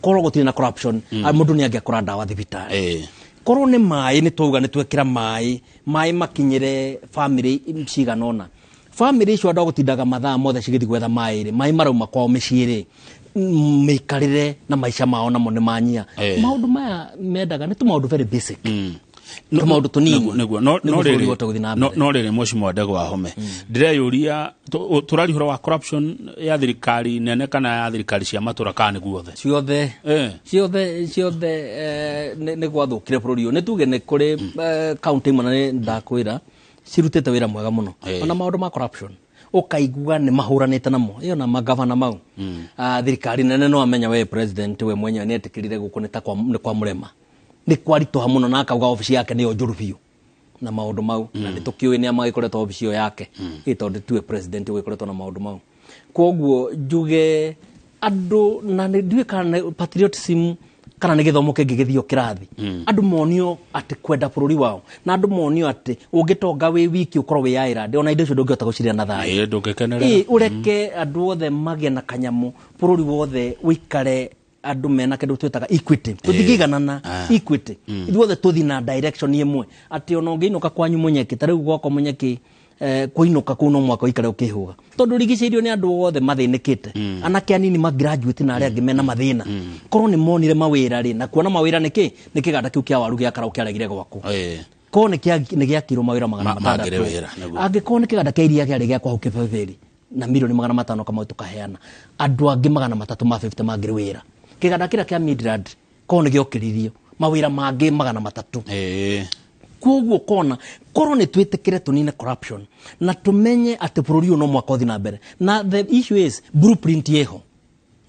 korwo gutire na corruption mundu ni angekora ndawa thibitari korwo ni mai ni tuga ni twekira mai makinyire family ciganona family icio ndo gutindaga mathaa mothe cigithi gwetha mai marauma kwao miciiri mikarire na maisha mao namo ni manyia maundu maya mendaga ni tu maundu very basic maundu tunini no riri Mheshimiwa Ndegwa Wahome ndireyuria turari horo wa corruption ya thirikari nene kana ya thirikari cia matura kana guothe ciothe ne gwathukire bururi ni tuge ne kuri county imwe ndakwira cirutete wira mwega muno ona maundu ma corruption ukaigua ni mahuranite namo iyo na magavana mau thirikari nene no amenya we president we mwenye ni etikirire gukunita kwa murema ni kwaritoha muno na akauga ofisi yake ni njuru biu na maundu mau na ni tukiwe ni amagikoretwo ofisi yo yake itonde tuwe president we koretwo na maundu mau koguo njuge andu na ni ndiwe kana patriotism kana ni githomo kingigithio kirathi andu monio ati kwenda bururi wao na andu monio ati ungitonga wi wiki ukorwo wi yaira ndi ona indo cio ndungihota guciria na thayo ndungikenera ureke andu othe magie na kanyamu bururi wothe wikare andu mena kindu twitaga equity tuthigiganana equity ithuothe tuthi na direction imwe ati ona ungiinuka kwanyu munyeki tariu gwako munyeki kuinuka kuno mwaka ikare ukihuga tondu rigicirio ni andu othe mathinikite anake anini ma graduate na aria ngimena mathina korwo ni monire mawira ri na kuona mawira niki ni kiganda kiu kia waru gia kara ukiaragire gwaku ko ni gia kiro mawira magana matandatu angiko ni kiganda kia iria kia gia kwa ukifeferi na milioni 500 kama tukaheana andu angi 350 magire wira kiganda kira kia Midland ko ni giokiririo mawira mangi 300 koguo kona korwo ni twitikire tunine corruption na tumenye ati bururi no mwaka uthi na mbere na the issue is blueprint yeho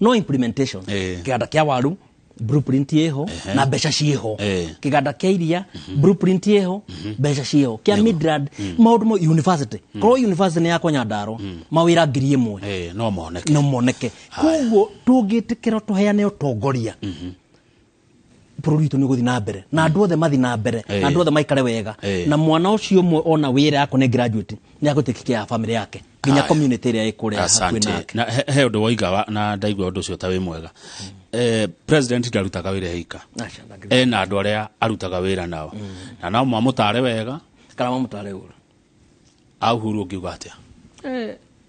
no implementation kiganda kia waru blueprint yeho na besha ciho kiganda kia iria blueprint yeho besha ciho kia Midland maundu mo university korwo university ni yakwa Nyandaro mawira ngiri imwe no moneke koguo tungitikira tuheane utongoria bururi tu ni guthi na mbere na andu othe mathi na mbere na andu othe maikare wega na mwana ucio mwe ona wira yako ni graduate ni agutikikia family yake nginya community ria ikuria hakuhi nake na he undu waiga na ndaigua undu ucio ta wi mwega president ndarutaga wira hika na andu aria arutaga wira nao na nao mamutare wega kana mamutare uru ahuru ngiuga atia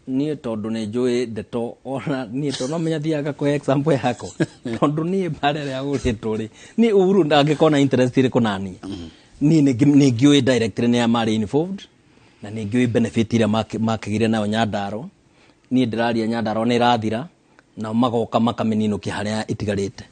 nie tondu ni njui ndeto ona nie to no menya thiaga ko example yako tondu nie barere ya guritwo ri ni Uhuru ndangikona interest iri kunania ni ngiui director ni amari involved na ni ngiui benefit ira makigire nayo Nyandaro ni ndiraria Nyandaro ni rathira na magoka makameninũkia haria itigarite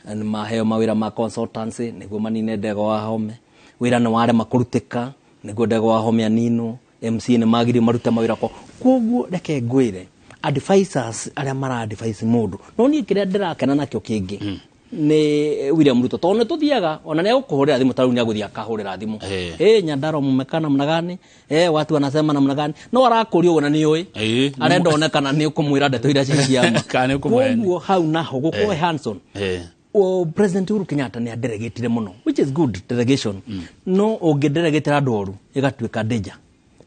and maheo mawira ma consultancy niguo manine Ndegwa Wahome wira ni ware makurutika niguo Ndegwa Wahome anino MC ni magiri maruta mawira ko koguo reke ngwire advisors aria mara advise mundu no ni kiria ndirakena nakyo kingi ni William Ruto tone tuthiaga ona ne ukuhurira thimu taru ni aguthia kahurira thimu Nyandaro mumekana mnagani watu wanasema namna gani no arakurio ona ni oi arenda onekana ni ukumwira ndeto ira ciama koguo hau naho gukoe Hanson President Uhuru Kenyatta ni adelegate muno which is good delegation no ungidelegate andu igatuika danger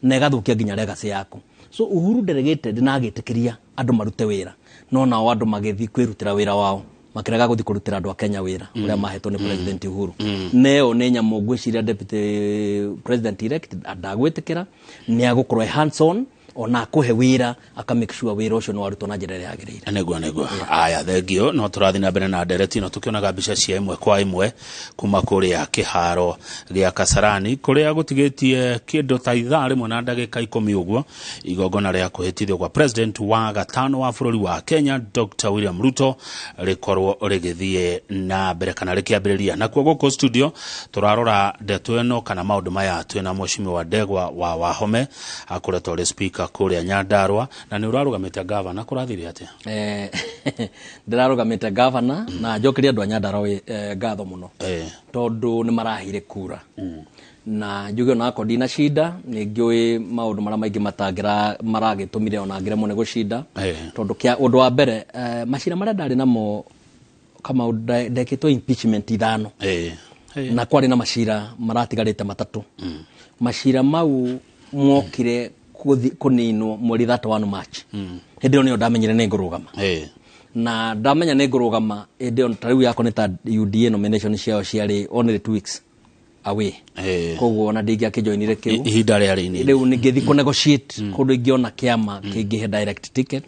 na igathukia nginya legacy yaku so Uhuru delegated na agitikiria andu marute wira no nao andu magithi kwirutira wira wao makiraga guthi kurutira andu a Kenya wira uria mahetwo ni President Uhuru neo ni nyamu ngwiciria deputy president elect adagwitikira ni agukorwo hands on ona kuhe wira aka make sure wira ucio no arutwo na njira ya agirire negwa aya thengio no turathi na mbere na ndereti no tukionaga mbica cia imwe kwa imwe kuma kuria kiharo gia Kasarani kuria gutigitie kindu ta ithaa rimwe na ndagika 10 uguo igongona ria kuhitithio kwa president wa gatano wa bururi wa Kenya Dr. William Ruto rikorwo rigithie na mbere kana rikiambiriria na kuo guko studio turarora ndeto eno kana maundu maya twina Mheshimiwa Ndegwa wa Wahome akuretwo ri speaker kuria Nyandarua na ni urarugamite governor kurathiri atia ndirarugamite governor na njokeria andu a Nyandarua ngatho muno tondu ni marahire kura na njuge na ko dina shida ni ngiui maundu mara maingi matangira maragitumire ona ngire mu ne gushida tondu kia undu wa mbere mashira mara ndari namo kama ndekitwo impeachment ithano na kwari na mashira maratigarite matatu mashira mau mwokire kuninwo mweri 31 March hindi ni ndamenyire ni ngurugama na ndamenya nĩ ngũrũgama ĩndĩ on tarĩu yako nĩ ta UDA nomination ciao ciarĩ only 2 weeks away koguo ona ndingĩakĩjoinire kĩu ihinda rĩarĩ rĩu nĩngĩthi ku negotiate kũndũ ingĩona kĩama kĩngĩhe direct ticket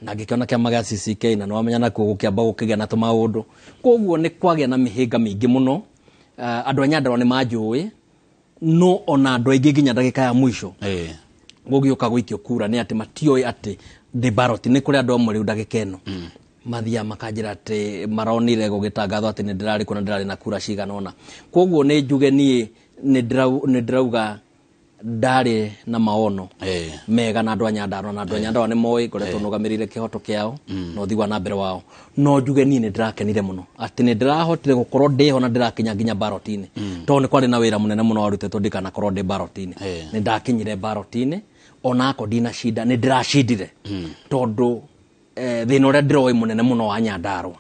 na ngĩkĩona kĩama gĩa CCK na nĩwamenya nakuo gũkĩamba gũkĩgĩa na tũmaũndũ koguo nĩ kwagĩa na mĩhĩnga mĩingĩ mũno andũ a Nyandarua nĩ manjũĩ no ona andũ aingĩ nginya ndagĩka ya mũico gũgĩũka gũikio kura nĩ atĩ matioĩ atĩ the ballot nĩ kũrĩ andũ amwe rĩu ndagĩka ĩno mathia makanjĩra atĩ maronire gũgĩtangathwo atĩ nĩ ndĩrarĩ kuna ndĩrarĩ na kura cigana ũna koguo nĩ njuge niĩ nĩ ndĩrauga ndarĩ na maono mega na andũ a Nyandarua na andũ a Nyandarua nĩ moĩ ngoretwo nũgamĩrĩire kĩhoto kĩao na ũthii wa na mbere wao no njuge niĩ nĩ ndĩrakenire mũno atĩ nĩ ndĩrahotire gũkorwo ndĩho na ndĩrakinya nginya ballot-inĩ tondũ nĩ kwarĩ na wĩra mũnene mũno warutĩtwo ndikanakorwo ndĩ ballot-inĩ nĩ ndakinyire ballot-inĩ onako ndina shida nĩ ndĩracindire tondũ thĩna ũrĩa ndĩroĩ mũnene mũno wa Nyandarua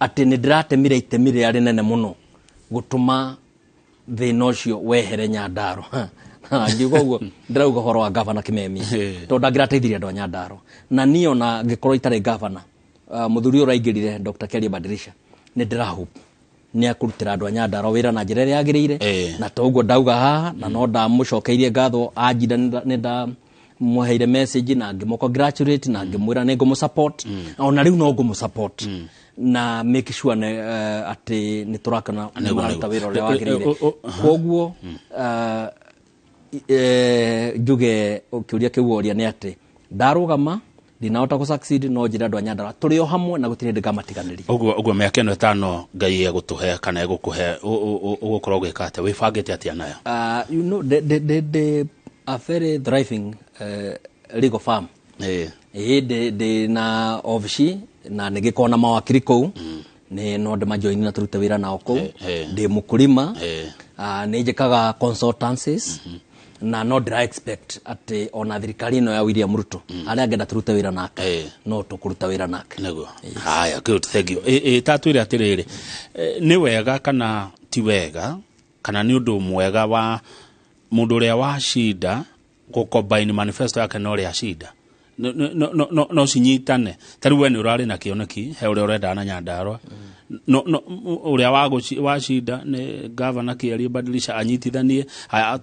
atĩ nĩ ndĩratemire itemi rĩrĩa rĩnene mũno gũtũma thĩna ũcio wehere Nyandarua ngiuga ũguo ndĩrauga ũhoro wa gavana Kimemia tondũ ndangĩrateithirie andũ a Nyandarua na niĩ ona ngĩkorwo itarĩ gavana mũthuri ũyũ ũraingĩrire Dr. Kelly Badirisha nĩ ndĩrahope nĩ akũrutĩra andũ a Nyandarua wĩra na njĩra ĩrĩa yagĩrĩire na toguo ndauga haha na no ndamũcokeirie ngatho anjira nĩ ndamũheire message na ngĩmũ congratulate na ngĩmwĩra nĩ ngũmũsupport ona rĩu no ngũmũsupport na make sure atĩ nĩ tũrakana maruta wĩra ũrĩa wagĩrĩire koguo njuge ũkĩũria kĩu woria nĩ atĩ ndarũgama ndinahota gũ succeed no njĩra andũ a Nyandarua tũrĩ o hamwe na gũtirĩ ndĩngamatiganĩria ũguo mĩaka ĩno ĩtano Ngai egũtũhe kana egũkũhe ũgũkorwo gwĩka atĩa wĩbangĩte atĩa nayo you know a very thriving legal firm ndĩ na ofici na nĩgĩkorwo na mawakiri kũu nĩ no ndĩmajoini na tũrute wĩra nao kũu ndĩ mũkũrima nĩ njĩkaga consultancies na no ndĩra expect atĩ ona thirikari ĩno ya William Ruto arĩa angĩenda tũrute wĩra nake no tũkũruta wĩra nake nĩguo haya good thank you tatwĩre atĩrĩrĩ nĩ wega kana ti wega kana nĩ ũndũ mwega wa mũndũ ũrĩa wacinda gũcombine manifesto yake na ũrĩa acinda no cinyitane tarĩu we nĩ ũrarĩ na kĩoneki he ũrĩa ũrenda na Nyandarua ũrĩa wacinda nĩ gavana Kelly Badirisha anyitithanie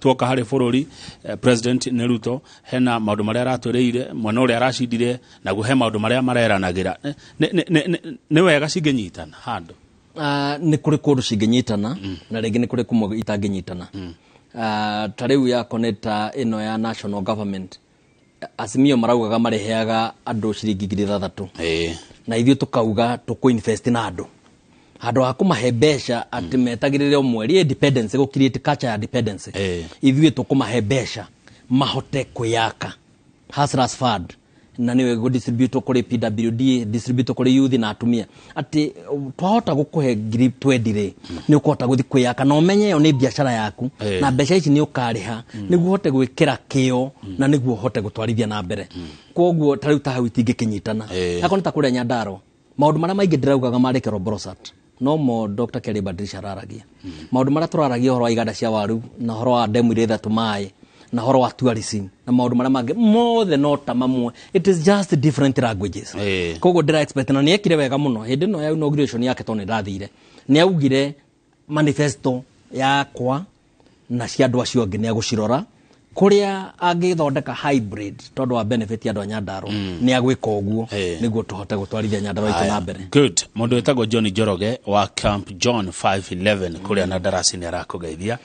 tuoka harĩ bũrũri president nĩ Ruto hena maũndũ marĩa aratwĩrĩire mwena ũrĩa aracindire naguo he maũndũ marĩa mareranagĩra nĩ wega cingĩnyitana handũ nĩ kũrĩ kũndũ cingĩnyitana na rĩngĩ nĩ kũrĩ kumwe itangĩnyitana tarĩu yako nĩ ta ĩno ya national government Azimio maraugaga mareheaga andũ ciringi 6,000 na ithuĩ tukauga tukuinvest na andũ handũ ha kũmahe mbeca atĩ metagĩrĩre mweri independence go create culture ya dependence ithuĩ tukumahe mbeca mahote kwĩyaka Hustlers Fund na niwe go distribute kuri PWD distribute kuri youth na atumia ati twahota gukuhe ngiri 20 ni ukota guthi kwiyaka na umenye yo ni biashara yaku na mbeca ici ni ukariha niguo hote gwikira kio na niguo hote gutwarithia na mbere koguo tariu ta hau itingĩkinyitana akona ta kuria Nyandarua maundu maria maingi ndiraugaga marekero brosat no mo Dr. Kelly Badirisha araragia maundu maria turaragia horo wa iganda cia waru na horo wa demu iria ithatu mai na horo wa tourism na maundu maria mangĩ mothe no ta mamwe it is just different languages koguo ndĩra expect na nĩekire wega mũno hĩndĩ ĩno ya inauguration yake tondũ nĩndathire nĩaugire manifesto yakwa na cia andũ acio angĩ nĩagũcirora kuria angĩthondeka hybrid tondũ wa benefit ya andũ a Nyandarua nĩagwĩka ũguo nĩguo tũhote gũtwarithia Nyandarua itũ na mbere good mũndũ wĩtagwo John Njoroge wa Camp John 511 kuria na darasi nĩ arakũgeithia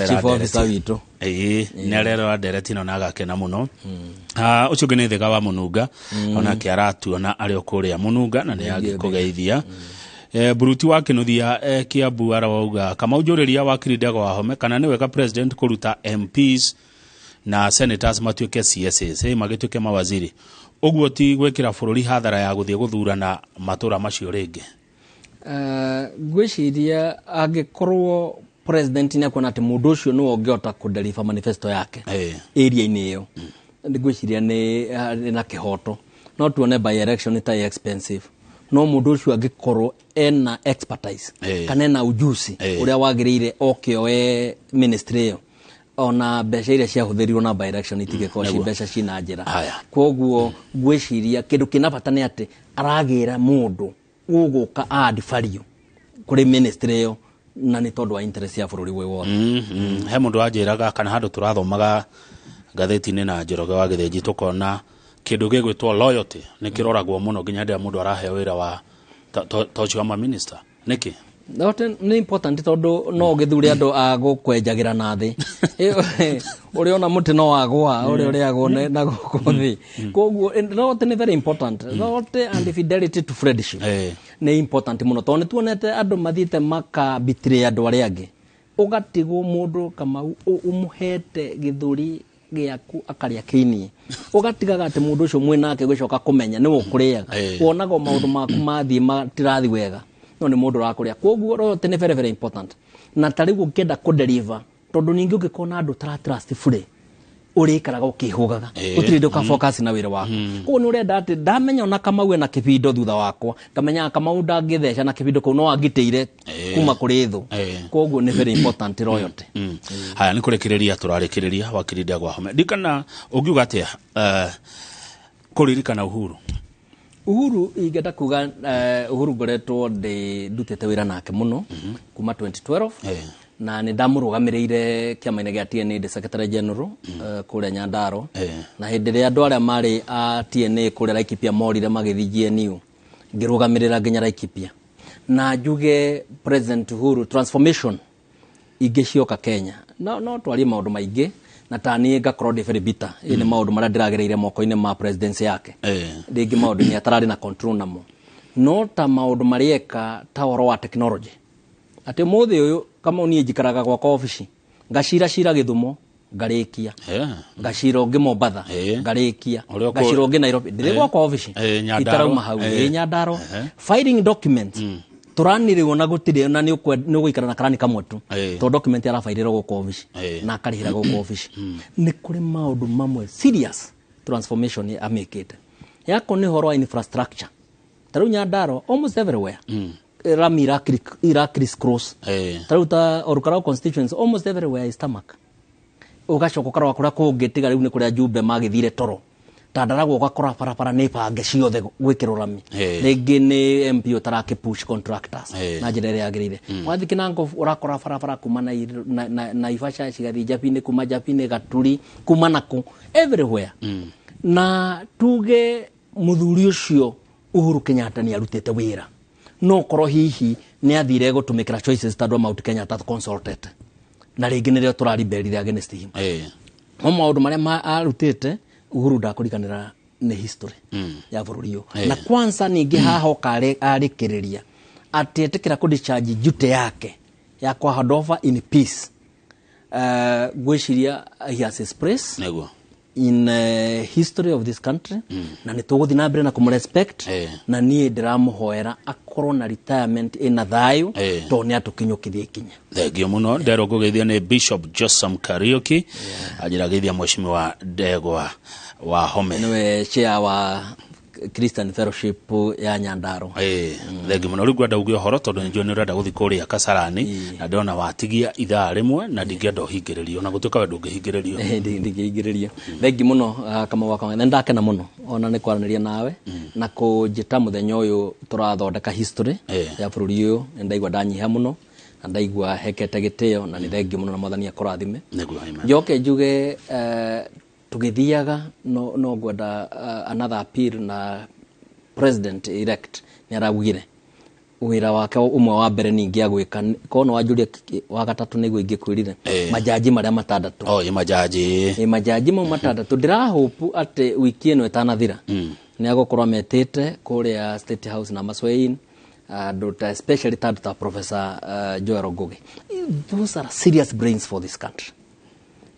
chief officer witũ nĩ arerora ndereti ĩno na agakena mũno ũcio ũngĩ nĩ Thĩga wa Mũnunga onake aratuona arĩ o kũrĩa Mũnunga na nĩ agĩkũgeithia Buruti wa Kinuthia Kiambu arauga kama ũjũrĩria wa Kirindago wa Home kana nĩ wega president kũruta MPs na senators matuĩke CSs magĩtuĩke mawaziri ũguo ti gwĩkĩra bũrũri hathara ya gũthiĩ gũthurana matũra macio rĩngĩ ngwĩciria angĩkorwo president nĩ akuona atĩ mũndũ ũcio nĩ ũngĩhota kũdeliver manifesto yake area-inĩ ĩyo ngwĩciria nĩ na kĩhoto no tuone by election ta expensive no mũndũ ũcio angĩkorwo ena expertise kana ena ujuzi ũrĩa wagĩrĩire oke oe ministry ĩyo ona mbeca iria ciahũthĩrirwo na by election itigĩkorwo ci mbeca cina njĩra. Koguo ngwĩciria kĩndũ kĩna bata nĩ atĩ aragĩra mũndũ ũgũka add value kũrĩ ministry ĩyo na nĩ tondũ wa interest ya bũrũri wĩ wothe. He mũndũ wanjĩraga kana handũ tũrathomaga ngathĩti-inĩ na Njoroge wa Gĩthĩnji tũkona kĩndũ gĩgwĩtwo loyalty nĩ kĩroragwo mũno nginya rĩrĩa mũndũ araheo wĩra wa tocio wa minister nĩkĩ? Nĩ important tondũ no gĩthure andũ a gũkwenjagĩra na thĩ ũrĩa ona mũtĩ no wagwa ũrĩa ũrĩagwo na gũkũ thĩ. Koguo loyalty nĩ very important. Loyalty and fidelity to friendship nĩ important mũno tondũ nĩ tuonete andũ mathiĩte makabitray andũ arĩa angĩ, ũgatigwo mũndũ Kamau ũmũhete gĩthũri gĩaku akarĩa kĩini, ũgatigaga atĩ mũndũ ũcio mwĩnake gũcoka kũmenya nĩ ũkũrĩaga, wonaga maũndũ maku mathiĩ matirathi wega no nĩ mũndũ ũrakũrĩa. Koguo loyalty nĩ very very important. Na tarĩu ũkĩenda kũdeliver tondũ ningĩ ũngĩkona andũ trust fully ũrĩikaraga ũkĩhũgaga ũtirĩ ndĩ ũkafocus na wĩra waku. Koguo nĩ ũrenda atĩ ndamenya ona Kamau ena kĩbindo thutha wakwa, ngamenya Kamau ndangĩtheca na kĩbindo kũu no angĩteire kuma kũrĩ thũ. Koguo nĩ very important loyalty. Haya nĩ kũrekereria tũrarĩkĩrĩria wakiri Ndegwa ndikana ũngiuga atĩa kũririkana Uhuru ingĩenda kuga Uhuru ngoretwo ndutĩte wĩra nake mũno kuma 2012 na nĩ ndamũrũgamĩrĩire kĩama-inĩ gĩa TNA the Secretary General kũrĩa Nyandarua na hĩndĩ ĩrĩa andũ arĩa marĩ a TNA kũrĩa Laikipia morire magĩthiĩ GNU ngĩrũgamĩrĩra nginya Laikipia na njuge President Uhuru transformation ingĩcioka Kenya no twarie maũndũ maingĩ na tani ngakorwo ndĩ very bitter nĩ maũndũ marĩa ndĩragereire moko-inĩ ma presidency yake rĩngĩ maũndũ nĩ atararĩ na control namo no ta maũndũ marĩeka ta ũhoro wa technology atĩ mũthĩ ũyũ kama niĩ njikaraga gwakwa ofici ngacira Gĩthumo ngarĩkia ngacira ũngĩ Mombatha ngarĩkia ngacira ũngĩ Nairobi ndĩrĩ gwakwa ofici itarauma hau Nyandarua filing documents turanirĩrwo na gũtirĩ na nĩ ũgũikara na karani kamwe tu to document arafairĩrwo gũkũ ofici na akarĩhĩra gũkũ ofici. Nĩ kũrĩ maũndũ mamwe serious transformation amĩkĩte yako nĩ horo wa infrastructure tarĩu Nyandarua almost everywhere rami criss cross tarĩu ta Olkarau constituency almost everywhere is tarmac ũgacoka ũkarora kũrĩa kũngĩ tiga rĩu nĩ kũrĩa Jumbe magĩthire toro tandaragwo ũgakora barabara nĩ bange ciothe gwĩkĩrwo rami rĩngĩ nĩ MP ũtarakĩ push contractors na njĩra ĩrĩa yagĩrĩire. Wathiĩ Kinango ũrakora barabara kuma na Ifasha cigathiĩ Njabinĩ kuma Njabinĩ Gaturi kuma naku everywhere na tuge mũthuri ũcio Uhuru Kenyatta nĩ arutĩte wĩra no korwo hihi nĩ athire gũtũmĩkĩra choices tandũ Mount Kenya ta consulted na rĩngĩ nĩrĩo tũrariberire against him maũndũ marĩa arutĩte Uhuru ndakũrikanĩra nĩ history ya bũrũri ũyũ na kwanza ningĩ haha arĩkĩrĩria atĩ etĩkĩra kũdischarge duty yake ya hand over in peace. Gwĩciria he has expressed in history of this country na nĩ tũgũthiĩ na mbere na kũmũrespect na niĩ ndĩramũhoera akorwo na retirement ĩna thayũ to nĩ atũkinyũkithie ikinya. Thengio mũno nderwo ngũgeithia nĩ Bishop Josam Kariuki anjĩra geithia Mheshimiwa Ndegwa wa Home nĩwe chair wa Christian Fellowship ya Nyandarua. Thengio mũno rĩu ngwenda uge ũhoro tondũ nĩ njũĩ nĩ ũrenda gũthiĩ kũrĩa Kasarani na ndĩrona watigia ithaa rĩmwe na ndingĩenda ũhingĩrĩrio na gũtuĩka we ndũngĩhingĩrĩrio. Ndingĩhingĩrĩrio. Thengio mũno kama wakwa nĩ ndakena mũno ona nĩ kwaranĩria nawe na kũnjĩta mũthenya ũyũ tũrathondeka history ya bũrũri ũyũ nĩ ndaigua ndanyiha mũno na ndaigua hekete gĩtĩo na nĩ thengio mũno na Mwathani akũrathime. Njoke njuge tugithiaga no gwenda another appeal na president elect nĩ aragugire wĩra wake umwe wa mbere ningĩ agwĩka kono wanjuria wa gatatũ nĩguo ingĩkwĩrire majaji marĩa matandatũ majaji mau matandatũ ndĩrahope atĩ wiki ĩno ĩtanathira nĩ agũkorwo metĩte kũrĩa State House na Maswain Dr. especially ta Professor Joel Ngugi. Those are serious brains for this country.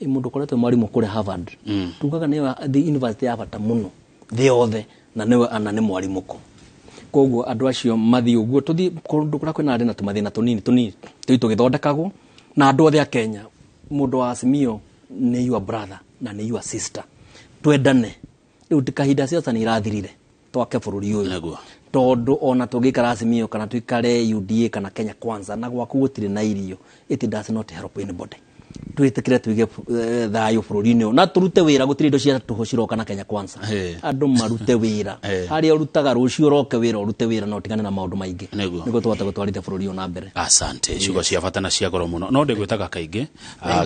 Mundu koretwo mwarimu kũrĩa Harvard tugaga nĩ the university ya bata mũno thĩ yothe na nĩ mwarimu ko koguo andũ acio mathiĩ ũguo tũthiĩ kũndũ kũrĩa kwĩna na tũmathĩna tũnini tũgĩthondekagwo na andũ othe a Kenya mũndũ wa Azimio nĩ your brother na nĩ your sister twendane rĩu tikahinda ciothe nĩ irathirire twake bũrũri ũyũ tondũ ona tũngĩikara Azimio kana tuikare UDA kana Kenya Kwanza na gwaku gũtirĩ na irio it does not help anybody. twitikire tuige thayo bururi-ini na turute wira gutiri indo cia tuho ciroka na Kenya Kwanza andu marute wira haria urutaga rucio roke wira urute wira no tigane na maundu maingi niguo tuhote gutwarithia bururi na mbere. Asante ciugo cia bata na cia goro muno no ndigwitaga kaingi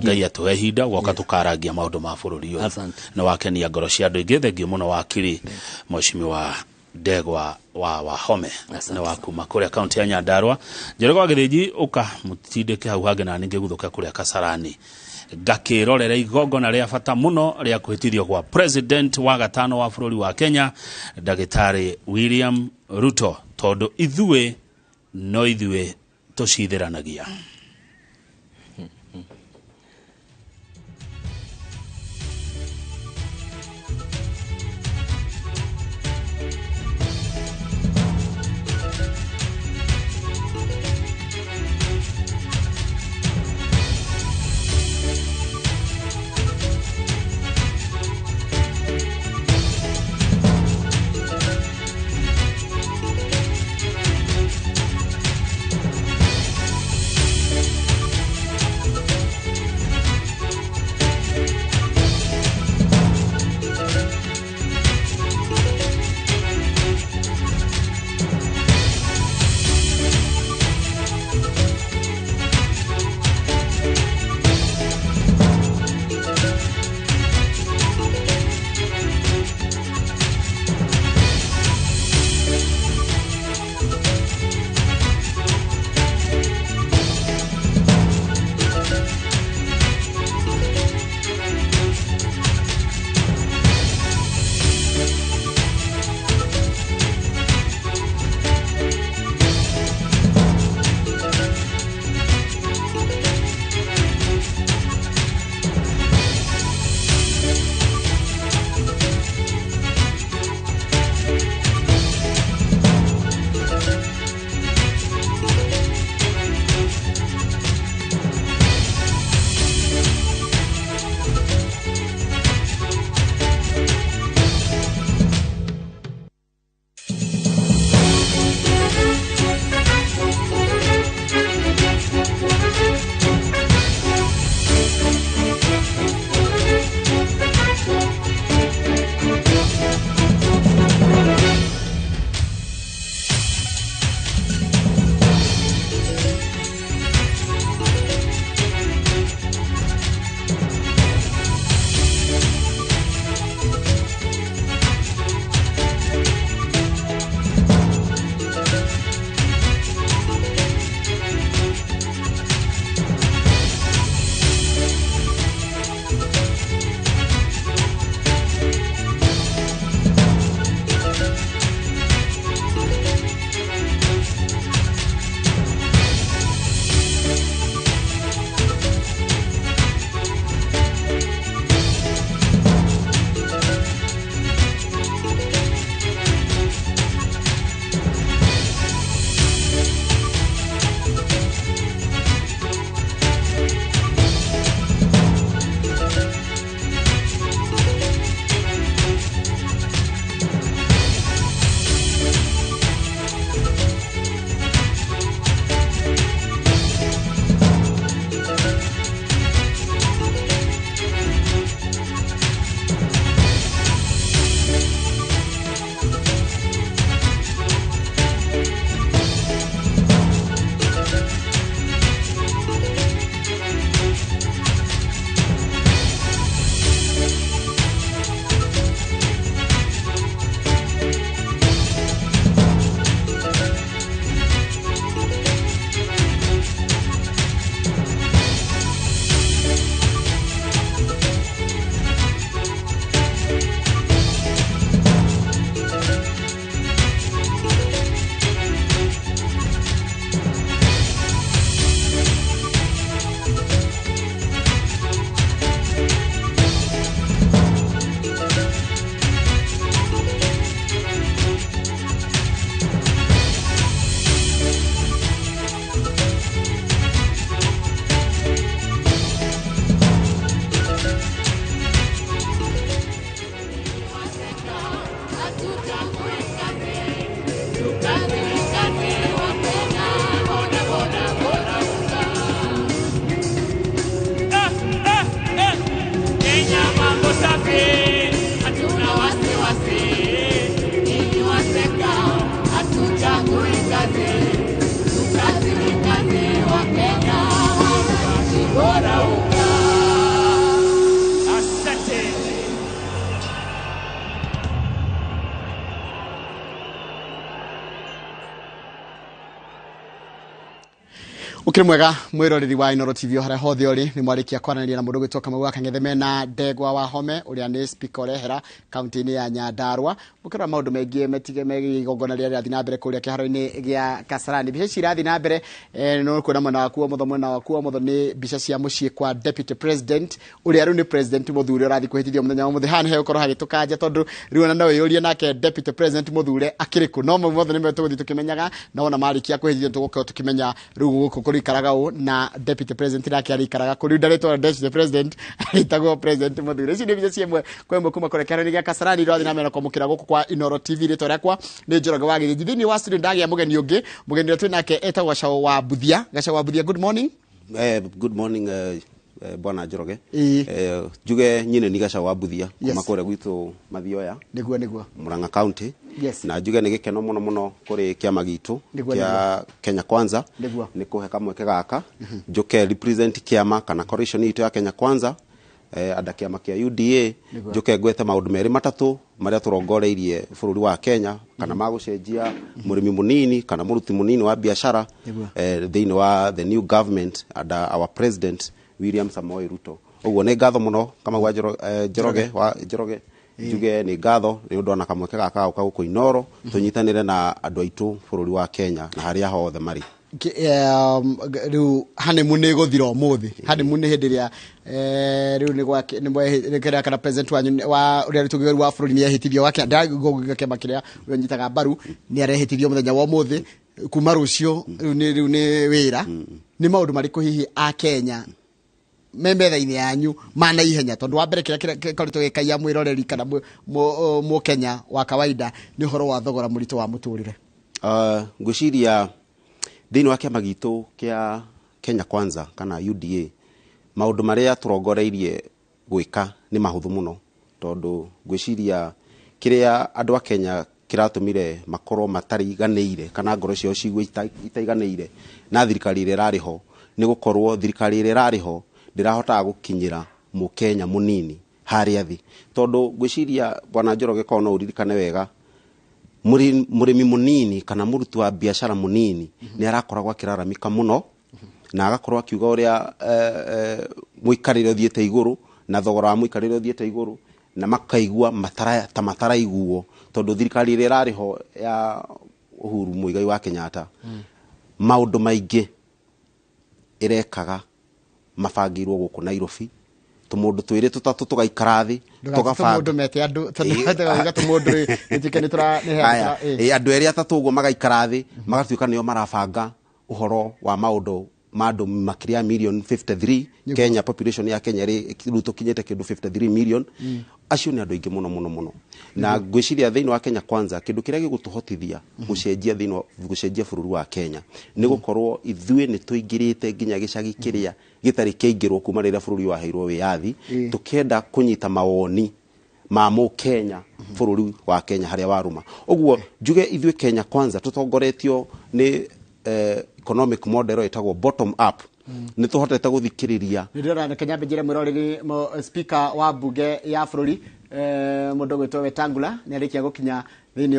Ngai atuhe hinda goka tukarangia maundu ma bururi uyu na wakenia ngoro cia andu ingi thengio muno wakiri Mheshimiwa Ndegwa wa Home na wakuma kuria kaunti ya Nyandarua Njoroge Githiji uka mutindike hau hange na ninge guthuka kuria Kasarani ngakirorera igongona ria bata muno ria kwhītithio kwa president wa gatano wa bururi wa Kenya Ndagitari William Ruto tondu ithue tucithiranagia. Ukiri mwega mwiroreri wa Inoro TV hara hothe uri ni mwarikia kwaranĩria na mũndũ gwĩtwo Kamau Kang'etheme na Ndegwa wa Home uria ni speaker urehera kaunti-inĩ ya Nyandarua mukira maundu mengi metige megigongona rĩrĩa rĩrathiĩ na mbere kũrĩa kĩharo-inĩ gĩa Kasarani. Mbica cirathiĩ na mbere no kuona mwena waku mutho nĩ mbica cia mũciĩ kwa deputy president uria rĩu ni president mũthure ũrathiĩ kwĩhĩtithio mũthenya wa mũthĩ. Haha nĩho ũkorwo hagĩtũkanja tondũ rĩu ona no wĩyũrie nake deputy president mũthure akĩrĩ kũ. No mothe nĩme tũgũthiĩ tũkĩmenyaga na ona marĩkia kwĩhĩtithio tũgũkorwo tũkĩmenya rĩu gũkũ ikaraga na deputy president nake arikaraga kuri ndaretwa deputy president aritagwo president mũthure. Ici nĩ mbica ciemwe kwa imwe kuma kũrĩa kĩharo-inĩ gĩa Kasarani irathi na mena kwamũkĩra gũkũ kwa Inoro TV. Rĩtwa rĩakwa nĩ Njoroge wa Gĩthĩnji. Thĩinĩ wa studio ndagĩa mũgeni ũngĩ, mũgeni ũrĩa twĩ nake etagwo Gacaũ wa Buthia. Gacaũ wa Buthia, good morning. Good morning bwana Njoroge. Njuge nyine ni Gacaũ wa Buthia kuma kũrĩa gwitũ Mathioya nĩguo Murang'a County. Na njuge nĩ gĩkeno mũno kũrĩ kĩama gitũ kĩa Kenya Kwanza nĩ kũhe kamweke gaka njuke represent kĩama kana coalition itũ ya Kenya Kwanza ada kĩama kĩa UDA njuke gwete maũndũ merĩ matatũ marĩa tũrongoreirie bũrũri wa Kenya kana magũcenjia mũrĩmi mũnini kana mũruti mũnini wa biashara thĩinĩ wa the new government under our president William Samoei Ruto. Ũguo nĩ ngatho mũno Kamau Njoroge njuge nĩ ngatho nĩ ũndũ ona kamweke gaka gũka gũkũ Inoro tũnyitanĩre na andũ aitũ bũrũri wa Kenya na harĩa hothe marĩ. Riu honeymoon nĩ gũthira ũmũthĩ. Honeymoon nĩ hĩndĩ ĩrĩa riu nĩ mwekĩra kana president wa ũrĩa tũgĩrĩ wa bũrũri nĩ ehĩtithio wake ndagũgĩka kĩama kĩrĩa ũnyitaga mbaru nĩ arehĩtithio mũthenya wa ũmũthĩ kuma rũciũ riu nĩ wĩra. Nĩ maũndũ marĩkũ hihi a Kenya metha-inĩ yanyu mana ihenya tondũ wa mbere kĩrĩa koritwo gĩkaia mwĩroreri kana mũkenya wa kawaida nĩ ũhoro wa thogora mũritũ wa mũtũrĩre? Ngwĩciria thĩinĩ wa kĩama gitũ kĩa Kenya Kwanza kana UDA maũndũ marĩa tũrongoreirie gwĩka nĩ mahũthũ mũno tondũ ngwĩciria kĩrĩa andũ a Kenya kĩratũmire makorwo matariganĩire kana ngoro ciao cigwe itaiganĩire na thirikari ĩrĩa ĩrarĩ ho nĩ gũkorwo thirikari ĩrĩa ĩrarĩ ho ndĩrahotaga gũkinyĩra mũkenya mũnini harĩa thĩ. Tondũ ngwĩciria bwana Njoroge korwo no ũririkane wega mũrĩmi mũnini kana mũruti wa biashara mũnini nĩ arakoragwo akĩraramika mũno na agakorwo akiuga ũrĩa mũikarĩre ũthiĩte igũrũ na thogora wa mũikarĩre ũthiĩte igũrũ na makaigua mataraiguo tondũ thirikari ĩrĩa ĩrarĩ ho ya Uhuru Muigai wa Kenyatta maũndũ maingĩ ĩrekaga mabangirwo gũkũ Nairobi tũmũndũ twĩrĩ tũtatũ tũgaikara thĩ tũgabanga tũmũndũ mete andũ tũgatũga tũmũndũ nĩtike nĩtũraneha andũ erĩ atatũ ũguo magaikara thĩ magatuĩka nĩo marabanga ũhoro wa maũndũ mandũ makĩria million 53 Kenya population ya Kenya rĩu tũkinyĩte kĩndũ 53 million acio nĩ andũ aingĩ mũno na ngwĩciria thĩinĩ wa Kenya Kwanza kĩndũ kĩrĩa gĩgũtũhotithia gũcenjia bũrũri wa Kenya nĩ gũkorwo ithuĩ nĩ tũingĩrĩte nginya gĩcagi kĩrĩa gĩtarĩ kĩaingĩrwo kuma rĩrĩa bũrũri waheirwo wĩyathi tũkenda kũnyita mawoni ma mũkenya bũrũri wa Kenya harĩa waruma. Ũguo njuge ithuĩ Kenya Kwanza tũtongoretio nĩ economic model ĩtagwo bottom up nĩ tũhotete gũthikĩrĩria nĩ ndĩrona Kenya mbĩnjĩre mwĩroreri speaker wa bunge ya bũrũri mũndũ gwĩtwo Wetangula nĩ arĩkia gũkinya thĩinĩ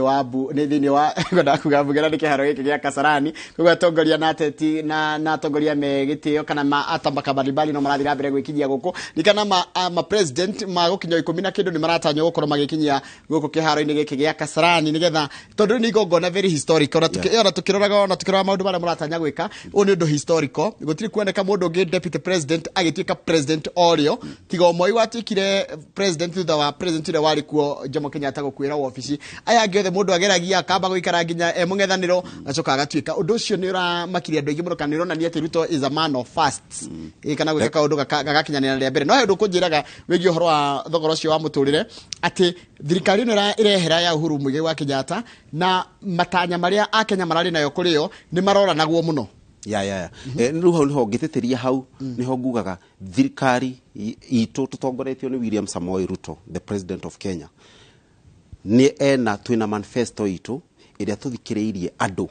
wa kuga bunge na kĩharo gĩkĩ gĩa Kasarani koguo atongoria na ateti na atongoria me gĩtĩo kana atambaka mbalimbali no marathiĩ na mbere gwĩkinyia gũkũ ni kana ma president magũkinya 10 na kĩndũ nĩ maratanywo gũkorwo magĩkinyia gũkũ kĩharo-inĩ gĩkĩ gĩa Kasarani nĩgetha tondũ nĩ igongona very historical ona tũkĩroraga maũndũ marĩa mũratanya gwĩka ũũ nĩ ũndũ historical gũtirĩ kuoneka mũndũ ũngĩ deputy president agĩtuĩka president orĩo tiga o Moi watuĩkire president thutha wa president ũrĩa warĩ kuo Jomo Kenyatta gũkuĩra wabici aya angĩ othe mũndũ ageragia akamba gũikara nginya mũng'ethanĩro acoka agatuĩka ũndũ ũcio nĩ ũramakiria andũ aingĩ mũno kana nĩ ũronania atĩ Ruto is a man of firsts kana gwĩka kaũndũ gagakinyanĩra rĩa mbere. No he ũndũ kũnjĩraga wĩgiĩ ũhoro wa thogora ũcio wa mũtũrĩre atĩ thirikari ĩno ĩrehera ya Uhuru Muigai wa Kenyatta na matanya marĩa a Kenya mararĩ nayo kũrĩ yo nĩ maroranagwo mũno. Rĩu hau nĩho ngĩtĩtĩria hau nĩho ngugaga thirikari itũ tũtongoretio nĩ William Samoei Ruto the president of Kenya ni twina manifesto itũ ĩrĩa tũthikĩrĩirie andũ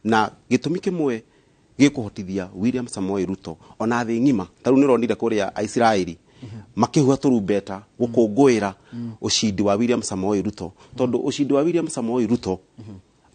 na gĩtũmi kĩmwe gĩkũhotithia William Samoei Ruto ona thĩ ng'ima tarĩu nĩ ũronire kũrĩa Israeli makĩhuha tũrumbeta gũkũngũĩra ũcindi wa William Samoei Ruto tondũ ũcindi wa William Samoei Ruto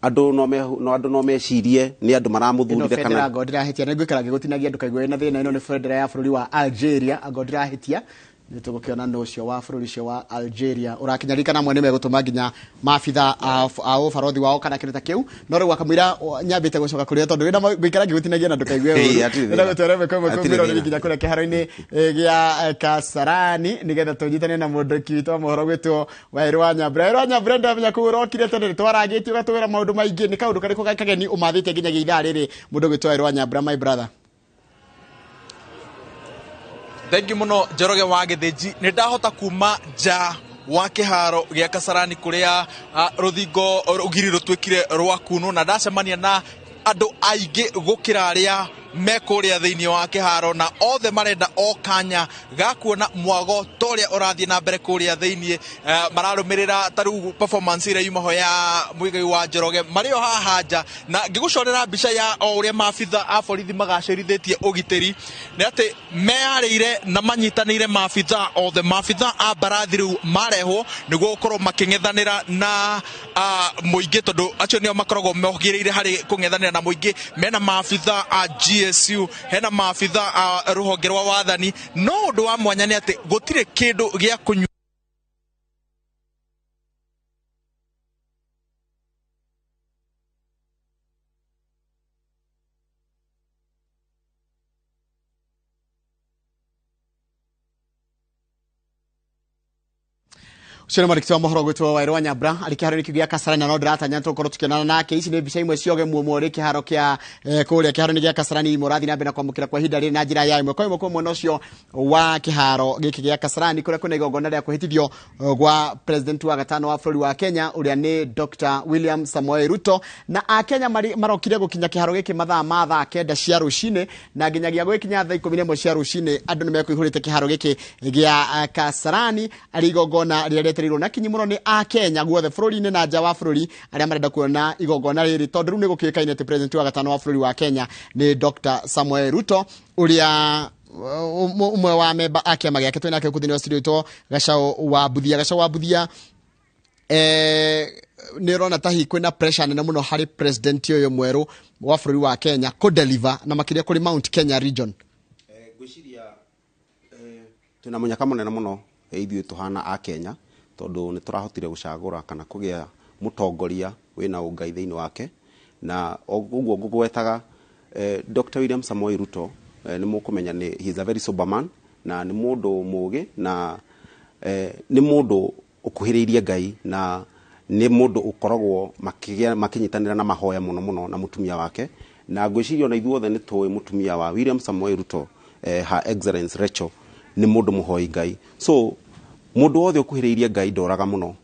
andu no mecirie ni andu maramuthurire kana ngodira hitia ni gwikara gigutinagia andu kaigwe na thina ino ni federa ya bururi wa Algeria ngodira hitia ni tugukiona no cio wa bururi cio wa Algeria urakinyarika na mwene megutuma nginya mafitha a ubarothi wao kana kirita kiu no riu akamwira nyambite gucoka kuri tondu wina gwikara gigutinagia andu kaigwe na gutwara meko kumiro ni nginya kuri kiharo-ini gia Kasarani nigetha tunyitane na mundu kiitwa mohoro gwitwo Wairwa Nyambura ndamenya ku urokire tondu twaragitio gatwira maundu maingi ni kaundu kariku gakageni umathite nginya githaa riri mundu gwitwo Wairwa Nyambura my brother. Thank you muno Njoroge wa Githiji ni ndahota kuma nja wa kiharo gia Kasarani kuria ruthingo rugiri rutwikire rwa kunu na ndacemania na andu aingi gukira aria mekuria thiini wa kiharo na othe marenda okanya gakuona mwago toria urathie na mbere kuria thiini mararumirira taru performance ire yumaho ya mwigai wa Njoroge mario haha nja na ngigucorera mbica ya uria mafitha a borithi magacirithitie ugitiri ni ati mearire na manyitanire mafitha othe mafitha a barathi riu marehwo niguo gukorwo making'ethanira na muingi tondu acio nio makoragwo mohigiriire hari kung'ethanira na muingi mena mafitha a GSU hena mafitha a ruhonge rwa wathani no undu wa mwanya ni ati gutire kindu gia kunyu Ucere marikitwa mohoro gwitwo Wairwa Nyambura ari kiharo gia Kasarani na no ndiratanya tukorwo tukionana nake ici ni mbica imwe cioge muomo ri kiharo kia kuria kiharo ni gia Kasarani murathi na mbere kwamukira kwa hinda ri na njira ya imwe kwa imwe mwena ucio wa kiharo giki gia Kasarani kuria kuna igongona ria kwhĩtithio gwa president wa gatano wa bũrũri wa Kenya uria ni Dr. William Samoei Ruto na akenya marokire gukinya kiharo giki mathaa ma thaa kenda cia rucine na nginyagia gwikinya thaa 11 cia rucine andu ni mekwihurite kiharo giki gia Kasarani ari igongona ria na kinyi muno ni a Kenya guothe bururi-ini na nja wa bururi aria marenda kuona igongona riri tondu riu ni gukikaine ati president wa gatano wa bururi wa Kenya ni Dr. Samoei Ruto uria umwe wa memba a kiama giake twina ke kuthini wa studio to Gacau wa Buthia ni rona tahi kwina pressure nene muno hari president uyu mweru wa bururi wa Kenya ku deliver na makiria kuri Mount Kenya region gwiciria tuna munyaka munene muno ithuĩ tuhana a Kenya tondu ni turahotire gucagura kana kugia mutongoria wina ungai thiini wake na uguo ngugwetaga Dr. William Samoei Ruto ni mukumenya ni he is a very sober man na ni mundu mugi na ni mundu ukuhiriirie Ngai na ni mundu ukoragwo makinyitanira na mahoya muno na mutumia wake na gwicirio na ithuothe ni tuwi mutumia wa William Samoei Ruto Her Excellency Rachel ni mundu muhoi Ngai so mundu wothe ukuhiriirie Ngai ndoraga muno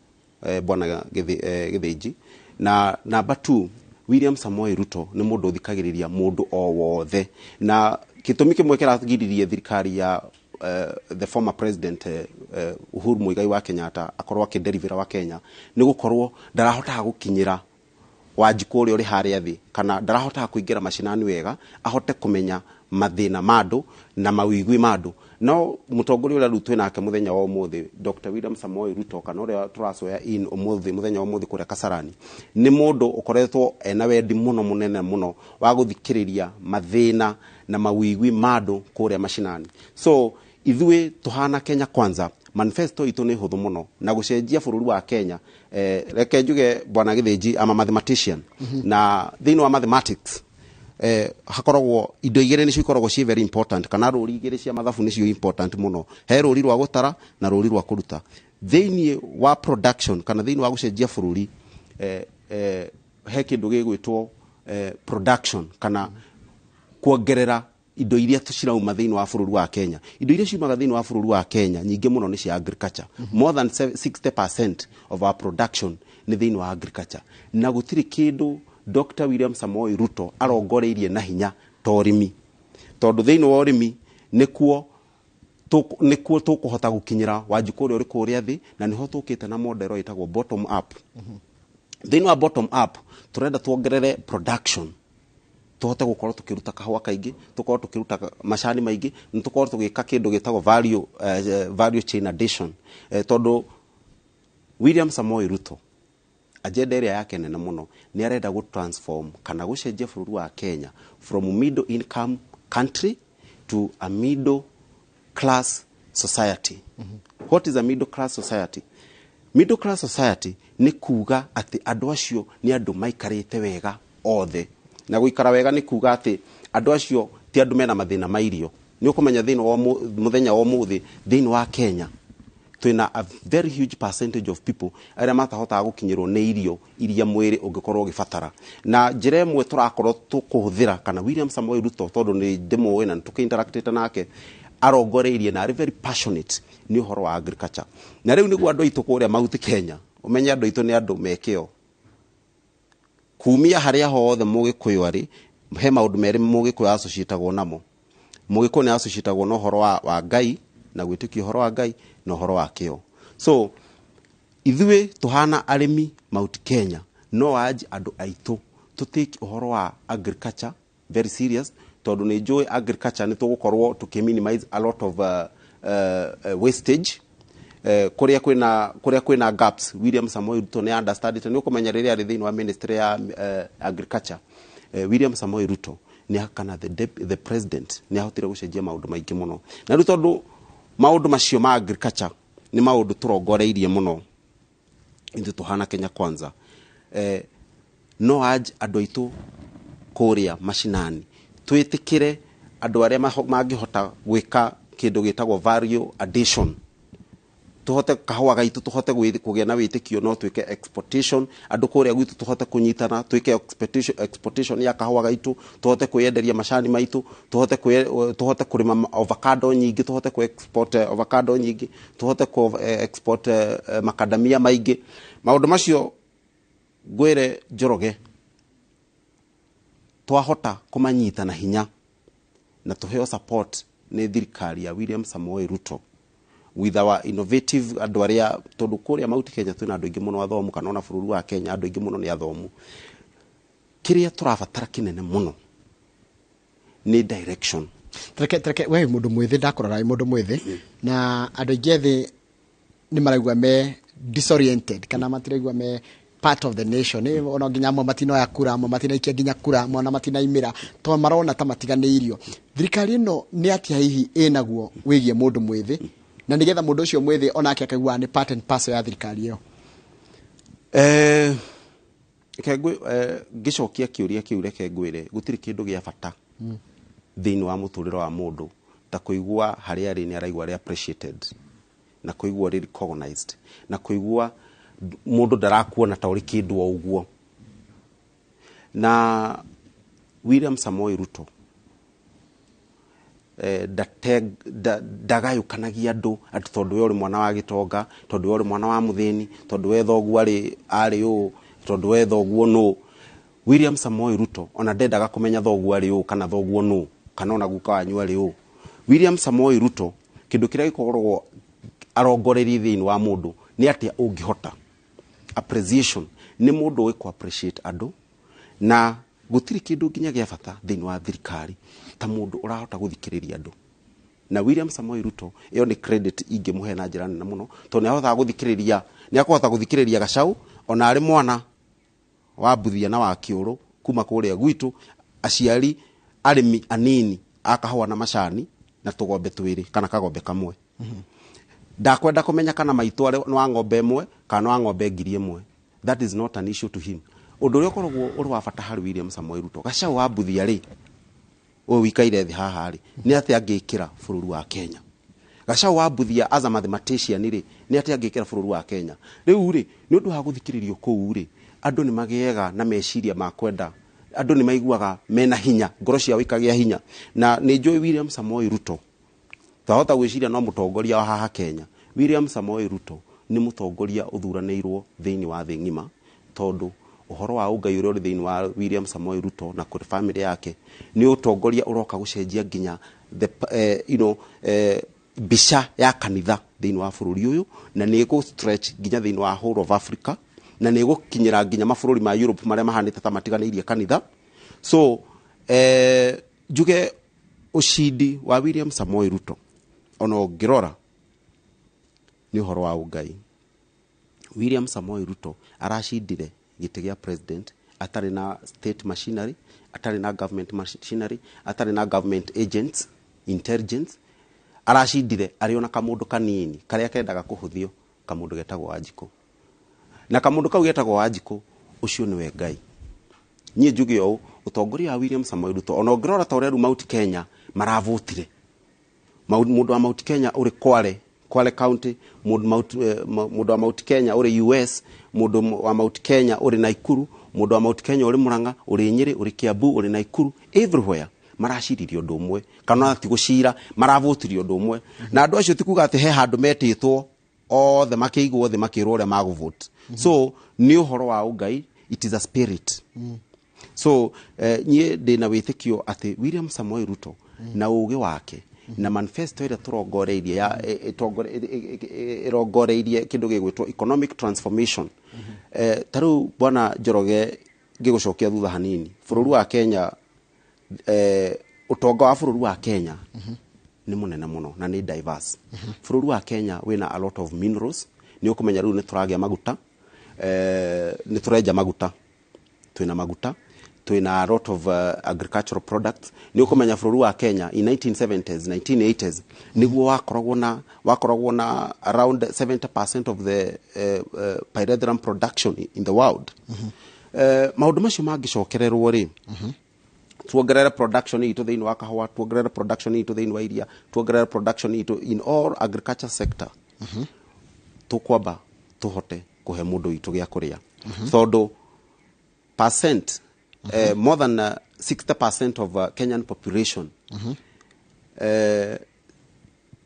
bwana Githiji na number 2 William Samoei Ruto ni mundu uthikagiriria mundu o wothe na kitumi kimwe kiragiririe thirikari ya the former president Uhuru Muigai wa Kenyatta akorwo akidelivera wa Kenya ni gukorwo ndarahota gukinyira wanjiku uria uri haria thi kana ndarahota kuingira mashinani wega ahote kumenya mathina madu na mawigwi madu no mutongoria uria rutwe nake muthenya wa umuthi Dr. William Samoei Ruto kana uria turacoya in umuthi muthenya wa umuthi kuria Kasarani ni mundu ukoretwo ena wendi muno munene muno wa guthikiriria mathina na mawigwi madu kuria mashinani so ithuĩ tuhana Kenya kwanza manifesto itu ni huthu muno na gucenjia bururi wa Kenya reke njuge bwana Githiji ama mathematician na thiini wa mathematics hakoragwo indo igere nicio ikoragwo ci very important kana ruri igere cia mathabu nicio important muno he ruri rwa gutara na ruri rwa kuruta thiini wa production kana thiini wa gucenjia bururi he kindu gigwitwo production kana kuongerera indo iria tucirauma thiini wa bururi wa Kenya indo iria ciumaga thiini wa bururi wa Kenya nyingi muno ni cia agriculture more than 60% of our production ni thiini wa agriculture na gutiri kindu Dr. William Samoei Ruto arongoreirie na hinya torimi tondu thiini wa urimi nikuo tukuhota gukinyira wanjiku uri kuria thi na niho tukite na model itagwo bottom up thiini wa bottom up turenda tuongerere production tuhote gukorwo tukiruta kahua kaingi tukorwo tukiruta macani maingi ni tukorwo tugika kindu gitagwo value chain addition tondu William Samoei Ruto agenda ĩrĩa yake nene mũno nĩ arenda gũ transform kana gũcenjia bũrũri wa Kenya from middle income country to a middle class society. What is a middle class society? Middle class society nĩ kuga atĩ andũ acio nĩ andũ maikarĩte wega othe. Na gũikara wega nĩ kuga atĩ andũ acio ti andũ mena mathĩna ma irio. Nĩ ũkũmenya thĩinĩ wa mũthenya wa ũmũthĩ thĩinĩ wa Kenya twina a very huge percentage of people arĩa matahotaga gũkinyĩrwo nĩ irio iria mwĩrĩ ũngĩkorwo ũgĩbatara. Na njĩra ĩmwe tũrakorwo tũkũhũthĩra kana William Samoei Ruto tondũ nĩ ndĩmũĩ na tũkĩ-interactĩte nake arongoreirie na arĩ very passionate nĩ ũhoro wa agriculture. Na rĩu nĩguo andũ aitũ kũrĩa Mount Kenya ũmenye andũ aitũ nĩ andũ mekĩo. Kumia harĩa hothe Mũgĩkũyũ arĩ he maũndũ merĩ Mũgĩkũyũ associatagwo namo. Mũgĩkũyũ nĩ associatagwo na ũhoro wa Ngai na gwĩtĩkia ũhoro wa Ngai na ũhoro wa kĩo. So ithuĩ tũhana arĩmi Mount Kenya no aje andũ aitũ to take ũhoro wa agriculture very serious tondũ nĩ njũĩ agriculture nĩ tũgũkorwo minimize a lot of wastage kũrĩa kwĩna gaps. William Samoei Ruto nĩ understand it. Nĩ ũkũmenya rĩrĩa arĩ thĩinĩ wa ministry ya agriculture William Samoei Ruto nĩ kana the president nĩ ahotire gũcenjia maũndũ maingĩ mũno. Na rĩu tondũ maũndũ macio ma agriculture nĩ maũndũ tũrongoreirie mũno ithuĩ tũhana Kenya Kwanza. No aje andũ aitũ kũrĩa mashinani twĩtĩkĩre andũ arĩa mangĩhota gwĩka kĩndũ gĩtagwo value addition. Tũhote kahũa gaitũ tũhote kũgĩa na wĩtĩkio no twĩke exportation. Andũ kũrĩa gwitũ tũhote kũnyitana twĩke exportation ya kahũa gaitũ, tũhote kwĩyenderia macani maitũ, tũhote kũrĩma avocado nyingĩ, tũhote ku-export avocado nyingĩ, tũhote ku-export macadamia maingĩ. Maũndũ macio ngwĩre Njoroge twahota kũmanyita na hinya na tũheo support nĩ thirikari ya William Samoei Ruto with our innovative andũ arĩa tondũ kũrĩa Mount Kenya twĩna andũ aingĩ mũno athomu kana ona bũrũri wa Kenya andũ aingĩ mũno nĩ athomu. Kĩrĩa tũrabatara kĩnene mũno nĩ direction. Treke we mũndũ mwĩthĩ ndakorora mũndũ mwĩthĩ na andũ aingĩ ethĩ nĩ maraigua me disoriented kana matiraigua me part of the nation. Ona nginya amwe matinoya kura, amwe matinaikia nginya kura, amwe ona matinaimĩra to marona ta matiganĩirio. Thirikari ĩno nĩ atĩa hihi ĩnaguo wĩgiĩ mũndũ mwĩthĩ na nĩgetha mũndũ ũcio mwĩthĩ onake akaigua nĩ part and parcel ya thirikari ĩyo? Ngĩcokia kĩũria kĩu reke ngwĩre gũtirĩ kĩndũ gĩa bata thĩinĩ wa mũtũrĩre wa mũndũ ta kũigua harĩa arĩ nĩ araigua arĩ appreciated na kũigua arĩ recognized na kũigua mũndũ ndarakuona ta ũrĩ kĩndũ o ũguo. Na William Samoei Ruto ndagayũkanagia andũ atĩ tondũ we ũrĩ mwana wa gĩtonga, tondũ we ũrĩ mwana wa mũthĩni, tondũ we thoguo arĩ ũũ, tondũ we thoguo nũ. William Samoei Ruto ona ndendaga kũmenya thoguo arĩ ũũ kana thoguo nũ kana ona guka wanyu arĩ ũũ. William Samoei Ruto kĩndũ kĩrĩa gĩkoragwo arongoreirie thĩinĩ wa mũndũ nĩ atĩa ũngĩhota. Appreciation nĩ mũndũ ũĩ appreciate andũ na gũtirĩ kĩndũ nginya gĩa bata thĩinĩ wa thirikari ta mũndũ ũrahota gũthikĩrĩria andũ. Na William Samoei Ruto ĩyo nĩ credit ingĩmũhe na njĩra nene mũno tondũ nĩ akũhota gũthikĩrĩria Gacaũ ona arĩ mwana wa Mbuthia na wa Kĩũrũ kuma kũrĩa gwitũ, aciari arĩmi anini a kahũa na macani na tũgombe twĩrĩ kana kagombe kamwe. Ndakwenda kũmenya kana maitũ arĩ wa ng'ombe ĩmwe kana wa ng'ombe 1,000. That is not an issue to him. Ũndũ ũrĩa ũkoragwo ũrĩ wa bata harĩ William Samoei Ruto, Gacaũ wa Mbuthia rĩ ũyũ wikaire thĩ haha rĩ nĩ atĩ angĩkĩra bũrũri wa Kenya. Gacaũ wa Mbuthia as a mathematician rĩ nĩ atĩ angĩkĩra bũrũri wa Kenya. Rĩu rĩ nĩ ũndũ wa gũthikĩrĩrio kũu rĩ andũ nĩ magĩaga na meciria ma kwenda, andũ nĩ maiguaga mena hinya, ngoro ciao ikagĩa hinya. Na nĩ njũĩ William Samoei Ruto twahota gwĩciria no mũtongoria wa haha Kenya. William Samoei Ruto nĩ mũtongoria ũthuranĩirwo thĩinĩ wa thĩ ng'ima tondũ ũhoro wa ũngai ũrĩa ũrĩ thĩinĩ wa William Samoei Ruto na kũrĩ family yake nĩ ũtongoria ũroka gũcenjia nginya mbica ya kanitha thĩinĩ wa bũrũri ũyũ na nĩ ĩgũ stretch nginya thĩinĩ wa whole of Africa na nĩ ĩgũkinyĩra nginya mabũrũri ma Europe marĩa mahanĩte ta matiganĩirie kanitha. So njuge ũcindi wa William Samoei Ruto ona ũngĩrora nĩ ũhoro wa ũngai. William Samoei Ruto arashindire gite gya president atari na state machinery, atari na government machinery, atari na government agents, intelligence. Arashindire ariona kamundu kanini karia kendaga kuhuthio, kamundu getagwo Wanjiku. Na kamundu kau getagwo Wanjiku ucio niwe Ngai. Nie njuge o utongoria wa William Samoei Ruto ona ngirora ta uria Mount Kenya maravutire. Mundu wa Mount Kenya uri Kwale County, mundu wa Mount Kenya uri US, mundu wa Mount Kenya uri Naikuru, mundu wa Mount Kenya uri Murang'a, uri Nyeri, uri Kiambu, uri Naikuru, everywhere marashiririo undu umwe kana ati gucira maravutirio undu umwe. Na andu acio tikuga ati he handu metitwo othe makiigwo othe makirwo ria maguvote. So ni uhoro wa Ngai, it is a spirit. So nie ndina withikio ati William Samoei Ruto na uge wake na manifesto ira turongoreirie ya irongoreirie kindu gigwitwo economic transformation. Taru bwana Njoroge gigucokia thutha hanini, bururi wa Kenya utonga wa bururi wa Kenya ni munene muno na ni diverse. Bururi wa Kenya wina a lot of minerals, ni ukumenya riu ni turagia maguta, ni turenja maguta, twina maguta, twina a lot of agricultural products. Ni ukumenya bururi wa Kenya in 1970s 1980s niguo wakoragwo na around 70% of the pyrethrum production in the world. Maundu macio mangicokererwo ri tuongerera production itu thiini wa kahua, tuongerera production itu thiini wa iria, tuongerera production itu in all agriculture sector. Tukwamba tuhote kuhe mundu itu gya kuria. Tondu percent more than 60% of Kenyan population,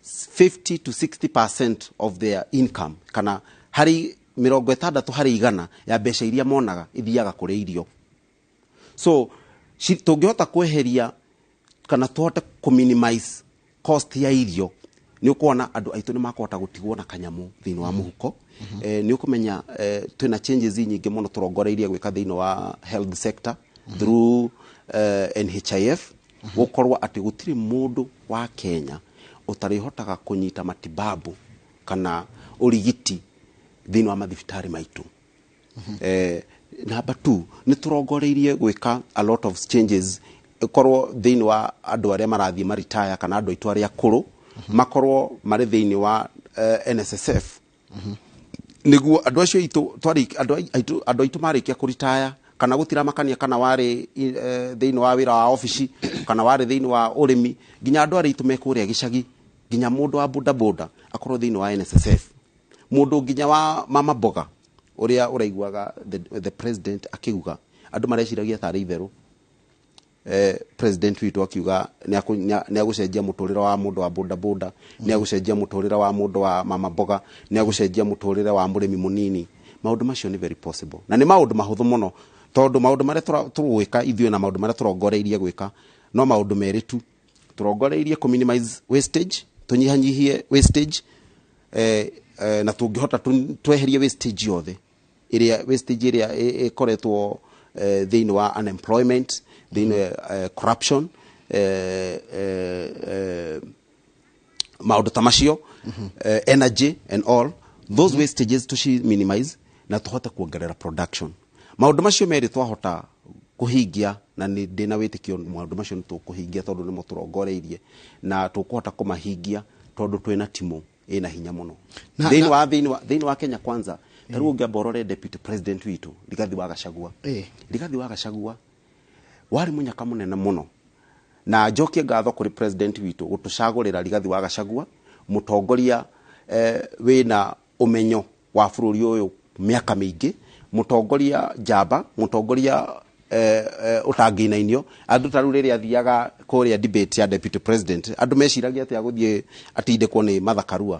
50 to 60% of their income kana hari 60 hari 100 ya mbeca iria monaga ithiaga kuri irio. So tungihota kweheria kana tuhote ku minimize cost ya irio, ni ukuona andu aitu ni makota gutigwo na kanyamu thiini wa muhuko. Ni ukumenya twina changes nyingi muno turongoreirie gwika thiini wa health sector through NHIF. Gukorwa ati gutiri mundu wa Kenya utarihotaga kunyita matibabu kana urigiti thiini wa mathibitari maitu. Number 2 ni turongoreirie gwika a lot of changes ikorwo thiini wa andu aria marathie maritaya kana andu aitu aria kuru makorwo mari thiini wa NSSF. Niguo andu acio itu twari andu aitu marikia kuritaya kana gutira makania kana wari thiini wa wira wa office kana wari thiini wa urimi ginya andu ari itumekuria gicagi ginya mundu wa boda akorwo thiini wa NSSF, mundu ginya wa mama boga uria uraiguaga the president akiuga andu mareciragia tari itheru. President witu akiuga ni agucenjia muturira wa mundu wa boda, ni agucenjia muturira wa mundu wa mama boga, ni agucenjia muturira wa murimi munini. Maundu macio ni very possible na ni maundu mahuthu muno, tondu maundu maria turugwika ithio na maundu maria turongoreirie gwika no maundu meritu. Turongoreirie ku minimize wastage, tunyihanyihie wastage, na tungihota tweherie wastage yothe iria ikoretwo thiini wa unemployment, thiini corruption, maundu tamacio, energy and all those wastages to minimize na tuhota kuongerera production. Maundu macio meri twahota kuhingia na ni ndina witikio maundu macio nitukuhingia tondu ni muturongoreirie na tukuhota kumahingia tondu twina timu ina hinya muno thiini wa Kenya kwanza. Taru ungiamborore deputy president witu Rigathi wa Gachagua. Rigathi wa Gachagua wari munyaka munene muno na njokie ngatho kuri president witu gutucagurira Rigathi wa Gachagua, mutongoria wina umenyo wa bururi uyu miaka mingi, mutongoria jamba, mutongoria utanginainio. Andu taru riri athiaga kuria debate ya deputy president andu meciragia ati aguthie atinde ko ni mathakarua,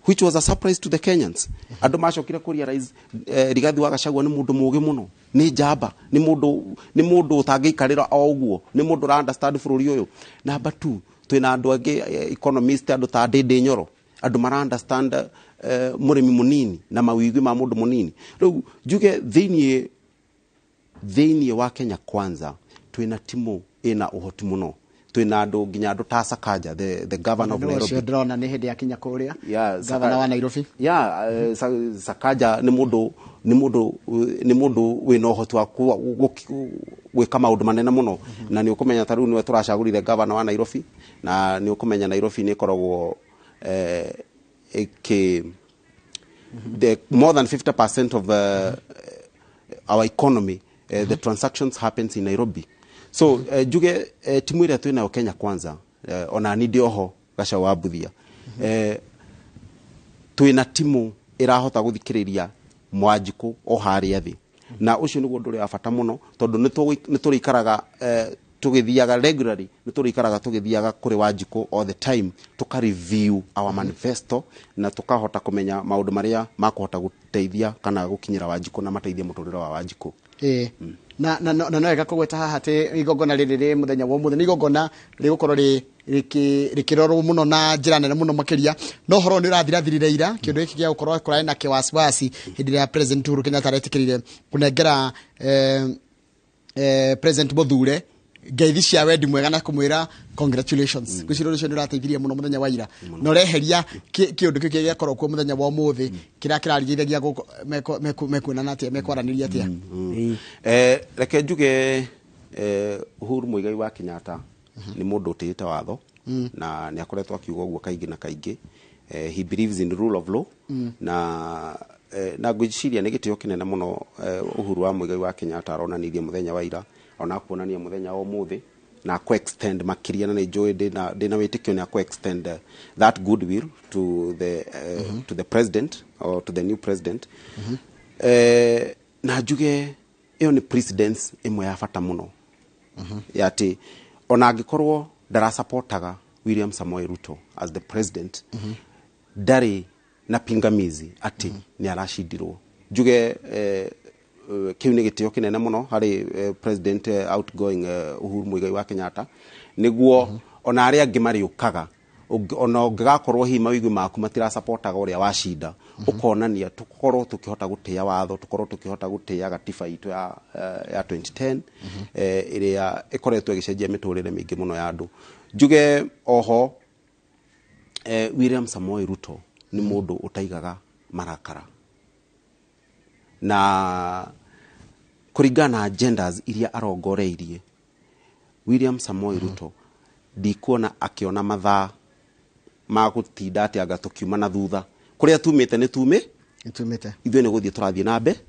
which was a surprise to the Kenyans. Andu macokire kuria rais Rigathi wa Gachagua ni mundu mugi muno, ni jamba, ni mundu utangiikarira o uguo, ni mundu ra understand bururi uyu. Number 2 twina andu angi economist, andu ta Ndindi Nyoro, andu mara understand murimi munini na mawigwi ma mundu munini. Riu njuge thiini wa Kenya kwanza twina timu ina uhoti muno. twina andu nginya andu ta Sakaja, the governor of Nairobi. Ndrona ni hindi yakinya kuria Yeah, governor wa Nairobi. Yeah, Sakaja ni mundu wina uhoti wa gwika maundu manene muno, na ni ukumenya ta riu niwe turacagurire governor wa Nairobi, na ni ukumenya Nairobi ni koragwo the more than 50% of our economy, the transactions happens in Nairobi. So juge timu ira twina Kenya Kwanza, ona ni ndioho gaca wa Buthia, twina timu irahota guthikiriria Mwanjiku o haria thi, na ucio niguo nduri abata muno tondu ni turikaraga tugithiaga regularly, ni turikaraga tugithiaga kuri Wanjiku all the time, tuka review our manifesto na tukahota kumenya maundu maria makuhota guteithia kana gukinyira Wanjiku na mateithia muturire wa Wanjiku. Na no ega kugweta haha te igogona riri muthenya wa muthenya igogona rigukorwo rikirorwo muno na njira nene muno makiria, no horo ni urathirathirire ira kindu giki gia gukorwo kurai na kiwasiwasi hindi ya President Uhuru Kenyatta aretikirire kunengera President Muthure ngeithi cia wendi mwega na kumwira congratulations. Gwiciro cio ni urateithirie muno muthenya wa ira, no reheria kiundu kiki gia korwo ku muthenya wa muthi kira kirarigithagia mekuonana atia mekwaraniria atia. Reke njuge Uhuru Muigai wa Kenyatta ni mundu utite watho, na ni akoretwo akiuga uguo kaingi na kaingi. He believes in the rule of law, na gwiciria ni gitio kinene muno Uhuru wa Muigai wa Kenyatta aronanirie muthenya wa ira, ona kuonania muthenya wa muthi na ku extend makiria na enjoy dina witikio na ku extend that goodwill to the president or to the new president. Na juge iyo ni precedence imwe ya fata muno, yati ona angikorwo dara supportaga William Samoei Ruto as the president, dari na pingamizi ati ni arashidirwo. Juge kiu ni gitio kinene muno hari president outgoing Uhuru Muigai wa Kenyatta, niguo ona aria angi mariukaga ona ngakorwo hi mawigwi maku matira supportaga uria washinda, ukonania tukorwo tukihota gutia watho, tukorwo tukihota gutia gatiba itu ya 2010 iria ikoretwo igicenjia miturire mingi muno ya andu. Njuge oho William Samoei Ruto ni mundu utaigaga marakara, na kuringana agendas iria arongoreirie William Samoei Ruto ndikuona akiona mathaa ma gutinda ati anga tukiuma na thutha kuria tumite ni tumite ithuĩ ni guthie turathie nambe,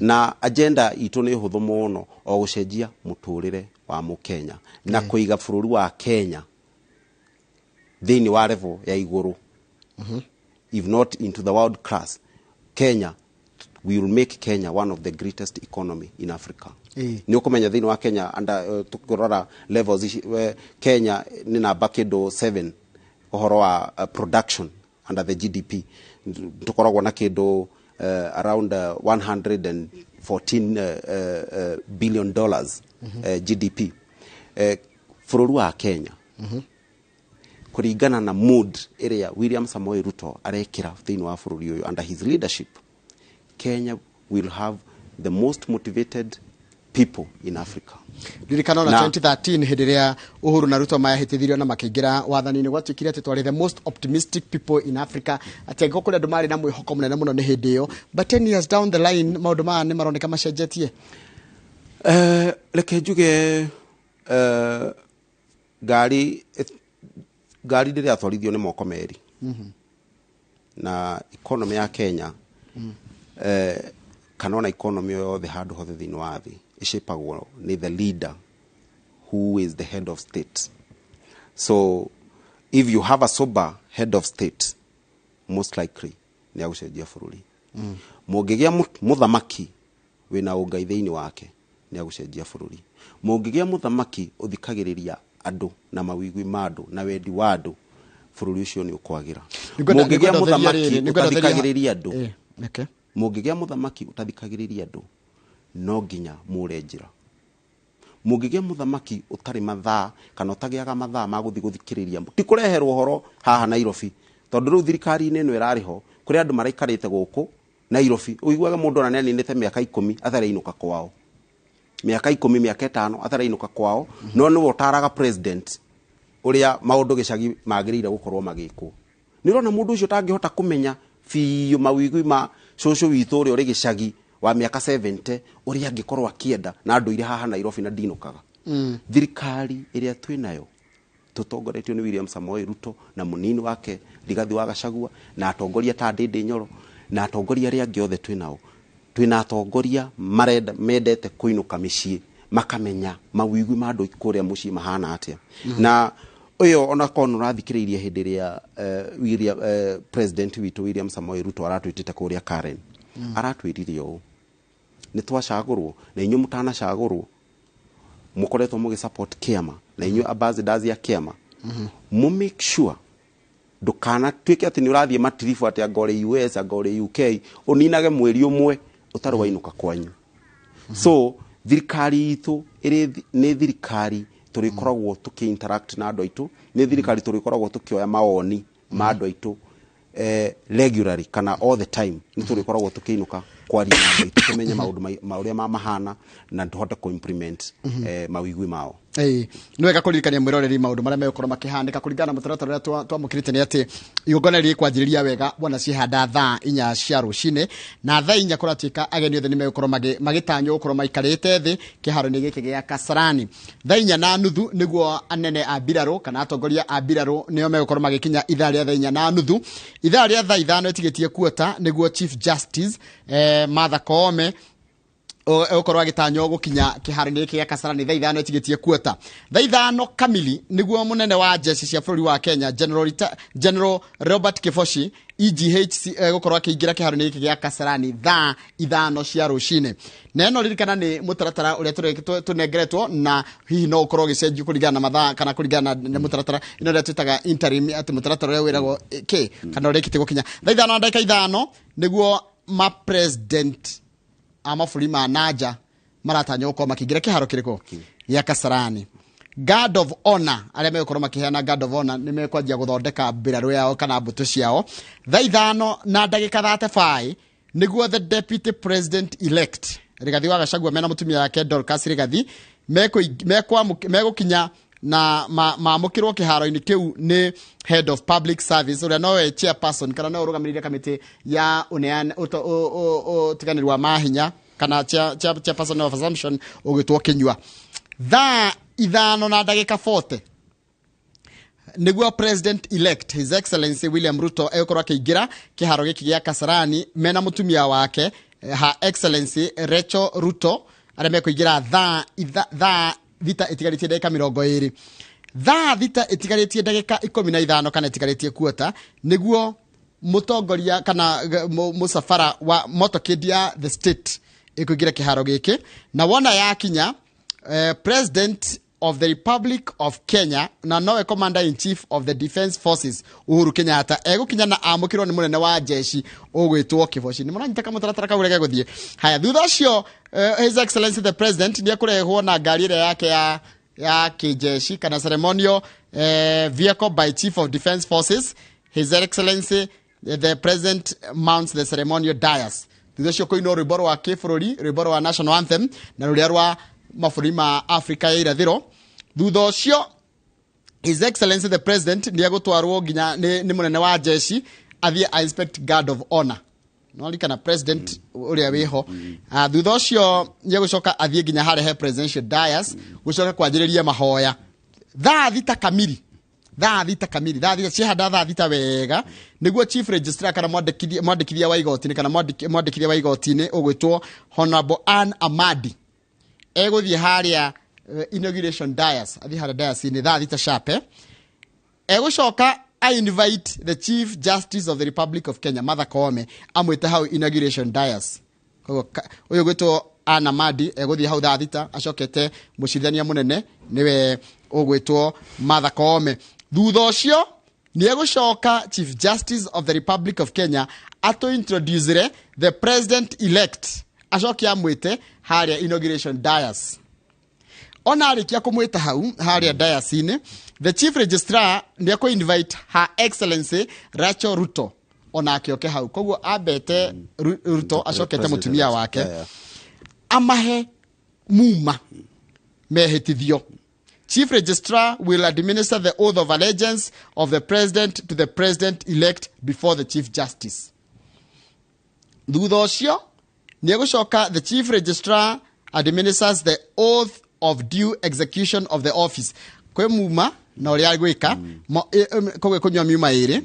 na agenda itu ni huthu muno o gucenjia muturire wa Mukenya na kuiga bururi wa Kenya thini wa level ya iguru, if not into the world class. Kenya, we will make Kenya one of the greatest economy in Africa. Ni ukumenya thini wa Kenya anda tukurora levels Kenya ni namba kido 7 ohoro wa production under the GDP, tukoragwo na kido around 114 billion dollars GDP. Bururi wa Kenya kuringana na mood area William Samoei Ruto arekira thini wa bururi uyu under his leadership, Kenya will have the most motivated people in Africa. Ririkana na 2013 hidiria Uhuru na Ruto mayahitithirio na makingira wathani ni gwatukire ati twari the most optimistic people in Africa, ati ngokure andu mari na mwihoko munene muno ni hindi iyo, but 10 years down the line maundu ma ni maroneka macenjetie. Reke njuge gari ndiria atwarithio ni moko meri, na economy ya Kenya kanona economy yothe handu hothe thini wa thi icipagwo ni the leader who is the head of state. So if you have a sober head of state, most likely ni agucenjia bururi. Mungigia muthamaki wina ungai thiini wake ni agucenjia bururi. Mungigia muthamaki uthikagiriria andu na mawigwi mandu na wendi wa andu, bururi ucio ni ukwagira. Mungigia muthamaki uthikagiriria andu, mungigia muthamaki utathikagiriria andu, no nginya murenjira. Mungigia muthamaki utari mathaa kana utagiaga mathaa ma guthi guthikiriria ti kureherwo horo haha Nairobi, tondu riu thirikari ino irariho kuri andu maraikarite guku Nairobi, uiguaga mundu ona ninite miaka 10 athariinuka kwao, miaka 10 miaka 5 athariinuka kwao, no ni utaraga president uria maundu gicagi magirire gukorwo magikwo ni rona mundu ucio tangihota kumenya fiyo mawigwi ma cũcũ witũ ũrĩa ũrĩ gĩcagi wa mĩaka 70 ũrĩa angĩkorwo akienda na andũ ire haha Nairobi na ndinukaga thirikari ĩrĩa twĩnayo tutongoretio ni William Samoei Ruto na munini wake Rigathi wa Gachagua na atongoria ta Ndindi Nyoro na atongoria arĩa angĩ othe twĩna atongoria mendete kuinuka mĩciĩ makamenya mawigwi ma andũ kũrĩa mũciĩ mahana atĩa na uyo ona kono rathikiririe hindi ria William president witu William Samoei Ruto aratwitite kuria Karen aratwiririe o ni twacagurwo na inyu mutana cagurwo mukoretwo mugi support kiama na inyu ambassadors ya kiama mu make sure ndukana twike ati ni urathie matirifu ati agore US agore UK uninage mweri umwe utarwainuka kwanyu so thirikari itu ni thirikari turikoragwo tuki-interact na andũ aitũ ni thirikari turikoragwo tukioya maoni ma andũ aitũ regularly kana all the time ni turikoragwo tukiinuka kwaria na andũ aitũ tumenye maundu maũrĩa mahana na tuhote ku-implement mawigwi mao no wega kuririkania mwiroreri maundu maria megũkorwo makihandika kuringana mũtaratara ũrĩa twamũkĩrĩte nĩ atĩ igongona rĩkwanjĩrĩria wega bwana cihanda thaa 4 cia rũcinĩ na thaa 4 kũratuĩka ageni othe nĩ megũkorwo magĩtanywo gũkorwo maikarĩte thĩ kĩharo-inĩ gĩkĩ gĩa Kasarani thaa 4:30 nĩguo anene a mbirarũ kana atongoria a mbirarũ nĩo megũkorwo magĩkinya ithaa rĩa thaa 4:30 ithaa rĩa thaa 5 ĩtigĩtie kuota nĩguo Chief Justice Martha Koome ukorwa gitanyo gukinya kiharo-ini gĩa Kasarani thaa 5 ĩtigĩtie kuota thaa 5 kamili nĩguo munene wa jeshi cia bũrũri wa Kenya General Robert Kifoshi EGH gukorwa akĩingĩra kiharo-ini gĩa Kasarani thaa 5 cia rũcinĩ na ĩno ririkana nĩ mũtaratara ũrĩa tunengeretwo na hihi no ũkorwo gĩcenjio kũringana na mathaa kana kũringana na mũtaratara ĩno rĩa twĩtaga interim ati mũtaratara ũrĩa wĩragwo kana ũrĩkĩtie gukinya thaa 5 na ndagĩka 5 nĩguo ma president amafuri ma naja maratanya uko makigira kiharo kiriko ya Kasarani guard of honor arĩa megũkorwo makiheana guard of honor nĩ mekwanjia guthondeka mbirarũ yao kana mbũtũ ciao thaa 5 na ndagĩka 35 nĩguo the deputy president elect Rigathi wa Gachagua mena mutumia yake Dorcas Rigathi megũkinya na maamũkĩrwo kiharo-inĩ kĩu nĩ head of public service ũrĩa nowe chairperson kana no ũrũgamĩrĩire kamĩtĩ ya ũtiganĩri wa mahinya kana chairperson of assumption ũgĩtwo Kĩnyua thaa 5 na ndagĩka 40 nĩguo president elect his excellency William Ruto egũkorwo akĩingĩra kĩharo gĩkĩ gĩa Kasarani mena mutumia wake her excellency Rachel Ruto arĩa mekũingĩra thaa thita ĩtigarĩtie ndagĩka 20 thaa thita ĩtigarĩtie ndagĩka 15 kana ĩtigarĩtie kuota nĩguo mũtongoria kana mũsafara wa motorcade ya the state ĩkũingĩra kĩharo gĩkĩ na wona yakinya president of the Republic of Kenya na nowe commander in chief of the defense forces Uhuru Kenyatta egũkinya na amũkĩrwo nĩ munene wa jeshi ũgwĩtwo Kifoshi nĩ mũranyita kamũtaratara kau ũrĩa gegũthiĩ haya thutha ũcio his excellency the president nĩ ekũrehwo na ngari ĩrĩa yake ya kijeshi kana ceremonial vehicle by chief of defense forces his excellency the president mounts the ceremonial dais thutha ũcio kũinwo rwĩmbo rwa kĩbũrũri rwĩmbo rwa national anthem na rũrĩa rwa mabũrũri ma Afrika ya irathĩro thutha ũcio his excellency the president nĩ egũtwarwo nginya nĩ munene wa jeshi athiĩ inspect guard of honor no likana president ũrĩa wĩho thutha ũcio nĩ egũcoka athiĩ nginya harĩa he presidential dais gũcoka kwanjĩrĩria mahoya thaa thita kamili cihanda thaa thita wega nĩguo chief registrar kana mwandĩkithia wa igoti-inĩ kana mwandĩkithia wa igoti-inĩ ũgwĩtwo Honorable Ann Amadi egũthiĩ harĩa inauguration dais athiĩ harĩa dais-inĩ thaa thita sharp egũcoka I invite the Chief Justice of the Republic of Kenya Martha Koome amwĩte hau inauguration dais ũyũ gwĩtwo Ann Amadi egũthiĩ hau thaa thita acokete mũcirithania mũnene nĩwe ũgwĩtwo Martha Koome thutha ũcio nĩ egũcoka Chief Justice of the Republic of Kenya introduce the president elect acoke amwĩte harĩa inauguration dais ona arĩkia kũmwĩta hau harĩa dais-inĩ the chief registrar nĩ invite her excellency Rachel Ruto ona akĩoke hau koguo ambete Ruto acokete mũtumia wake amahe muma mehĩtithio Chief Registrar will administer the oath of allegiance of the President to the President-elect before the Chief Justice. Thutha ũcio, nĩegũcoka the Chief Registrar administers the oath of due execution of the office. Kwe muma, na ũrĩa gwĩka, kwe kũnywa miuma ĩrĩ.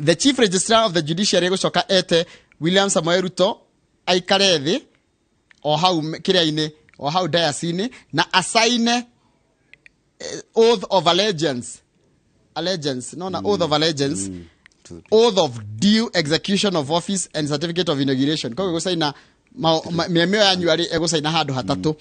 The Chief Registrar of the Judiciary egũcoka ete William Samoei Ruto aikare thĩ o hau kĩrĩa-inĩ o hau diocese-inĩ na assign oath of allegiance oath of allegiance oath of due execution of office and certificate of inauguration kwa gũsaina mĩamĩo yanyu arĩ egũsaina handũ hatatũ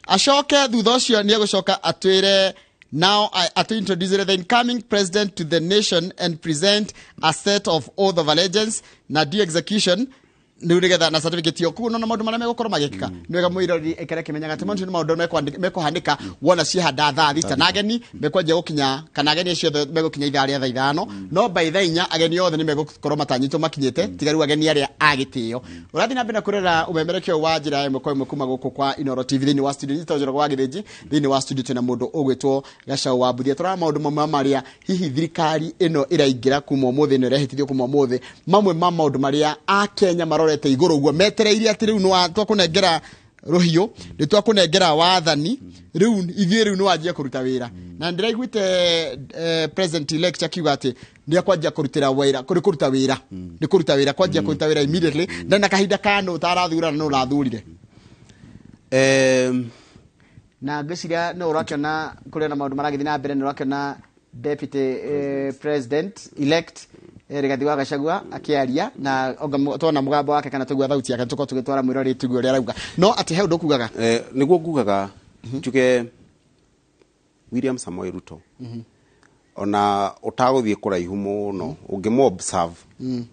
acoke thutha ũcio nĩ egũcoka atwĩre now I to introduce the incoming president to the nation and present a set of oath of allegiance na due execution niugetha na certificate yo kuno na maundu maria megũkorwo magĩkĩka nĩwega mwĩrori ekere kĩmenyaga atĩ maũndũ nĩ maũndũ mekũhanĩka wona ciehanda thaa thita na ageni mekwanjia gũkinya kana ageni acio megũkinya ithaa rĩa thaa ithano no by thaa inya ageni othe nĩ megũkorwo matanyitwo makinyĩte tiga rĩu ageni arĩa a gĩtĩo ũrathiĩ na mbere kũrora ũmemerekio wa njĩra ĩmwe kwa ĩmwe kuma gũkũ kwa Inoro TV thĩinĩ wa studio nyita Njoroge wa Gĩthĩnji thĩinĩ wa studio twĩna mũndũ ũgwĩtwo Gacaũ wa Mbuthia tũrona maũndũ mamwe marĩa hihi thirikari ĩno ĩraingĩra kuma ũmũthĩ ĩno ĩrehĩtithio kuma ũmũthĩ mamwe ma maũndũ marĩa a Kenya marorete igũrũ ũguo metereire atĩ rĩu nĩ twakũnengera rũhiũ nĩ twakũnengera wathani rĩu ithuĩ rĩu nĩ wanjia kũruta wĩra na ndĩraiguĩte president elect akiuga atĩ nĩ akwanjia kũrutĩra wĩra nĩ kũruta wĩra kwanjia kũruta wĩra immediately na kahinda kana ũtarathurana no ũrathurire na ngĩciria no ũrakĩona kũrĩa na maũndũ maragĩthiĩ na mbere nĩ ũrakĩona deputy president elect Rigathi wa Gachagua akĩaria na twana mũgambo wake kana tũgua thauti yake tũko tũgĩtwara mwĩrori tiguo rĩa rauga no atĩ he ũndũ kugaga nĩguo ngugaga njuge William Samoei Ruto ona ũtagũthiĩ kũraihu mũno ũngĩmũ observe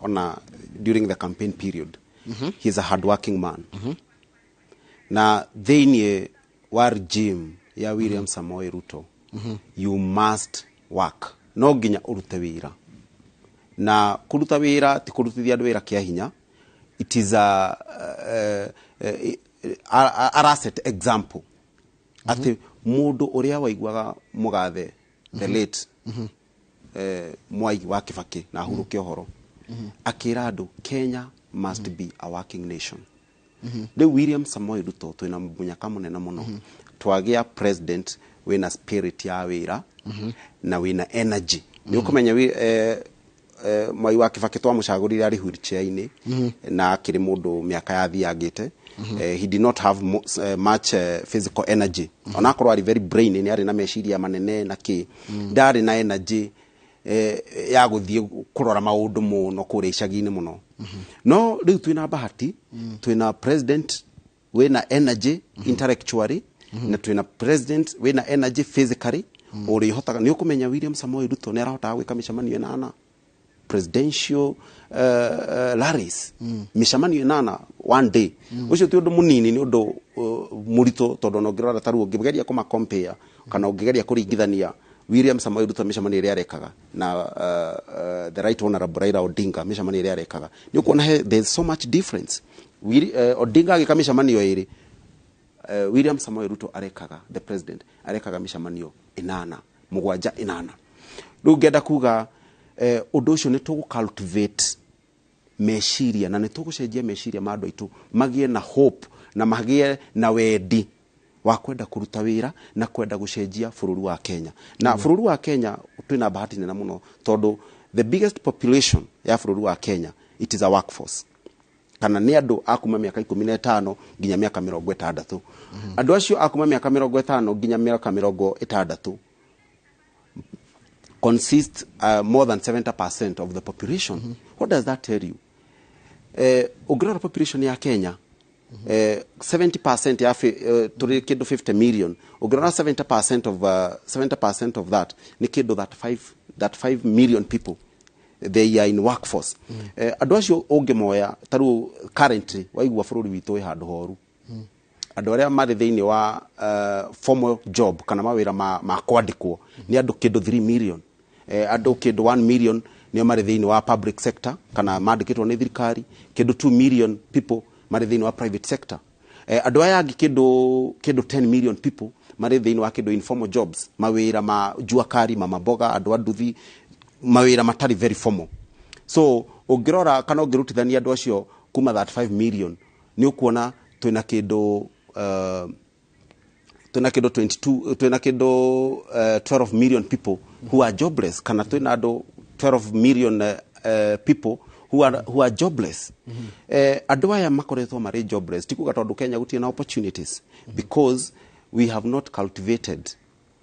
ona during the campaign period he's a hardworking man na thĩinĩ wa regime ya William Samoei Ruto you must work no nginya ũrute wĩra na kuruta wĩra ti kurutithia andũ wĩra kĩa hinya it is a asset example ati mũndũ ũrĩa waiguaga mũgathe the late Mwai wa Kibaki na ahuruke ũhoro akĩra andũ Kenya must be a working nation rĩu William Samoei Ruto twĩna mũnyaka mũnene mũno twagĩa president wĩna spirit ya wĩra na wĩna energy nĩ ũkũmenya Mwai wa Kibaki twamũcagũrire arĩ wheelchair-inĩ na akĩrĩ mũndũ mĩaka yathiangĩte he did not have much physical energy ona akorwo ari very brain nĩ arĩ na meciria manene na kĩ ndarĩ na energy ya gũthiĩ kũrora maũndũ mũno kũrĩa icagi-inĩ mũno no rĩu twĩna bahati twĩna president wĩna energy intellectually na twĩna president wĩna energy physically ũrĩa hotaga nĩ ũkũmenya William Samoei Ruto nĩ arahotaga gwĩka mĩcemanio ĩnana presidential rallies mĩcemanio ĩnana one day ũcio ti ũndũ mũnini nĩ ũndũ mũritũ tondũ no ngĩrora taruo ũngĩgeria kũma compare kana ũngĩgeria kũringithania William Samoei Ruto mĩcemanio ĩrĩa arekaga na the right honorable Raila Odinga mĩcemanio ĩrĩa arekaga nĩ ũkuona there's so much difference Odinga agĩka mĩcemanio ĩrĩ William Samoei Ruto arekaga the president arekaga mĩcemanio ĩnana mũgwanja ĩnana rĩu ngenda kuga ũndũ ũcio nĩ tũgũ cultivate meciria na nĩ tũgũcenjia meciria ma andũ aitũ magĩe na hope na magĩe na wendi wa kwenda kũruta wĩra na kwenda gũcenjia bũrũri wa Kenya na bũrũri wa Kenya twĩna bahati nene mũno tondũ the biggest population ya bũrũri wa Kenya it is a workforce kana nĩ andũ akuma mĩaka 15 nginya mĩaka 60 andũ acio akuma mĩaka 50 nginya mĩaka 60 consist more than 70% of the population. What does that tell you? Ugrora population ya Kenya 70% ya tuli kido 50 million. Ugrora 70% of that ni kido that 5 million people they are in workforce. Andũ acio ũngĩmoya taru currently waigua bũrũri witũ handũ horu. Andũ arĩa marĩ thĩinĩ wa formal job kana mawĩra ma kwandĩkwo ni andũ kido 3 million. Andũ kido 1 million ni marĩ thĩinĩ wa public sector kana mandĩkĩtwo nĩ thirikari, kido 2 million people marĩ thĩinĩ wa private sector. Andũ aya angĩ kido 10 million people marĩ thĩinĩ wa kĩndũ informal jobs, mawĩra ma juakari, mamaboga, andũ a nduthi, mawĩra matarĩ very formal. So ũngĩrora kana ũngĩrutithania andũ acio kuma 35 million nĩ ũkuona twĩna kĩndũ 12 million people who are jobless, kana twĩna andũ 12 million people who are jobless. Andũ aya makoretwo marĩ jobless tikuga tondũ Kenya gũtirĩ na opportunities, because we have not cultivated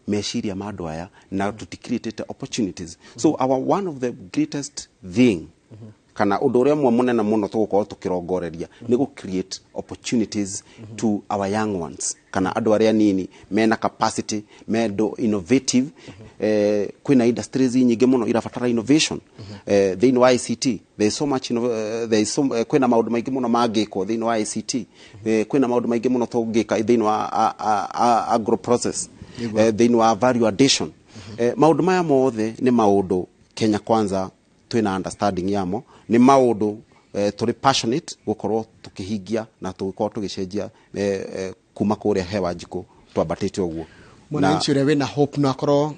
meciria ma andũ aya na tuticreated opportunities. So one of the greatest thing kana ũndũ ũrĩa mũnene mũno tũgũkorwo tũkĩrongoreria nĩ gũ create opportunities to our young ones, kana andũ arĩa nini mena capacity, mendo innovative. Kwĩna industries nyingĩ mũno irabatara innovation thĩinĩ wa ICT. There is so much kwĩna maũndũ maingĩ mũno mangĩkwo thĩinĩ wa ICT. Kwĩna maũndũ maingĩ mũno tũngĩka thĩinĩ wa agro process, thĩinĩ wa value addition. Maũndũ maya mothe nĩ maũndũ Kenya Kwanza twĩna understanding yamo, nĩ maũndũ tũrĩ passionate gũkorwo tũkĩhingia na tũgĩkorwo tũgĩcenjia kuma kũrĩa hewa njikũ twambatĩte ũguo. Mwananchi ũrĩa wĩna hope no akorwo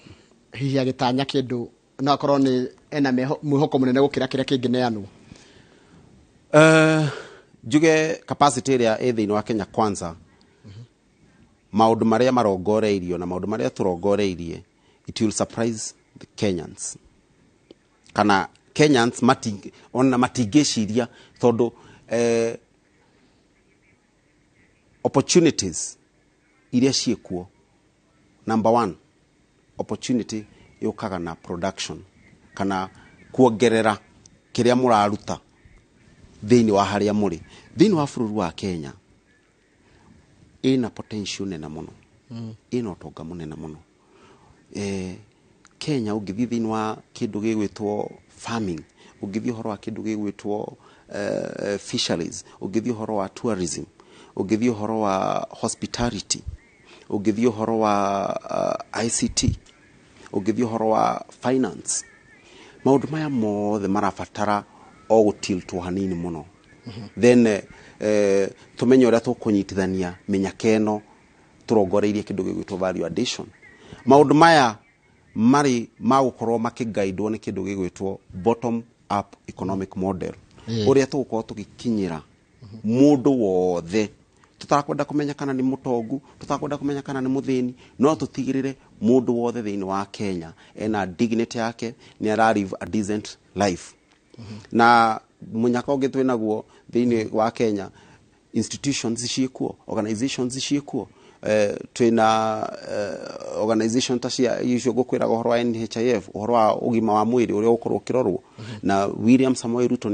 hihi agĩtanya kĩndũ, no akorwo nĩ ena mwĩhoko mũnene gũkĩra kĩrĩa kĩngĩneanwo. Njuge capacity ĩrĩa ĩ thĩinĩ wa Kenya Kwanza, maũndũ marĩa marongoreirio na maũndũ marĩa tũrongoreirie, it will surprise the Kenyans. Kana Kenyans ona matingĩciria tondũ opportunities iria ciĩkuo. Number one, opportunity yũkaga na production, kana kuongerera kĩrĩa mũraruta thĩinĩ wa harĩa mũrĩ. Thĩinĩ wa bũrũri wa Kenya ĩna potential nene mũno, ĩna ũtonga mũnene mũno. Kenya ũngĩthiĩ thĩinĩ wa kĩndũ gĩgwĩtwo farming, ũngĩthiĩ ũhoro wa kĩndũ gĩgwĩtwo fisheries, ũngĩthiĩ ũhoro wa tourism, ũngĩthiĩ ũhoro wa hospitality, ũngĩthiĩ ũhoro wa ICT, ũngĩthiĩ ũhoro wa finance, maũndũ maya mothe marabatara o gũtiltwo hanini mũno. Then tũmenye ũrĩa tũkũnyitithania mĩnyaka ĩno tũrongoreirie kĩndũ gĩgwĩtwo value addition. Maũndũ maya marĩ magũkorwo makĩguidwo nĩ kĩndũ gĩgwĩtwo bottom up economic model, ũrĩa tũgũkorwo tũgĩkinyĩra mũndũ wothe. Tũtakwenda kũmenya kana nĩ mũtongu, tũtakwenda kũmenya kana nĩ mũthĩni, no tũtigĩrĩre mũndũ wothe thĩinĩ wa Kenya ena dignity yake, nĩ ara live a decent life. Na mũnyaka ũngĩ twĩnaguo thĩinĩ wa Kenya, institutions ciĩkuo, organizations ciĩkuo. Twĩna organization ta cia icio ngũkwĩraga ũhoro wa NHIF, ũhoro wa ũgima wa mwĩrĩ ũrĩa ũkorwo ũkĩrorwo, na William Samoei Ruto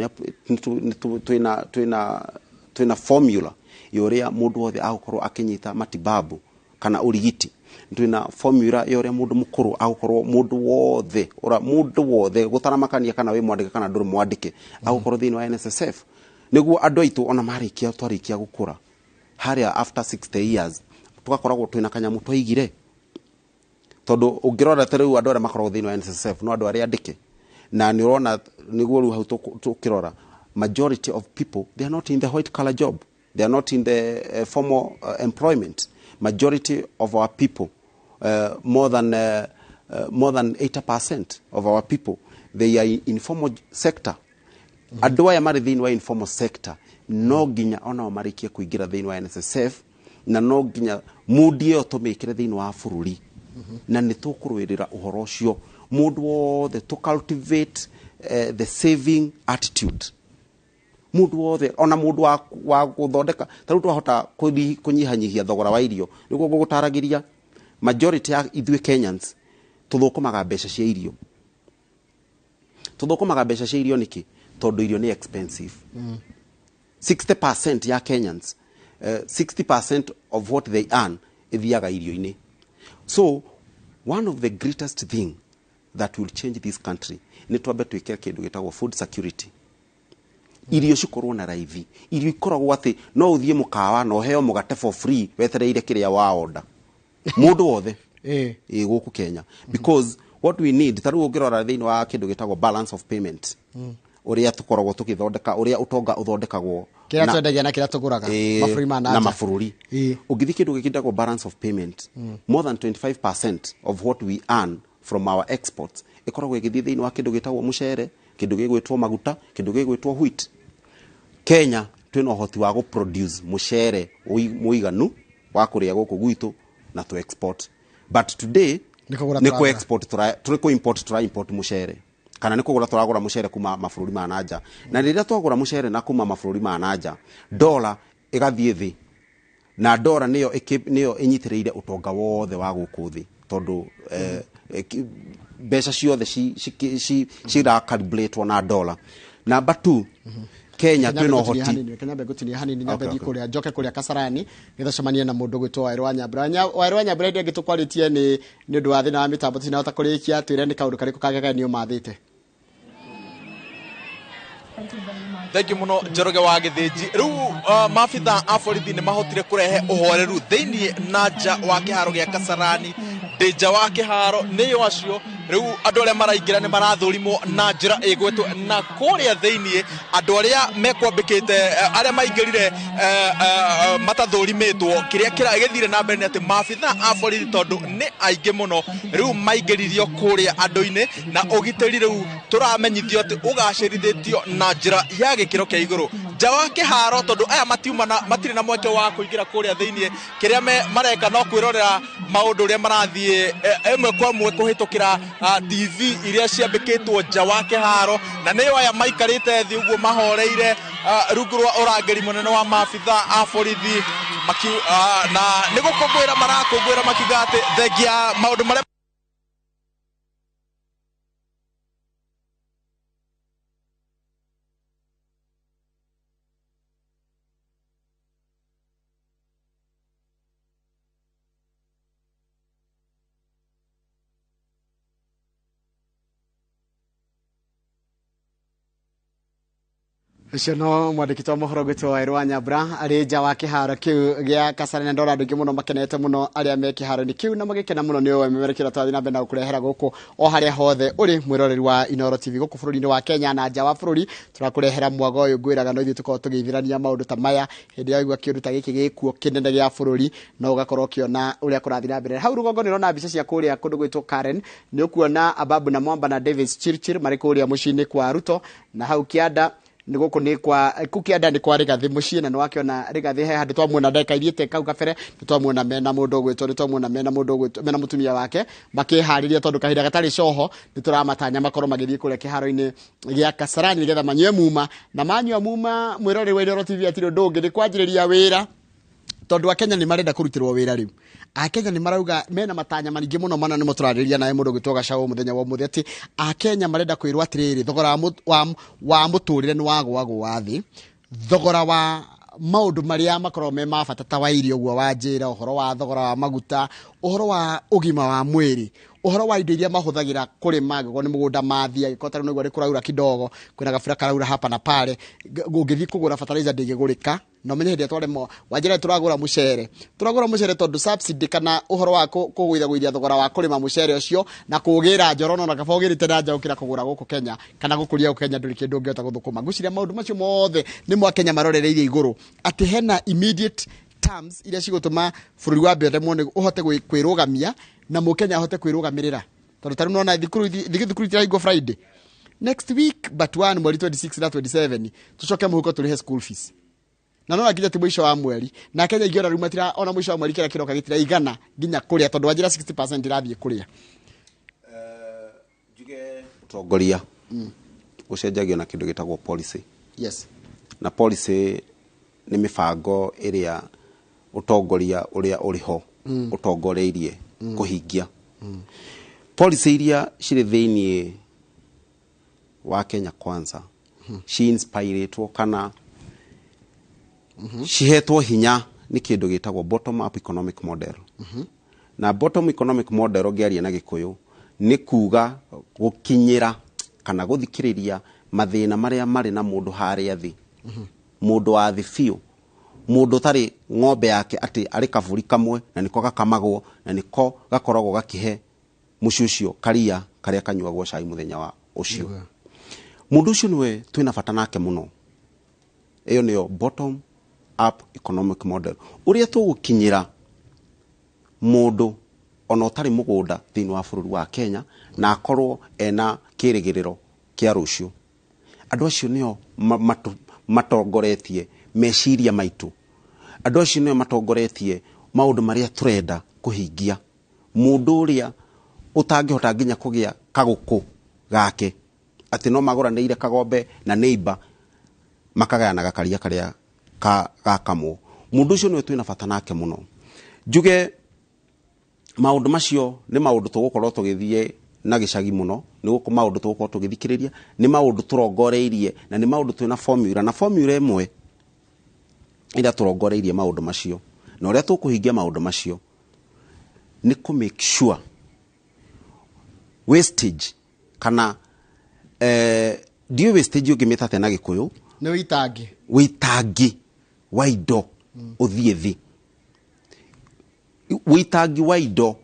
twĩna formula yoria mũndũ wothe agũkorwo akĩnyita matibabu kana ũrigiti. Twĩna formula yoria mũndũ mũkũrũ agũkorwo mũndũ wothe gũtaramakania kana wĩ mwandĩke kana ndũrĩ mwandĩke agũkorwo thĩinĩ wa NSSF. Nĩguo andũ aitũ ona twarĩkia gũkũra harĩa after 60 years tũgakoragwo twĩna kanyamũ twaigire. Tondũ ũngĩrora rĩu andũ arĩa makoragwo thĩinĩ wa NSSF no andũ arĩa andĩke, na nĩ ũrona nĩguo rĩu hau tũkĩrora majority of people, they are not in the white collar job, they are not in the formal employment. Majority of our people, more than 80% of our people, they are in informal sector. Andũ aya marĩ thĩinĩ wa informal sector no nginya ona marĩkie kũingĩra thĩinĩ wa NSSF, na no nginya mudi ĩyo tũmĩkĩre thĩinĩ wa bũrũri. Na nĩ tũkũrũĩrĩra ũhoro ũcio mũndũ wothe to cultivate the saving attitude. Mũndũ wothe ona mũndũ wa gũthondeka ta rĩu twahota kũnyihanyihia thogora wa irio, nĩguo ngũgũtaragĩria majority ya ithuĩ Kenyans tũthũkũmaga mbeca cia irio. Tũthũkũmaga mbeca cia irio nĩkĩ? Tondũ irio nĩ expensive. 60% ya Kenyans, 60% of what they earn ithiaga irio-inĩ. So one of the greatest thing that will change this country nĩ twambe twĩke kĩndũ gĩtagwo food security. Irio cikorwo na raithi, irio ikoragwo atĩ no ũthiĩ mũkawa na ũheo mũgate for free wetereire kĩrĩa wa order. Mũndũ wothe gũkũ Kenya, because what we need, ta rĩu ũngĩrora thĩinĩ wa kĩndũ gĩtagwo balance of payment, ũrĩa tũkoragwo tũgĩthondeka, ũrĩa ũtonga ũthondekagwo kira twendagia na kira tuguraga mabũrũri ma na mabũrũri ũngĩthi kĩndũ gĩkĩndagwo balance of payment more than 25% of what we earn from our exports ikoragwo igĩthiĩ thĩinĩ wa kĩndũ gĩtagwo mũcere, kĩndũ gĩgwĩtwo maguta, kĩndũ gĩgwĩtwo wheat. Kenya twĩna ũhoti wa gũproduce mũcere mũiganu wa kũrĩa gũkũ gwitũ na to export, but today nĩkũ export tũrĩkũ import mũcere kana nĩ kũgũra tũragũra mũcere kuma mabũrũri ma nanja, na rĩrĩa twagũra mũcere na kuma mabũrũri ma nanja dola ĩgathiĩ thĩ, na dola nĩyo ĩnyitĩrĩire ũtonga wothe wa gũkũ thĩ tondũ mbeca ciothe cira-calculate na dola. Number 2, Kenya twĩna ũhoti Kenya begũtinia hanini nyambe thiĩ kũrĩa njoke kũrĩa Kasarani gĩthacemanie na mũndũ gwĩtwo Wairũ wa Nyambura. Wairũ wa Nyambura ndĩ ngĩtũkwarĩtie nĩ ũndũ wa thĩna wa mĩtambo tinahota kũrĩkia, twĩre nĩ kaũndũ karĩkũ kageganio mathĩte. Thank you muno Njoroge wa Gĩthĩnji. Rĩu maabitha a borithi nĩ mahotire kũrehe ũhoreru thĩinĩ na nja wa kĩharo gĩa Kasarani. Nja wa kĩharo nĩyo acio rĩu andũ arĩa maraingĩra nĩ marathũrimwo na njĩra ĩgwetwo, na kũrĩa thĩinĩ andũ arĩa mekwambĩkĩte arĩa maingĩrire matathũrimĩtwo. Kĩrĩa gĩthire na mbere nĩ atĩ maabitha a borithi tondũ nĩ aingĩ mũno rĩu maingĩririo kũrĩa andũ-inĩ, na ũgitĩri rĩu tũramenyithio atĩ ũgacĩrithĩtio na njĩra ya gĩkĩro kĩa igũrũ. Nja wa kĩharo tondũ aya matirĩ na mweke wa kũingĩra kũrĩa thĩinĩ, kĩrĩa mareka no kwĩrorera maũndũ ũrĩa marathiĩ ĩmwe kwa ĩmwe kũhĩtũkĩra TV iria ciambĩkĩtwo nja wa kĩharo, na nĩyo aya maikarĩte thĩ ũguo mahoreire rungu rwa ũrangĩri mũnene wa maabitha a borithi na nĩ gũkũngũĩra marakũngũĩra makiuga atĩ thengia maũndũ marĩa Ucio no mwandĩki wa mohoro gwĩtwo Wairũ wa Nyambura arĩ nja wa kĩharo kĩu gĩa Kasarani, na ndora andũ aingĩ mũno makenete mũno arĩa me kĩharo-inĩ kĩu na magĩkena mũno nĩ memerekera twathi na mbere na gũkũrehera gũkũ o harĩa hothe ũrĩ mwĩroreri wa Inooro TV gũkũ bũrũri-inĩ wa Kenya na nja wa bũrũri. Tũrakũrehera mwago ũyũ ngwĩraga no ithuĩ tũkorwo tũgĩithirania maũndũ ta maya hĩndĩ ya igua kĩũndũ ta gĩkĩ gĩkuo kĩnene gĩa bũrũri, no ũgakorwo ũkĩona ũrĩa kũrathiĩ na mbere. Hau rũgongo nĩrona mbica cia kũrĩa kũndũ gwĩtwo Karen, nĩ ũkuona Ababu na Mwamba na Davis Chirchir marĩ kũrĩa mũciĩ-inĩ kwa Ruto, na hau kĩanda nĩ gũkũ nĩ kwa kũkĩanda nĩ kwa Rigathĩ mũciĩ, na nĩ wakĩona Rigathĩ he handũ twamuona ndeka ithiĩte kau kabere, nĩ twamuona mena mũndũ ũgwĩtwo, nĩ twamuona mena mũndũ ũgwĩtwo, mena mũtumia wake makĩharĩria tondũ kahinda gatarĩ coho nĩ tũramatanya makorwo magĩthiĩ kũrĩa kĩharo-inĩ gĩa Kasarani nĩgetha manyue muma, na manyua muma mwĩroreri wa Inooro TV atirĩ ũndũ ũngĩ nĩ kwanjĩrĩria wĩra tondũ Akenya nĩ marenda kũrutĩrwo wĩra rĩu. Akenya nĩ marauga mena matanya maingĩ mũno mana nĩ mũtũrarĩria nawe mũndũ gwĩtwo Gacaũ mũthenya wa ũmũthĩ atĩ Akenya marenda kwĩrwo atĩrĩrĩ thogora wa mũtũrĩre nĩ wagũagũa thĩ, thogora wa maũndũ marĩa makorwo me mabata ta wa irio guo wa njĩra, ũhoro wa thogora wa maguta, ũhoro wa ũgima wa mwĩrĩ, ũhoro wa indo iria mahũthagĩra kũrĩma angĩkorwo nĩ mũgũnda mathia angĩkorwo tarĩ nĩguo kũraura kidogo, kwĩna gabura karaura hapa na pale, ũngĩthiĩ kũgũra fertilizer ndĩngĩgũrĩka, no menye hĩndĩ twaremo wanjĩra tũragũra mũcere tondũ subsidy kana ũhoro wa kũgũithagũithia thogora wa kũrĩma mũcere ũcio na kũgĩra njoro na kaba ũgĩrĩte na nja ũkĩra kũgũra gũkũ Kenya kana gũkũria gũkũ Kenya ndũrĩ kĩndũ ũngĩhota gũthũkũma. Ngwĩciria maũndũ macio mothe nĩ Akenya marorereirie igũrũ atĩ hena immediate terms iria cigũtũma bũrũri wa mbere mũno ũhote kwĩrũgamia na Mũkenya ahote kwĩrũgamĩrĩra, tondũ tarĩ nona thukuru itirahingwo Friday next week but 1 mweri 26 na 27 tucoke mũhuko tũrĩhe school fees, na no nginya ti mũico wa mweri, na Kenya ingĩona rĩu matira ona mũico wa mweri kĩrĩa kĩroka gĩtiraigana nginya kũrĩa tondũ wanjĩra 60% irathiĩ kũrĩa. Njuge ũtongoria ũcenjagio na kĩndũ gĩtagwo policy. Yes. Na policy nĩ mĩbango ĩrĩa ũtongoria ũrĩa ũrĩho ũtongoreirie kũhingia. Policy iria cirĩ thĩinĩ wa Kenya Kwanza ci-inspiretwo kana cihetwo hinya nĩ kĩndũ gĩtagwo bottom up economic model. Na bottom economic model ngĩaria na Gĩkũyũ nĩ kuga gũkinyĩra kana gũthikĩrĩria mathĩna marĩa marĩ na mũndũ harĩa thĩ, mũndũ wa thĩ biũ, mũndũ tarĩ ng'ombe yake atĩ arĩ kaburi kamwe na nĩko gakamagwo na nĩko gakoragwo gakĩhe mũciĩ ũcio karia karĩa kanyuagwo cai mũthenya wa ũcio. Mũndũ ũcio nĩwe twĩna bata nake mũno Eyo niyo bottom up economic model. Uria tugukinyira mundu ona utari mugunda thiini wa bururi wa Kenya na akorwo ena kirigiriro kia rucio. Andu acio nio matongoretie meciria maitu. Andu acio nio matongoretie maundu maria turenda kuhingia. Mundu uria utangihota nginya kugia kaguku gake ati no magoranire kagombe na neighbor makagayana gakaria karia gakamwo. Mundu ucio niwe twina bata nake muno. Njuge maundu macio ni maundu tugukorwo tugithie na gicagi muno, ni guko maundu tugukorwo tugithikiriria, ni maundu turongoreirie na ni maundu twina formula na formula imwe ira turongoreirie maundu macio. Na uria tukuhingia maundu macio ni ku make sure wastage kana dio wastage ugimeta tena gikuyu ni witangi wa indo uthie thi. Witangi wa indo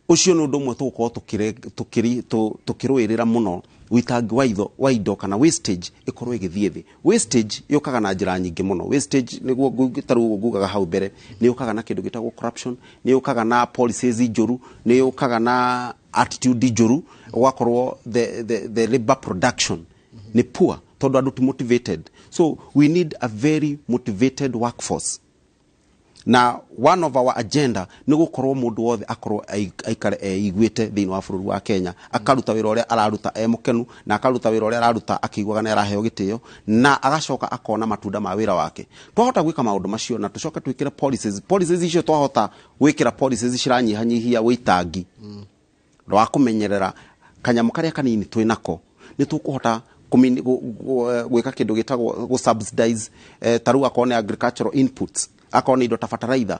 ucio ni undu mwe tugukorwo tukirwirira muno. Witangi wa indo kana wastage ikorwo igithie thi. Wastage yukaga na njira nyingi muno. Wastage niguo ngitaru ngugaga hau mbere ni yukaga na kindu gitagwo corruption, ni yukaga na policies njuru, ni yukaga na attitude njuru, ugakorwo the labor production ni poor tondu andu ti motivated. So we need a very motivated workforce. Na one of our agenda ni gukorwo mundu wothe akorwo aikare igwete thiini wa bururi wa Kenya, akaruta wira uria araruta mukenu na akaruta wira uria araruta akiguaga na araheo gitio na agacoka akona matunda ma wira wake. Twahota gwika maundu macio na tucoka twikira policies icio twahota gwikira policies ciranyihanyihia witangi wa kumenyerera kanyamu karia kanini twinako ni tukuhota gwika kindu gitagwo subsidize taru akone agricultural inputs, akone indo ta fertilizer,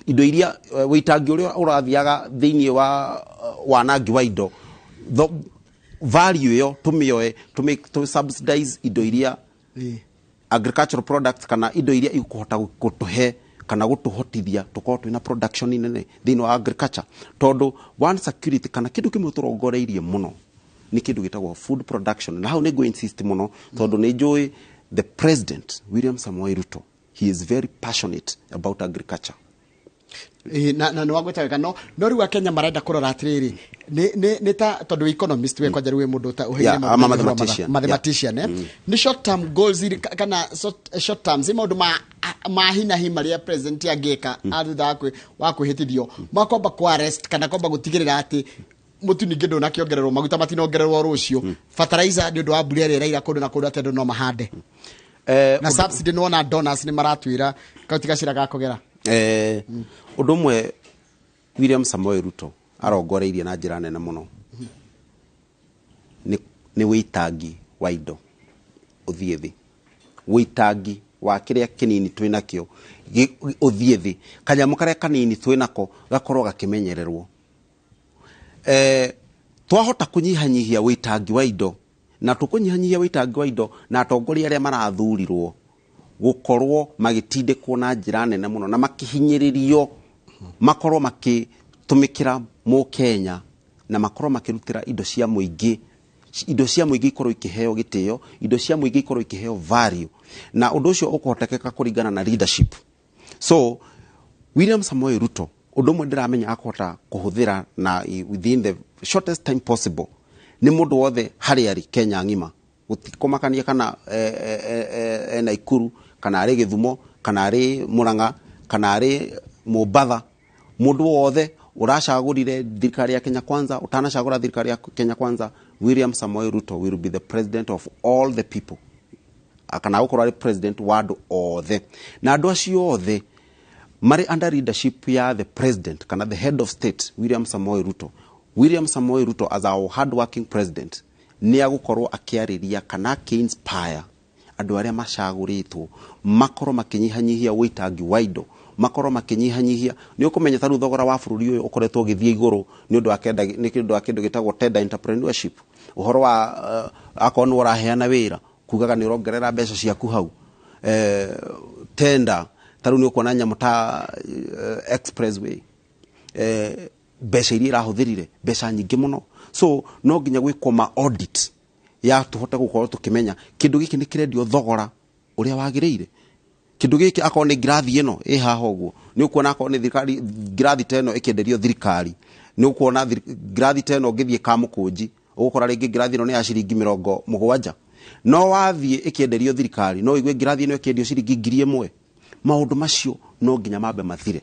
indo iria witangi uria urathiaga thiini wa wanangi wa indo value yo tumioe to subsidize indo iria agricultural products kana indo iria ikuhota gutuhe kana gutuhotithia tukorwo twina production nene thiini wa agriculture. Tondu one security kana kindu kimwe turongoreirie muno ni kindu gitagwo food production. Na how ni go insist muno tondu ni njui the president William Samoei Ruto, he is very passionate about agriculture. Na no agwetaweka no riu wa Kenya marenda kurora atiriri ni ta tondu economist we kwanja riu mundu ta uhire mathematician ni short term goals kana short term zima ndu mahina hi maria president ageka athutha wa kwhĩtithio makomba kwa arrest kana komba gutigirira ati mutu ningi ndona kiongererwo maguta matinongererwo rucio fertilizer ni ndu wa mbura ira ira kundu na kundu atendu no mahande na subsidy no na donors ni maratwira kautiga cira gakogera undu mwe William Samoei Ruto arongoreirie na njira nene muno ni witangi wa indo uthie thi. Witangi wa kiria kinini twinakio uthie thi, kanyamu karia kanini twinako gakorwo gakimenyererwo. Twahota kunyihanyihia witangi wa indo na tukunyihanyihia witangi wa indo na atongoria aria marathurirwo gukorwo magitindikwo na njira nene muno na makihinyiririo makorwo makitumikira mu Kenya na makorwo makirutira indo cia muingi ikorwo ikiheo gitio, indo cia muingi ikorwo ikiheo value, na undu ucio ukuhotekeka kuringana na leadership. So William Samoei Ruto undu mwe ndiramenya akota kuhuthira na within the shortest time possible ni mundu wothe hari ari Kenya ngima gutikomakania kana Naikuru kana ari Githumo kana ari Murang'a kana ari Mombatha, mundu wothe uracagurire thirikari ya Kenya Kwanza utanacagura thirikari ya Kenya Kwanza, William Samoei Ruto will be the president of all the people. Akana gukorwo ari president wa andu othe na andu acio othe mari under leadership ya the president kana the head of state William Samoei Ruto. William Samoei Ruto as our hard working president ni agukorwo akiariria kana ki-inspire andu aria macaguritwo makorwo makinyihanyihia witangi wa indo, makorwo makinyihanyihia. Ni ukumenya taru thogora wa bururi uyu ukoretwo githie iguru ni undu wa kindu gitagwo tender entrepreneurship. Uhoro wa akonu uraheana wira kugaga ni urongerera mbeca ciaku hau tender taru ni ukona nyamu ta expressway mbeca iria irahuthirire mbeca nyingi muno. So no nginya gwikoma audit ya tuhote gukorwo tukimenya kindu giki ni kirendio thogora uria wagirire kindu giki akorwo ni ngirathi ino haha uguo ni ukuona akorwo ni thirikari ngirathi teno ikienderio thirikari ni ukuona ngirathi teno ngithie kamukunji ugukora ringi ngirathi ino ni ya ciringi 70 no wathie ikienderio thirikari no igwe ngirathi ino ikiendio ciringi 1000 maundu macio no nginya mambe mathire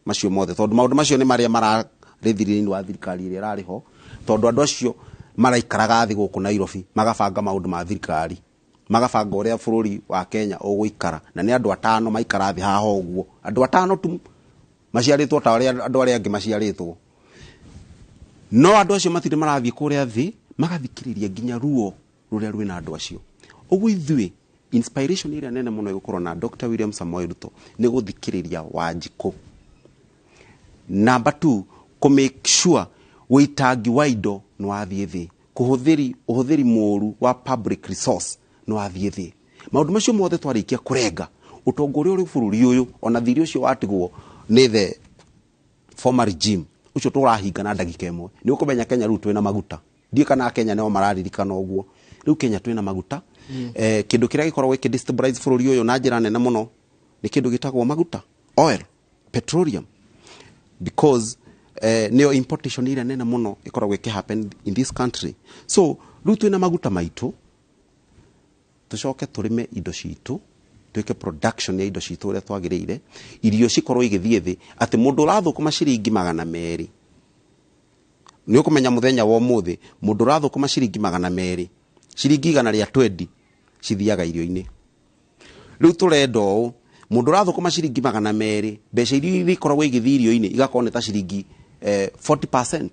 macio mothe tondu maundu macio ni maria mararithirini wa thirikari iri rariho tondu andu acio maraikaraga thi guku Nairobi magabanga maundu ma thirikari magabanga uria bururi wa Kenya uguikara na ni andu 5 maikara thi haha uguo andu 5 tu maciaritwo ta uria andu aria angi maciaritwo no andu acio matire marathie kuria thi magathikiriria nginya ruo ruria rwina andu acio uguo ithui inspiration iria nene muno igukorwo na Dr. William Samoei Ruto ni guthikiriria Wanjiku. Number 2, to make sure witangi waido no athie thi uhuthiri moru wa public resource no athie thi maundu macio mothe twarikia kurenga utongoria uri bururi uyu ona thiri ucio watigwo ni the former regime ucio turahinga na ndagika imwe ni ukumenya Kenya riu twina maguta ndie kana Kenya neo mararirikana uguo riu Kenya twina maguta kindu kiria gikorwo gikidestabilize bururi uyu na njira nene muno ni kindu gitagwo maguta oil petroleum because neo importation ira nene muno ikoragwo happen in this country so riu twina maguta maitu tucoke turime indo citu twike production ya indo citu uria twagirire irio cikorwo igithie thi ati mundu urathukuma ciringi 200 ni ukumenya muthenya wa muthi mundu urathukuma ciringi 200 ciringi 120 cithiaga irio-ini riu turendo mundu urathukuma ciringi 200 mbeca irio ikoragwo igithie irio-ini igakorwo ni ta ciringi 40%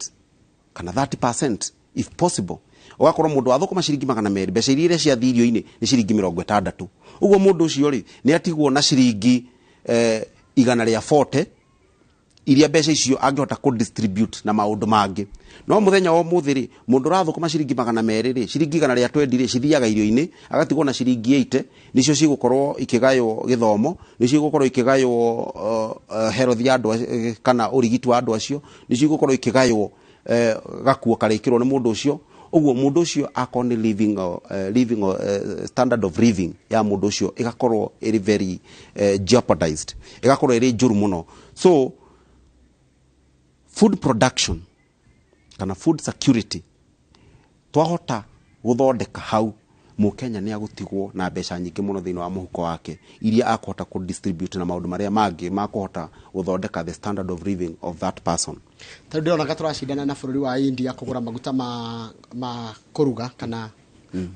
kana 30% if possible ugakorwo mundu athukuma ciringi 200 mbeca iria cia thirio-ini ni ciringi 60 uguo mundu ucio ri ni atigwo na ciringi 140 iria mbeca icio angihota ku distribute na maundu mangi no muthenya wa muthiri mundu rathukuma ciringi 200 ri ciringi 120 ri cithiaga irio-ini agatigwo na ciringi 80 nicio cigukorwo ikigayo githomo nicio cigukorwo ikigayo health ya andu kana urigiti wa andu acio nicio cigukorwo ikigayo gakuo karikirwo ni mundu ucio uguo mundu ucio akoni living standard of living ya mundu ucio igakorwo iri very jeopardized igakorwo iri njuru muno so food production kana food security twahota guthondeka hau mukenya ni agutigwo na mbeca nyingi muno thini wa muhuko wake iria akohota ku distribute na maundu maria mangi makohota guthondeka the standard of living of that person. Tondu ndona gaturacindana na bururi wa India kugura maguta ma kuruga kana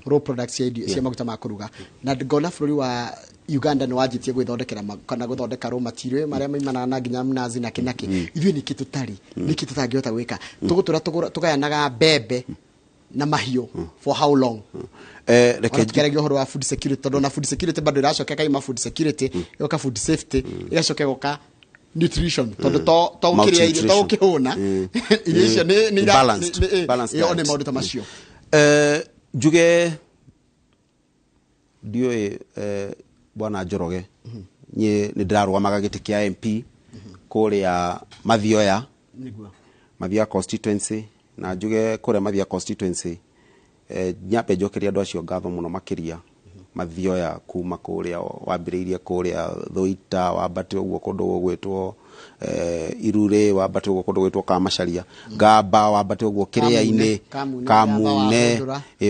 raw products cia maguta ma kuruga na ngona bururi wa Uganda no wajitie gwithondekera kana guthondeka raw material maria maimana na nginya mnazi na kinaki ithuĩ ni kitutari ni kitutangihota gwika tugutura tugayanaga mbembe na mahiũ for how long rekegeragio horo wa food security tondu na food security bado iracoka kaima food security yoka food safety igacoka goka nutrition tondu to ukiria irio to ukihuna irio ni balance yo ne maundu ta macio njuge dio bwana Njoroge ni ndirarugamaga giti kia MP kuria Mathioya constituency na njuge kuria Mathioya constituency nyape njokeria andu acio ngatho muno makiria Mathioya kuma kuria wambiriirie kuria Thuita wambate uguo kundu gwitwo Irure wambate uguo kundu gwitwo Kamacharia Ngamba wambate uguo Kiria-ini Kamune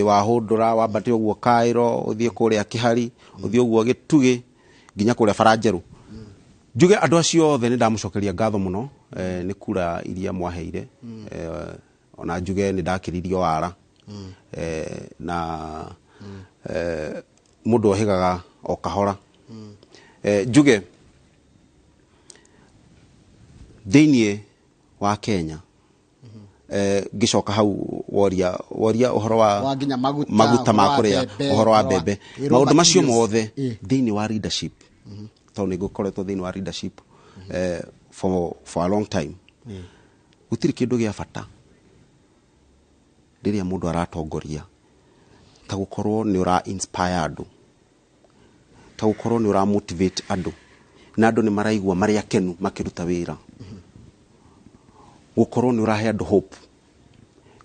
Wahundura wambate uguo Kairo uthie kuria Kihari uthie uguo Gitugi nginya kuria Faranjeru njuge andu acio othe ni ndamucokeria ngatho muno ni kura iria mwaheire ona njuge ni ndakiririo wara na mundu ohigaga o kahora njuge thini wa Kenya gicoka hau woria uhoro wa maguta ma kuria uhoro wa bebe maundu macio mothe thini wa leadership to ni gukoretwo thini wa leadership for a long time gutiri kindu gia bata riria mundu aratongoria ta gukorwo ni ura inspire andu ta gukorwo ni ura motivate andu na andu ni maraigwa maria kenu makiruta wira gukorwo ni urahe andu hope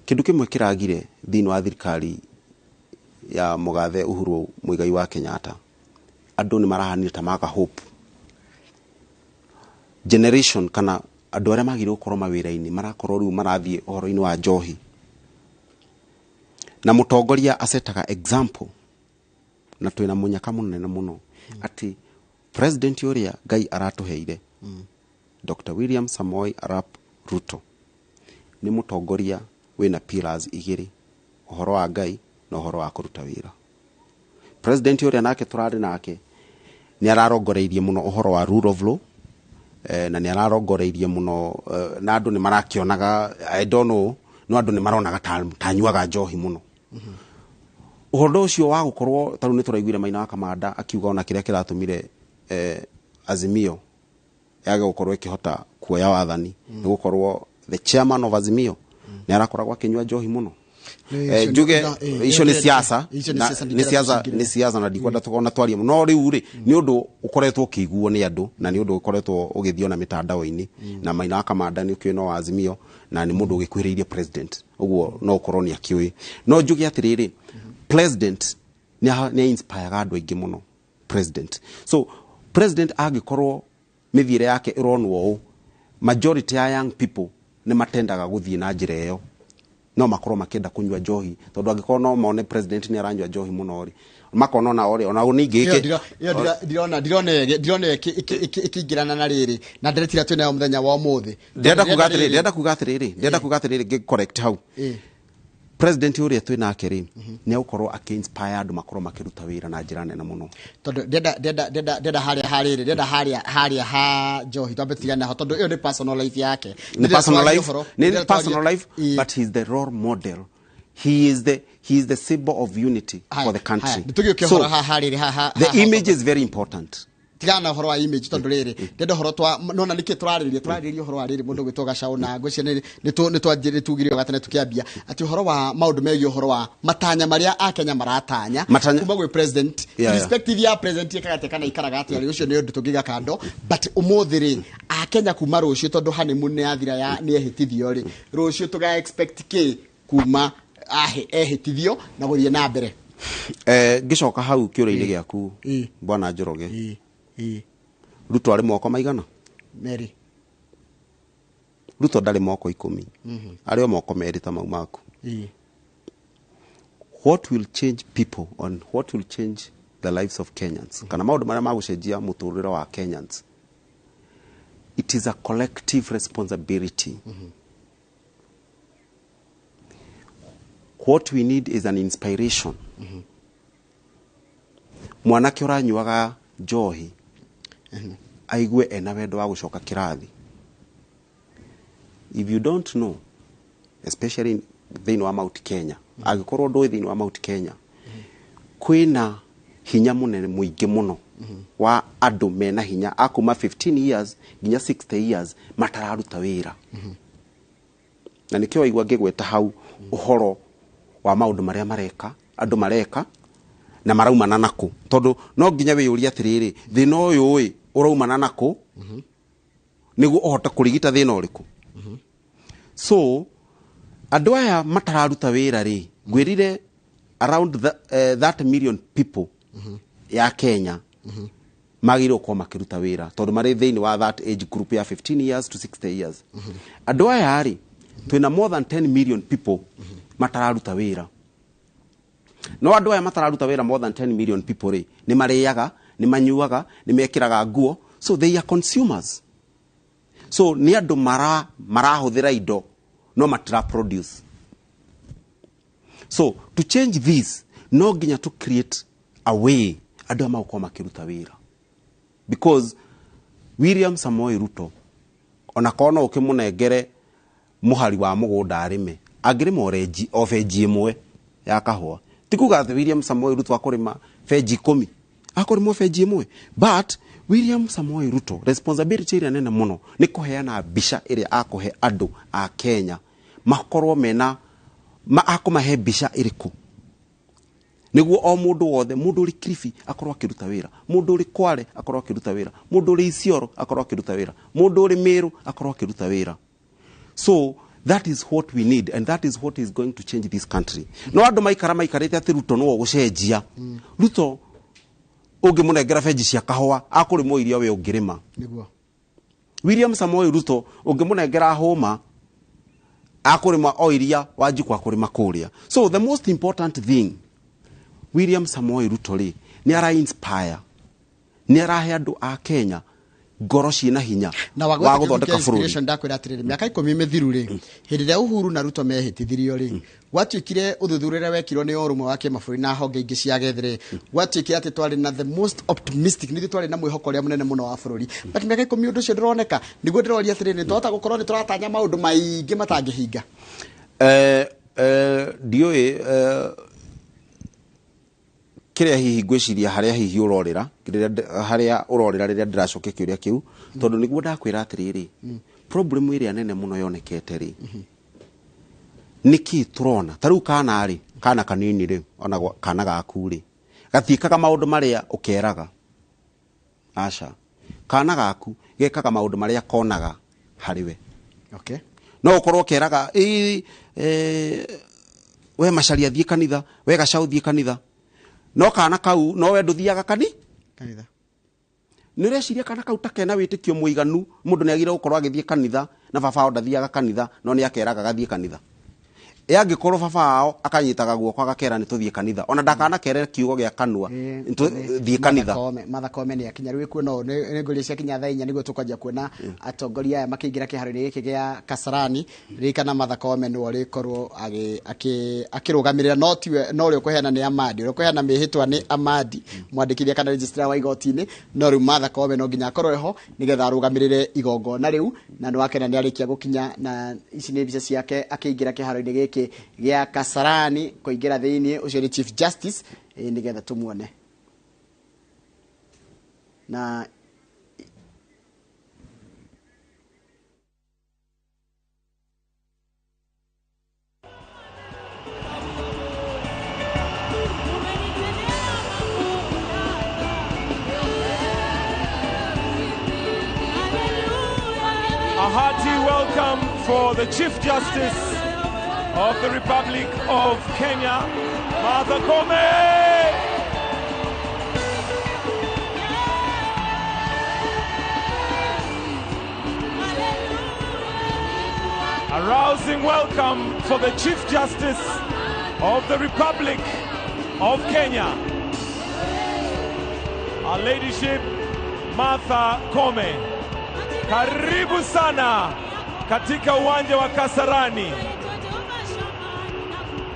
kindu kimwe kiragire thini wa thirikari ya mugathe Uhuru Muigai wa Kenyatta andu ni marahanire ta maga hope generation kana andu aria magire gukorwo mawira-ini marakorwo riu marathie uhoro-ini wa njohi na mutongoria asetaga example na twina munyaka munene muno ati president uria Ngai aratuheire Dr. William Samoei Arap Ruto ni mutongoria wina pillars igiri uhoro wa Ngai na uhoro wa kuruta wira. President uria nake turari nake ni ararongoreirie muno uhoro wa rule of law na ni ararongoreirie muno na andu ni marakionaga I don't know no andu ni maronaga tanyuaga njohi muno uhoro ucio wa gukorwo taru ni turaiguire Maina wa Kamanda akiuga ona kiria kiratumire Azimio yage gukorwo ikihota kuoya wathani ni gukorwo the chairman of Azimio ni arakoragwo akinyua njohi muno juge icio ni siasa ni siasa na ndikwenda tukona twaria no riu ri ni undu ukoretwo kiguo ni andu na ni undu ukoretwo ugithio na mitandao-ini na Maina wa Kamanda ni ukino wa Azimio na ni mundu ugikwiriirie president uguo no ukorwo ni akiui no juge atiriri president ni inspire andu aingi muno president so president agikorwo mithiire yake ironwo majority ya young people ni matendaga guthie na njira iyo no makorwo makenda kunywa njohi tondu angikorwo no mone president ni aranywa njohi muno ri makona na ori ona uningi ndirona ikingirana na riri na ndiretira twina muthenya wa umuthi ndenda kuga atiriri ge correct how president uria twina akiri ni ukorwo akinspire andu makorwo makiruta wira na njira nene muno tondu ndenda haria ha njohi twambetigana ho tondu iyo ni personal life yake ni personal life but he is the role model he is the symbol of unity for the country so the image is very important tigana horo wa image tondu riri ndendo horo twa nona niki turaririe horo wa riri mundu gwitoga shauna ngwiciria ni twanjire tugirio gatene tukiambia ati horo wa maundu meyo horo wa matanya maria akenya maratanya kuma gwe president respective ya president yakagate kana ikaraga ati ari ucio ni undu tungiga kando but umuthiri akenya kuma rucio tondu honeymoon ni athira ya ni ehitithio ri rucio tuga expect ke kuma ehitithio na guthie na mbere gicoka hau kiuri-ini giaku bwana Njoroge Ruto ari moko maigana meri Ruto ndari moko 10 ari moko meri ta mau maku what will change people on what will change the lives of Kenyans kana maundu maria magucenjia muturire wa Kenyans it is a collective responsibility what we need is an inspiration mwanake uranyuaga njohi aigue ena wendo wa gucoka kirathi if you don't know especially thini wa Mount Kenya agikorwo ndo thini wa Mount Kenya kwina hinya munene muingi muno wa andu mena hinya akuma 15 years nginya 60 years matararuta wira na nikio aigua ngigweta hau uhoro wa maundu maria mareka andu mareka na maraumana nako tondu no nginya we yuri atiriri thina uyu ui uraumana nako nigu ohota kurigita thina uriku so andu aya matararuta wira ri gwirire around that million people ya Kenya magiro kwa makiruta wira tondu mari thini wa that age group ya 15 years to 60 years andu aya ari twina more than 10 million people matararuta wira no andu aya matararuta wira more than 10 million people ri ni mariaga ni manyuaga ni mekiraga nguo so they are consumers so ni andu marahuthira indo no matira produce so to change this no ginya to create a way andu amauko makiruta wira because William Samoei Ruto ona kono ukimunengere muhari wa mugunda arime agirima oreji ofeji imwe ya kahua tikuga William Samoei Ruto akorima feji 10 akorimo feji imwe but William Samoei Ruto responsibility ire nene muno ni kuheana bisha ire akohe andu a Kenya makorwo mena akumahe bisha iriku niguo o mundu wothe mundu uri Kilifi akorwo akiruta wira mundu uri Kwale akorwo akiruta wira mundu uri Isiolo akorwo akiruta wira mundu uri Meru akorwo akiruta wira so that is what we need and that is what is going to change this country no andu maikarite ati Ruto no gucenjia Ruto ungimunengera benji cia kahua akurimo irio we ungirima niguo William Samoei Ruto ungimunengera homa akurima o iria wanjikwa kurima kuria. So the most important thing William Samoei Ruto ri ni ara inspire ni arahe andu a Kenya ngoro ciina hinya na wa guthondeka bururi. Ndakwira atiriri miaka 10 mithiru ri hindi ria Uhuru na Ruto mehitithirio ri gwatuikire uthuthurire wekirwo ni urumwe wa kimaburi na honge ingi cia gethire gwatuikire ati twari na the most optimistic ni twari na mwihoko ria munene muno wa bururi but miaka 10 undu cio ndironeka niguo ndiroria atiriri twata gukorwo ni turatanya maundu maingi matangihinga dioi kiria hihi ngwiciria haria hihi urorira haria urorira riria ndiracokia kiuria kiu tondu niguo ndakwira atiriri problem iria nene muno yonekete ri niki turona taru kana kanini ri ona kana gaku ri gathiikaga maundu maria ukeraga aca kana gaku gekaga maundu maria konaga hariwe okay no ukorwo ukeraga we macaria thie kanitha we gacaũ thie kanitha no kana kau no we nduthiaga kanitha nireciria kana kau takena witikio muiganu mundu ni agira gukorwo agithie kanitha na baba o ndathiaga kanitha no ni akeraga gathie kanitha angikorwo baba ao akanyitaga guoko agakera ni tuthie kanitha ona ndakana kerera kiugo gia kanua thie kanitha mathakome ni akinya riu kuona ni nguri cia kinya thainya niguo tukanjia kuona atongoria aya makiingira kiharo-ini giki gia Kasarani rikana mathakome no rikorwo akirugamirira no ri ukuheana ni Amadi ri ukuheana mihitwa ni Amadi mwandikithia kana registrar wa igoti-ini no riu mathakome no nginya akorwo ho nigetha arugamirire igongona riu na no akena ni arikia gukinya na ici ni mbica ciake akiingira kiharo-ini giki gia Kasarani kuingira thiini ucio ni Chief Justice nigetha tumuone na a hearty welcome for the Chief Justice of the Republic of Kenya, Martha Koome. A rousing welcome for the Chief Justice of the Republic of Kenya, Her Ladyship Martha Koome. Karibu sana katika uwanja wa Kasarani.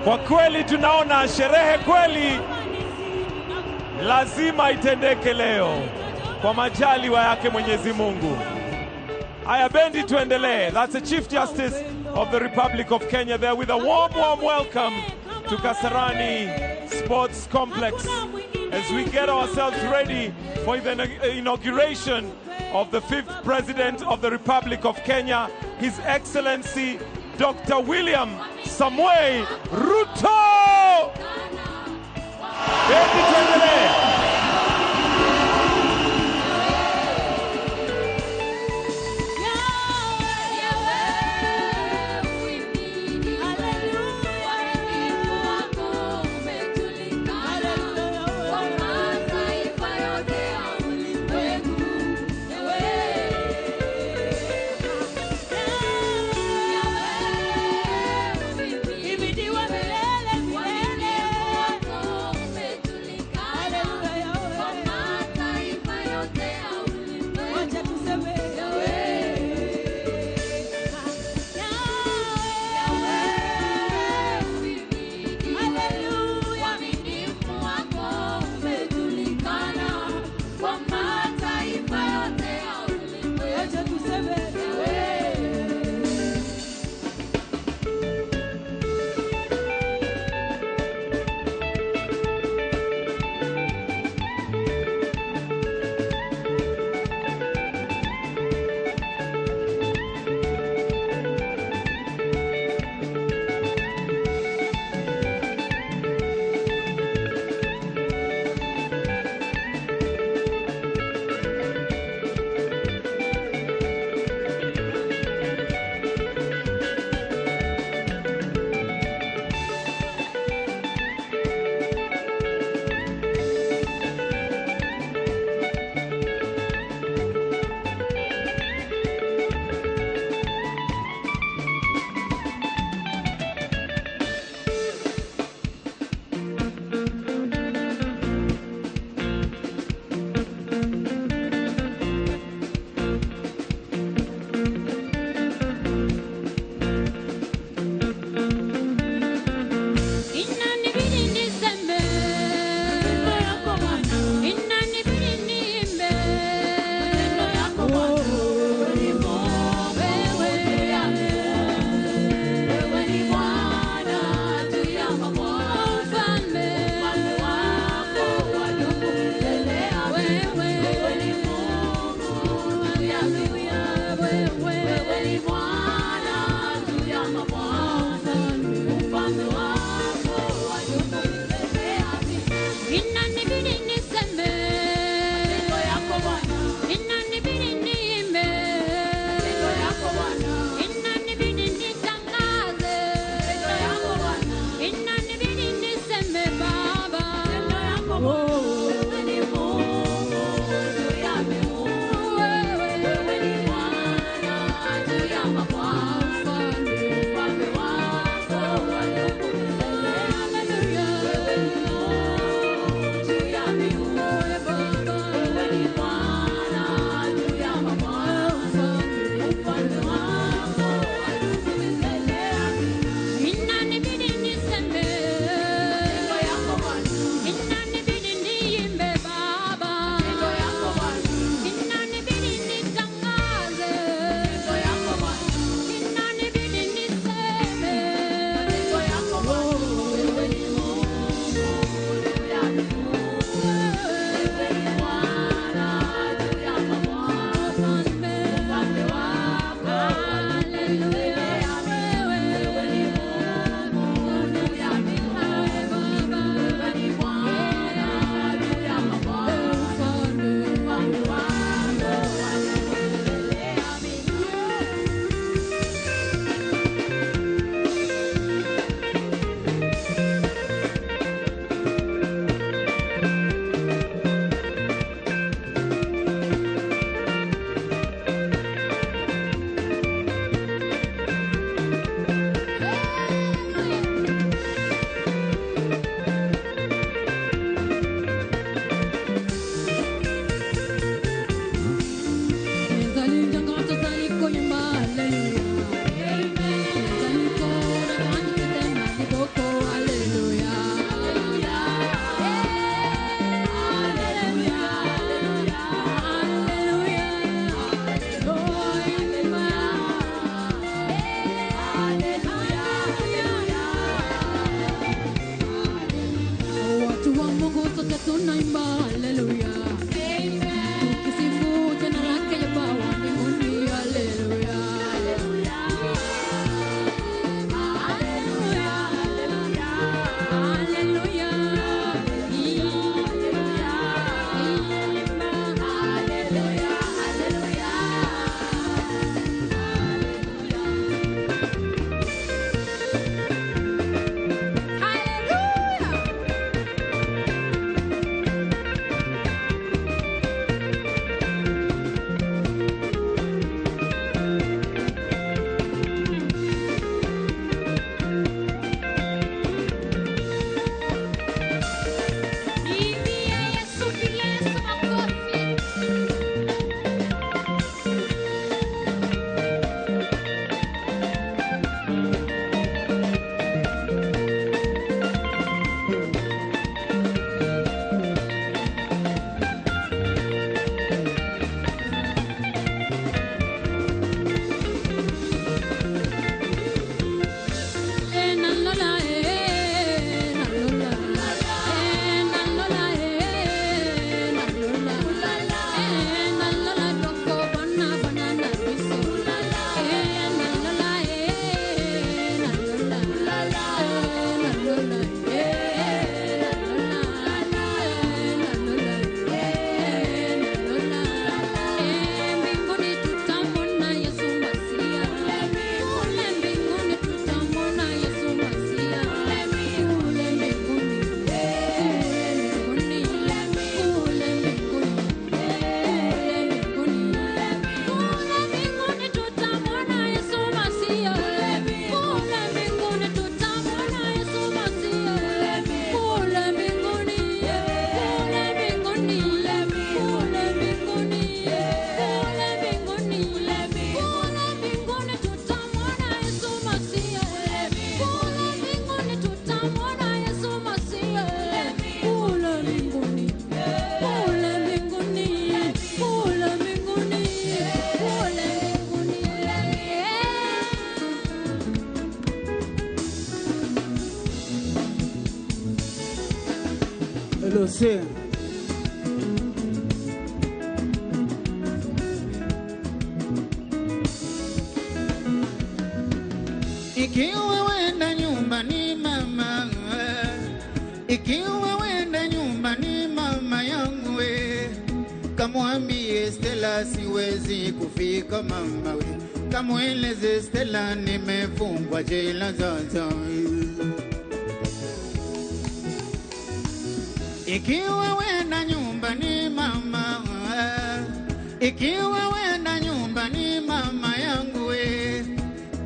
Kwa kweli tunaona sherehe kweli lazima itendeke leo kwa majaliwa yake Mwenyezi Mungu. Haya bendi tuendelee. That's the Chief Justice of the Republic of Kenya there with a warm welcome to Kasarani Sports Complex as we get ourselves ready for the inauguration of the 5th President of the Republic of Kenya, His Excellency Dr. William Samoei Ruto. Bendi tuendelee. Lose. Ikiwa wenda nyumbani mama, ikiwa wenda nyumbani mama yangu we, kamwambie Stella siwezi kufika mama we, kamweleze Stella nimefungwa jela zaza. Ikiwa wenda nyumbani mama, ikiwa wenda nyumbani mama yangu we,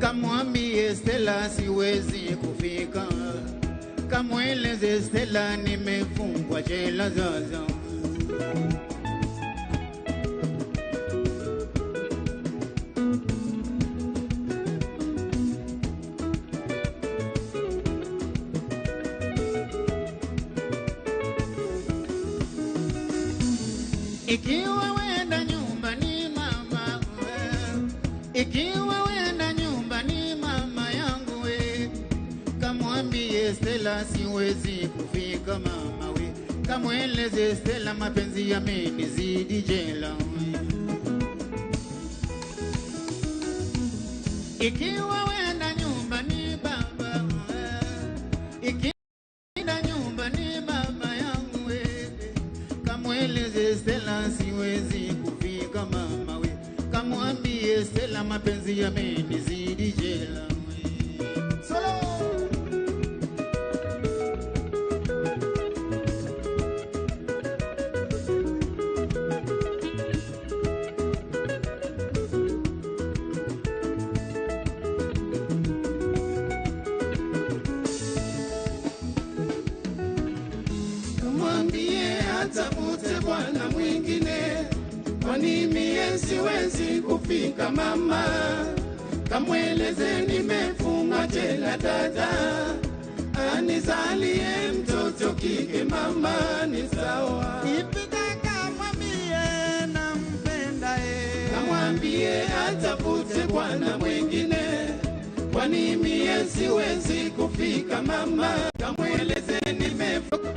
kamwambie Stella siwezi kufika, kamweleze Stella nimefungwa jela zaza. Ikiwa wenda nyumbani mama, ikiwa wenda nyumbani mama yangu we, kamwambie Stella siwezi kufika mama we, kamweleze Stella mapenzi yamenizidi jela we. Ikiwa wenda nyumbani baba, ikiwa wenda nyumbani mama yangu we, kamweleze Stella siwezi kufika mama we, kamwambie Stella mapenzi yamenizidi jela we. Solo! Kamwambie atafute bwana mwingine, kwani mie siwezi kufika mama, kamweleze nimefunga jela dada, anizalie mtoto kike mama ni sawa. Ipita kamwambie nampenda kamwambie atafute bwana mwingine, kwani mie siwezi kufika mama, kamweleze nimefunga.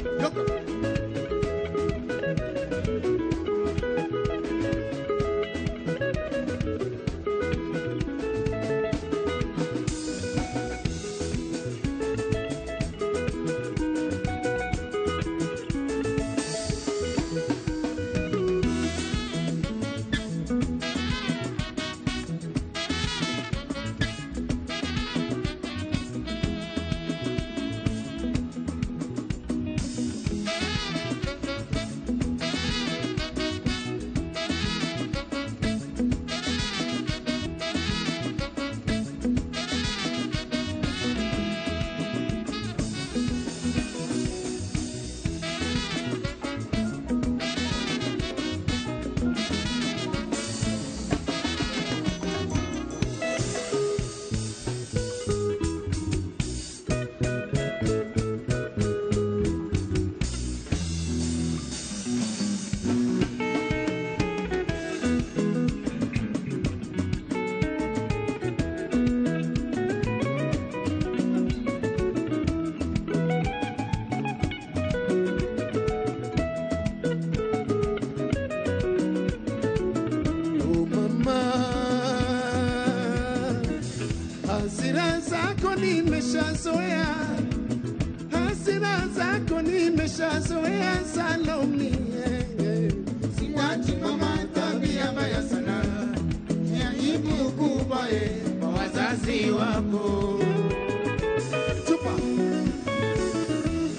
Hasira zako nimeshazoea, hasira zako nimeshazoea Salome. Siwachi mama tabia mbaya sana, ni aibu kubwa kwa wazazi wako. Chupa.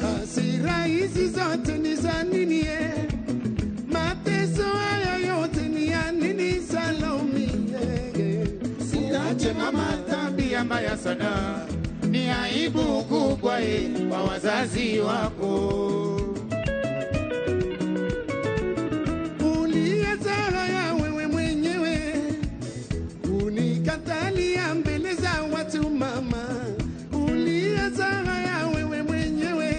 Hasira hizi zote ni za nini? Mateso haya yote ni ya nini Salome? Siwachi mama tabia mbaya sana, ni aibu kubwa kwa wazazi wako. Uliyezaa ya wewe mwenyewe, unikatalia mbele za watu mama. Uliyezaa ya wewe mwenyewe,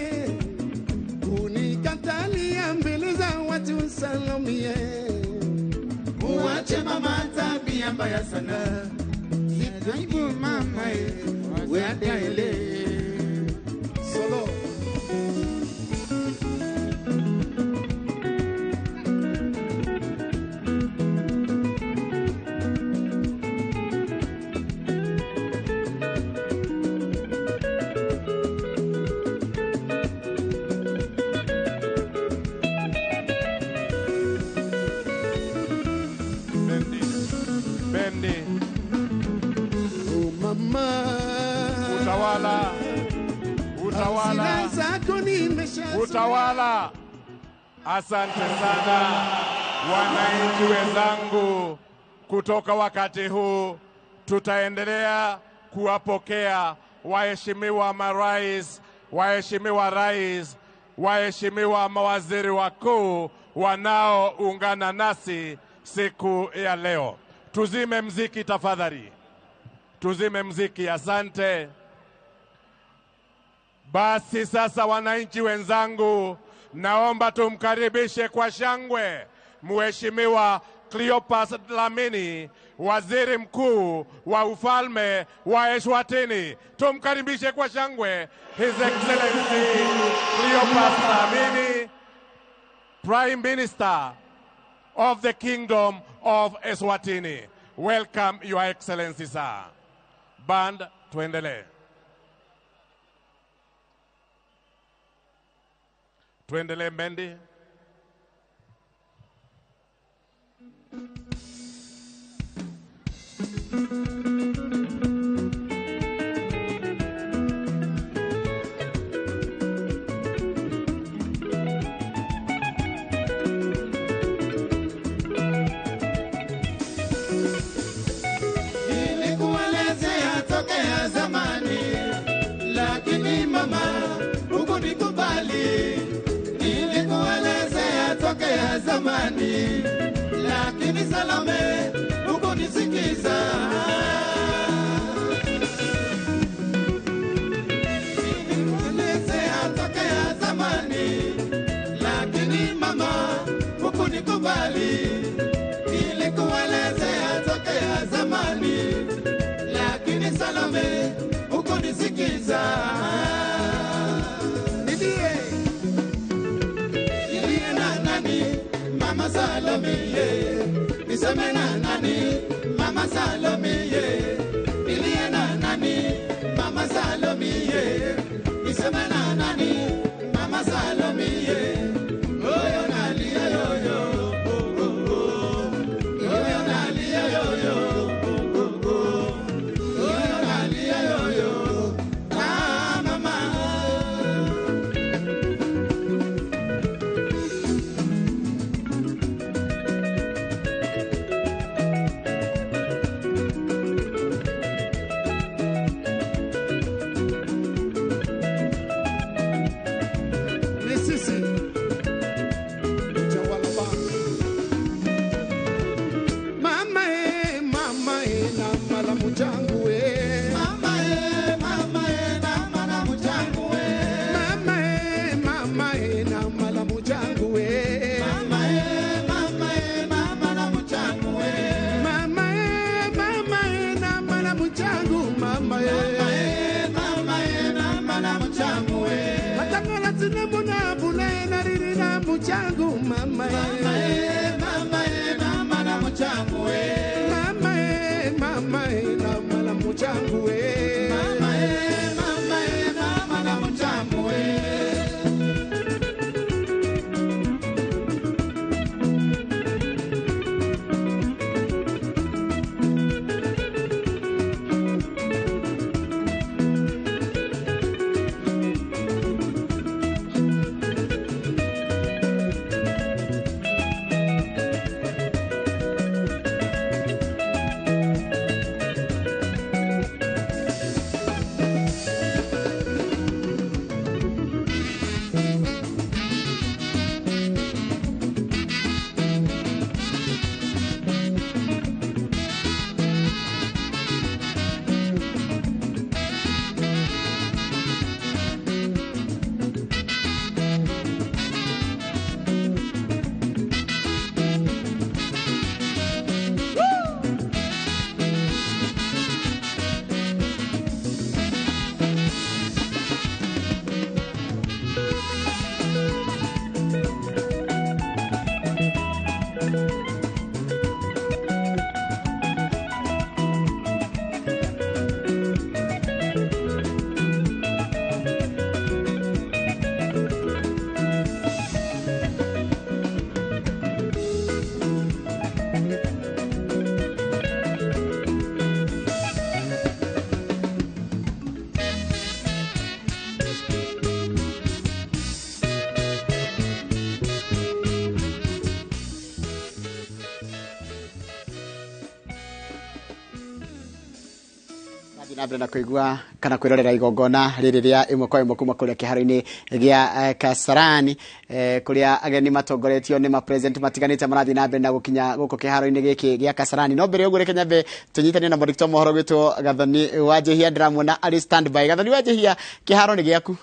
unikatalia mbele za watu Salome. Uache mama tabia mbaya sana, aibu mama wewe Solo. mwenzako nimesha utawala. Asante sana wananchi wenzangu. Kutoka wakati huu tutaendelea kuwapokea waheshimiwa marais, waheshimiwa rais, waheshimiwa mawaziri wakuu wanaoungana nasi siku ya leo. Tuzime mziki tafadhali. Tuzime mziki, asante. Basi sasa wananchi wenzangu, naomba tumkaribishe kwa shangwe Mheshimiwa Cleopas Dlamini, waziri mkuu wa ufalme wa Eswatini. Tumkaribishe kwa shangwe His Excellency Cleopas Dlamini, Prime Minister of the Kingdom of Eswatini. Welcome, Your Excellency, sir. Band, tuendelee. Tuendelee Mendi. Nilikuelezea tokea zamani, lakini mama hukunikubali. Nilikuelezea tokea zamani, lakini Salome hukunisikiza. Nilikuelezea tokea zamani, lakini mama hukunikubali. Nilikuelezea tokea zamani, lakini Salome hukunisikiza. Nilie na nani Mama Salome ye, niseme na nani Mama Salome ye. Nilie na nani Mama Salome ye, niseme na nani Mama Salome ye. Oyo nalia yoyo, oh oh oh. Oyo nalia yoyo, oh oh oh. Oyo nalia yoyo, ah mama. Changu mama na mala muchangu mama na mala muchangu mama na mala muchangu na mbere na kuigua kana kwirorera igongona riri ria imwe kwa imwe kuma kuria kiharo-ini gia Kasarani kuria ageni matongoretio ni ma president matiganite marathi na mbere na gukinya guko kiharo-ini giki gia Kasarani. No mbere uguo Kenya be tunyitane na Morikto mohoro gwitwo Gathoni Wanjihia ndiramwona ali standby. Gathoni Wanjihia, kiharo ni giaku.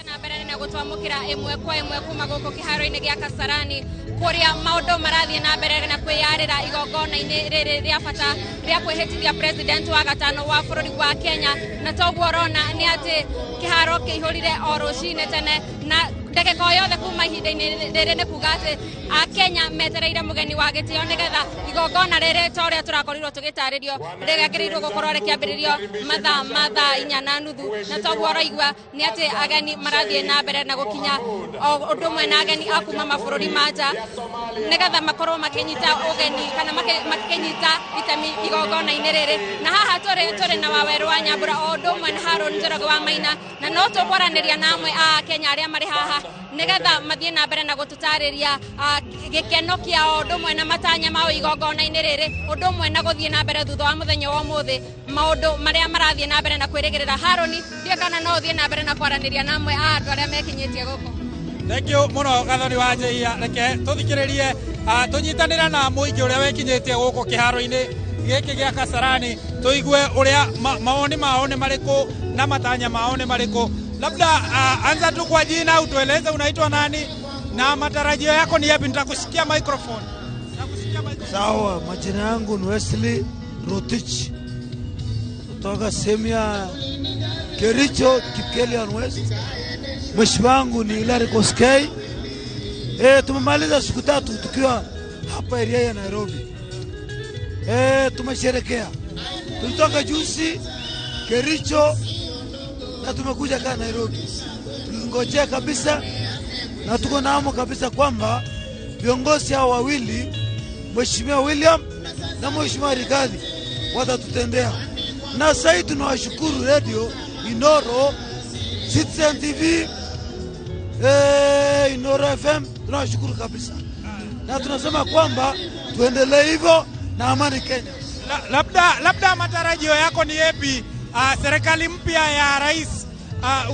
Na mbere na gutwamukira imwe kwa imwe kuma guko kiharo-ini gia Kasarani kuria maundu marathie na mbere na kwiyarira igongona-ini riri ria bata ria kwihitithia president wa gatano wa bururi wa Kenya. Na toguo rona ni ati kiharo kihurire o rucine tene na ndagika o yothe kuma ihinda-ini riri ni kuga ati Kenya metereire mugeni wa gitio nigetha igongona riri toria turakorirwo tugitaririo rigekirirwo gukorwo rikiambiririo mathaa 4:30. Na toguo raigua ni ati ageni marathie na mbere na gukinya undu mwe na ageni akuma mabururi manja nigetha makorwo makinyita ugeni kana makinyita itemi igongona-ini riri. Na haha turi na Waweru wa Nyambura o undu mwe na Harun Njoroge wa Maina, na no tukwaraniria na amwe a Kenya aria mari haha nigetha mathie na mbere na gututariria gikeno kia o undu mwe na matanya ma igongona-ini riri, undu mwe na guthie na mbere thutha wa muthenya wa umuthi maundu maria marathie na mbere na kwirigirira. Haruni ndio kana no thie na mbere na kwaraniria na amwe a andu aria mekinyitie guko. Thank you muno Gathoni Wanjihia, reke tuthikiririe tunyitanira na muingi uria wekinyitie guko kiharo-ini giki gia Kasarani, tuigue uria maoni mao ni mariku na matanya mao ni mariku. Labda anza tu kwa jina, utueleze unaitwa nani na matarajio yako ni yapi. Nitakusikia microphone. Sawa, majina yangu ni Wesley Rotich kutoka Semia Kericho, Kipkelian West. Mwisho wangu ni Hilary Koskei. Tumemaliza siku 3 tukiwa hapa area ya Nairobi. Tumesherekea. Tulitoka juzi Kericho na tumekuja kwa Nairobi. Tulingojea kabisa na tuko na hamu kabisa kwamba viongozi hao wawili, Mheshimiwa William na Mheshimiwa Rigathi, watatutendea. Na sasa tunawashukuru Radio Inoro, Citizen TV, Inoro FM, tunawashukuru kabisa. Na tunasema kwamba tuendelee hivyo na amani Kenya. Labda matarajio yako ni yapi serikali mpya ya Rais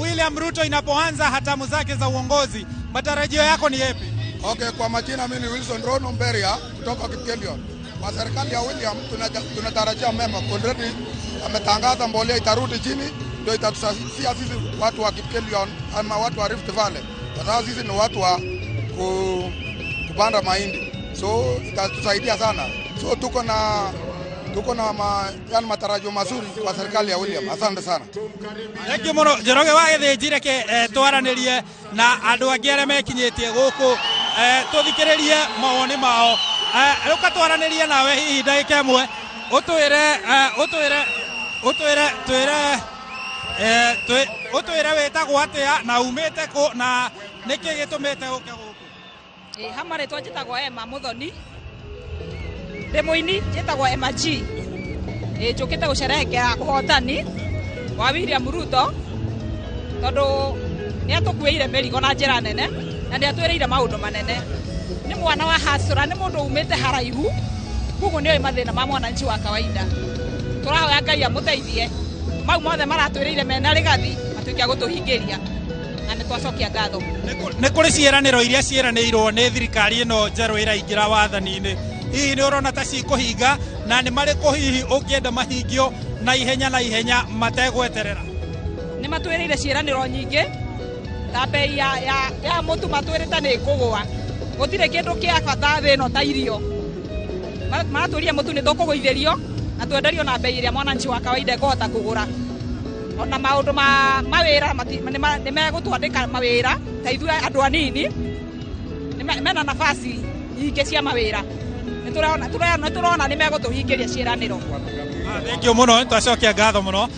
William Ruto inapoanza hatamu zake za uongozi? Matarajio yako ni yapi? Okay, kwa majina mimi ni Wilson Rono Mberia kutoka Kipkelion. Kwa serikali ya William tunatarajia mema. Already ametangaza mbolea itarudi chini, ndio itatusaidia sisi watu wa Kipkelion ama watu wa Rift Valley. Kwa sababu sisi ni watu wa kupanda mahindi. So itatusaidia sana. So tuko na matarajio mazuri kwa serikali ya William. Asante sana. Thank you muno. Njoroge wa Githĩnjire ke twaranirie na andu angi aria mekinyitie guku tuthikiririe mawoni mao. Ruka twaranirie nawe hihi ndagika imwe utwire wetagwo atia na umite ku na niki gitumite uke guku? Hamare twajitagwo Emma Muthoni, ndi muini njitagwo Emma G. Njukite gusherehekea kuhotani wa William Ruto tondu ni atukuire merigo na njira nene na ndi atwireire maundu manene. Ni mwana wa hasura, ni mundu umite haraihu, kugu ni mathina ma mwananchi wa kawaida. Turahoya Ngai amuteithie mau mothe maratwireire mena Rigathi atuikia gutuhingiria na ni twacokia ngatho. Ni kuri ciiraniro iria ciiranirwo ni thirikari ino njeru iraingira wathani-ini, hihi ni urona ta cikuhinga na ni mariku hihi ungienda mahingio na ihenya mategweterera? Ni matwireire ciiraniro nyingi ta bei ya mutu matwirite ni kugwa, gutire kindu kia bata thino ta irio. Maratwiria mutu ni tukuguitherio na twenderio na bei iria mwananchi wa kawaida kuhota kugura. Ona maundu mawira ni megutwandika mawira ta ithuĩ andu anini mena nafasi nyingĩ cia mawira. Turona ni megutuhingiria ciiraniro. Thank you muno, twacokia ngatho muno.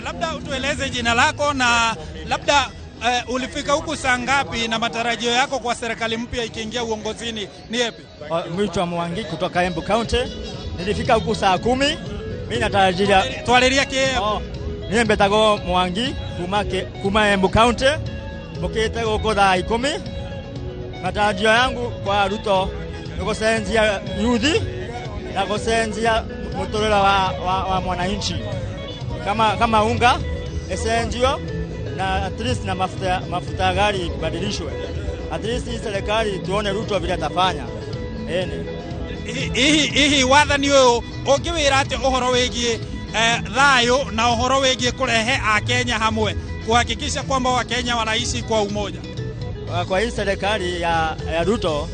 Labda utueleze jina lako na labda ulifika huku saa ngapi na matarajio yako kwa serikali mpya ikiingia uongozini ni yapi? Mwitwa Mwangi kutoka Embu County. Nilifika huku saa 10. Mimi natarajia twariria kieo. Niye mbetago Mwangi kuma Embu County. Mukite guku thaa 10. Matarajio yangu kwa Ruto ni kusenzia youth na kusenzia muturira wa mwananchi. Kama unga esenzio na at least na mafuta ya gari ibadilishwe. At least hii serikali tuone Ruto vile atafanya. Hihi wathani uyu ungiwira ati uhoro wigie thayo na uhoro wigie kurehe a Kenya hamwe kuhakikisha kwamba Wakenya wanaishi kwa umoja. Kwa hii serikali ya Ruto,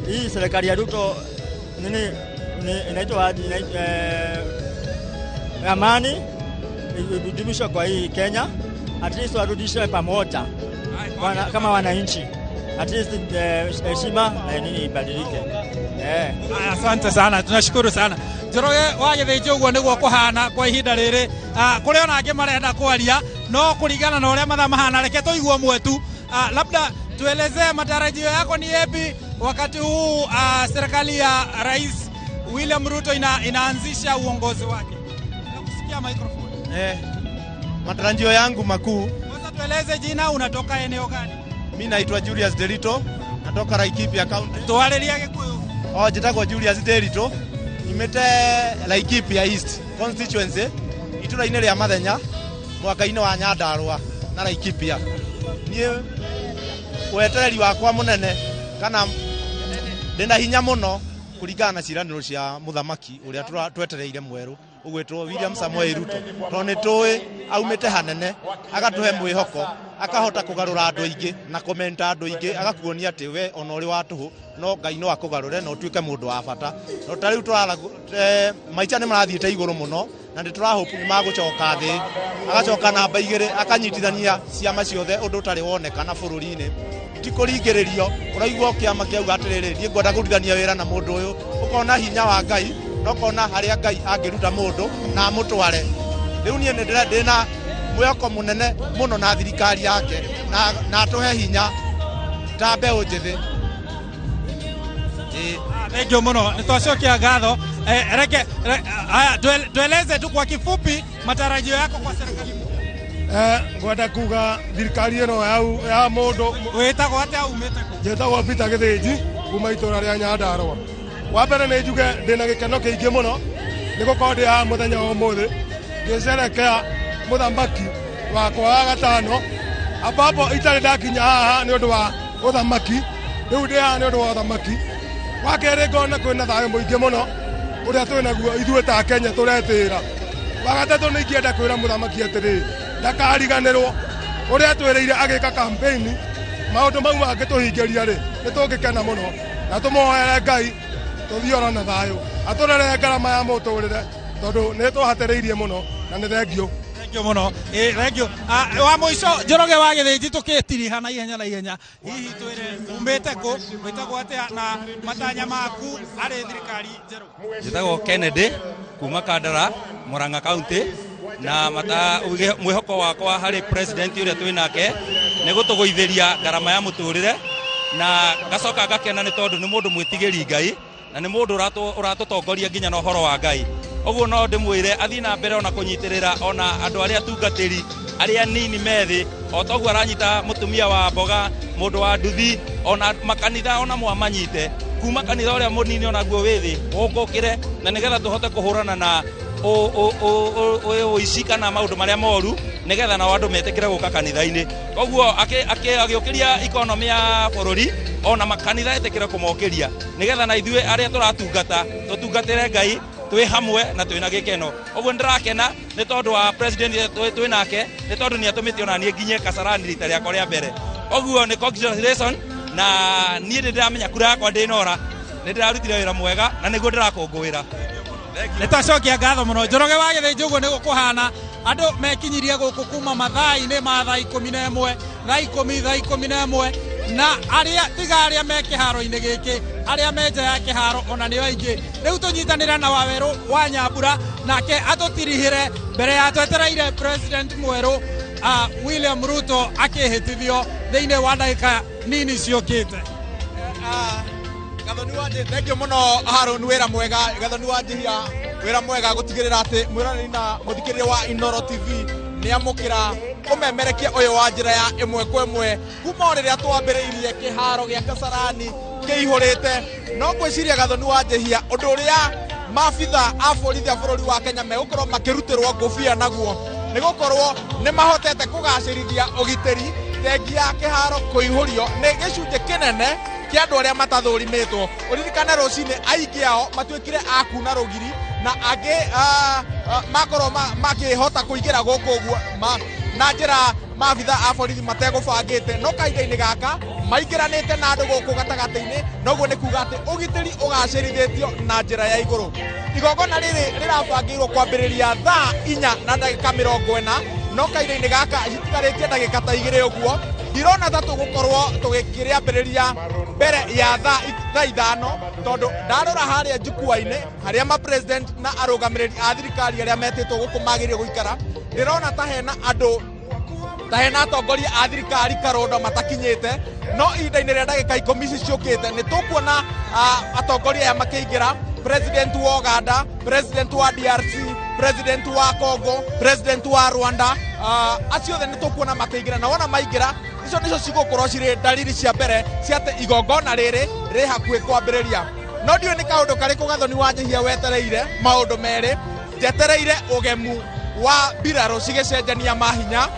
hii serikali ya Ruto inaitwa amani idumishwe kwa hii Kenya, at least warudishwe pamoja kama wananchi, at least heshima ibadilike. Asante sana, tunashukuru sana. Njoroge wagithĩnjwo ũguo nĩguo kũhana kwa ihinda rĩrĩ. Kũrĩ ona angĩ marenda kwaria, no kũringana na ũrĩa mathaa mahana, reke tũigue ũmwe tu. Labda tuelezee matarajio yako ni yapi wakati huu serikali ya Rais William Ruto inaanzisha uongozi wake. Nakusikia microphone. Matarajio yangu makuu. Kwanza tueleze jina, unatoka eneo gani? Mimi naitwa Julius Derito, natoka Laikipia County. Twaleria Gikuyu. Njitagwo Julius Derito, imete Laikipia East constituency, itũra-inĩ rĩa Mathenya, mwaka-inĩ wa Nyandarua na Laikipia. Niĩ wetereri wakwa munene kana ndina hinya muno kuringana na ciranĩro cia muthamaki uria twetereire mweru ugwitwo William Samoei Ruto, to nĩ tũĩ aumĩte hanene agatuhe mwĩhoko, akahota kugarura andu aingi na komenta andu aingi, agakuonia ati we ona uri wa tuhu no Ngai no akugarure na utuike mundu wa bata. No ta riu turara maica ni marathiite iguru muno na ndi turahope ni magucoka thi, agacoka namba igiri akanyitithania ciama ciothe undu utari wonekana bururi-ini. Tikũringĩrĩrio ũraigua kiama kiauga atiriri ndie ngwenda kũrutithania wĩra na mũndũ ũyũ, ũkona hinya wa Ngai no kona harĩa Ngai angĩruta mũndũ na amũtware. Rĩu niĩ ndĩna mwĩhoko munene muno na thirikari yake na atuhe hinya ta mbeũ njĩthĩ. Thank muno, nitwacokia ngatho. Reke haya tueleze tu kwa kifupi matarajio yako kwa serikali. Ngwenda kuga thirikari ino ya mundu witagwo atia umite njitagwo Peter Githinji kuma itura ria Nyandarua. Wa mbere ni njuge ndina gikeno kiingi muno ni gukorwo ndi haha muthenya wa umuthi ngicerekea muthamaki wakwa wa gatano, ambapo itari ndakinya haha ni undu wa uthamaki. Riu ndi haha ni undu wa uthamaki. Wa keri ngona kwina thayo muingi muno uria twinaguo ithuĩ ta Kenya turetĩra. Wa gatatu ni ingienda kwira muthamaki atiriri ndakariganirwo uria twereire agika campaign, maundu mau mangituhingiria ri nitungikena muno na tumuhoere Ngai tuthiora na thayo aturere ngarama ya muturire tondu nitwahatĩrĩirie muno na ni thengio. Thank muno. Thank you. Wa muico Njoroge wa Githĩnji tukitiriha na ihenya. Hihi twire umite ku witagwo atia na matanya maku ari thirikari njeru? Njitagwo Kennedy kuma Kandara, Murang'a County, na mwihoko wakwa hari president uria twinake ni gutuguithiria ngarama ya muturire na gacoka gakena ni tondu ni mundu mwitigiri Ngai na ni mundu uratutongoria nginya na uhoro wa Ngai. Oguo no ndimwire athii na mbere ona kunyitirira ona andu aria tungatiri aria nini methi o toguo aranyita mutumia wa mboga, mundu wa nduthi, ona makanitha ona mwamanyite kuma kanitha uria munini onaguo withi ukukire na nigetha tuhote kuhurana na ici kana maundu maria moru nigetha na andu metikire guka kanitha-ini. Koguo agiukiria economy ya bururi ona makanitha etikire kumokiria nigetha na ithue aria turatungata tutungatire Ngai twi hamwe na twina gikeno. Oguo ndirakena ni tondu wa president twinake, ni tondu ni atumite ona nie nginye Kasarani rita riakwa ria mbere. Oguo ni congratulations na nie ndiramenya kura yakwa ndinora ni ndirarutire wira mwega na niguo ndirakungwira. Nitacokia ngatho muno. Njoroge wa Githĩnji uguo niguo kuhana andu mekinyirie guku kuma mathaa-ini ma thaa 11 thaa 10 thaa 11 na aria tiga aria me kiharo-ini giki aria me nja ya kiharo ona ni aingi. Riu tunyitanira na Waweru wa Nyambura nake atutirihire mbere ya twetereire president mweru William Ruto akihitithio thiini wa ndagika nini ciukite. Gathoni wa thank you muno Harun, wira mwega. Gathoni wa wira mwega gutigirira ati mwiranĩri na muthikĩrĩria wa Inoro TV ni amukira umemerekia uyu wa njira ya imwe kwa imwe kuma riria twambiriirie kiharo gia Kasarani kiihurite no gwiciria gathoni wa njehia undu uria mabitha a borithi a bururi wa Kenya megukorwo makirutirwo ngufia naguo nigukorwo ni mahotete kugacirithia ugitiri tengia kiharo kuihurio ni gicunje kinene kia andu aria matathurimitwo uririkane rucini aingi ao matuikire akuna rugiri na angi makorwo makihota kuingira guku uguo na njira mabitha a borithi mategubangite no kahinda-ini gaka maingiranite na andu guku gatagati-ini noguo ni kuga ati ugitiri ugacirithitio na njira ya iguru igongona riri rirabangirwo kwambiriria thaa 4 na ndagika 40 no kahinda-ini gaka hitikaritie ndagika ta 2 uguo ndirona ta tugukorwo tugikiambiriria mbere ya thaa 5 tondu ndarora haria njukua-ini haria ma president na arugamiriri a thirikari aria metitwo guku magirio guikara ndirona ta hena andu tahena atongoria a thirikari karondo matakinyite no ihinda-ini ria ndagika 10 ciukite ni tukuona atongoria aya makiingira president wa Uganda, president wa DRC, president wa Congo, president wa Rwanda acio othe ni tukuona makiingira na wona maingira icio nicio cigukorwo ciri dalili cia mbere ciate igongona riri ri hakuhi kwambiriria no ndiu ni kaundu kariku gathoni wa njehia wetereire maundu meri njetereire ugemu wa mbirarũ cigicenjania mahinya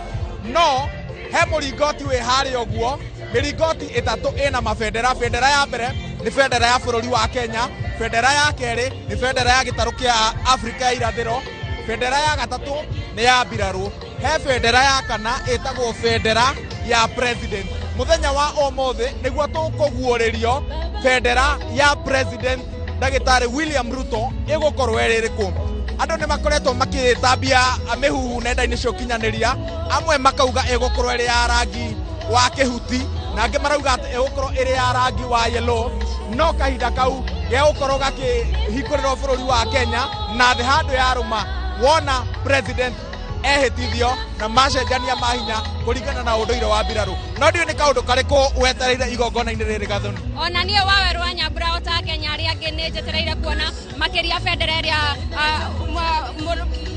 no he muringoti wi haria uguo miringoti itatu ina mabendera bendera ya mbere ni bendera ya bururi wa Kenya bendera ya keri ni bendera ya gitaru kia Afrika ya irathiro bendera ya gatatu ni ya mbirarũ he bendera ya kana itagwo bendera ya president muthenya wa omothe niguo tukuguuririo bendera ya president Ndagitari William Ruto igukorwo iririku andu ni makoretwo makitambia mihuhu nenda-ini cia ukinyaniria amwe makauga igukorwo iri ya rangi wa kihuti na angi marauga ati igukorwo iri ya rangi wa yellow no kahinda kau gegukorwo gakihingurirwo bururi wa Kenya na thi handu ya ruma wona president ehitithio na macenjania mahinya kuringana na unduire wa mbirarũ no ndiu ni kaundu kariku wetereire igongona-ini riri gathoni ona nie wawe rwa nyambura ota Kenya aria angi ni njetereire kuona makiria bendera iria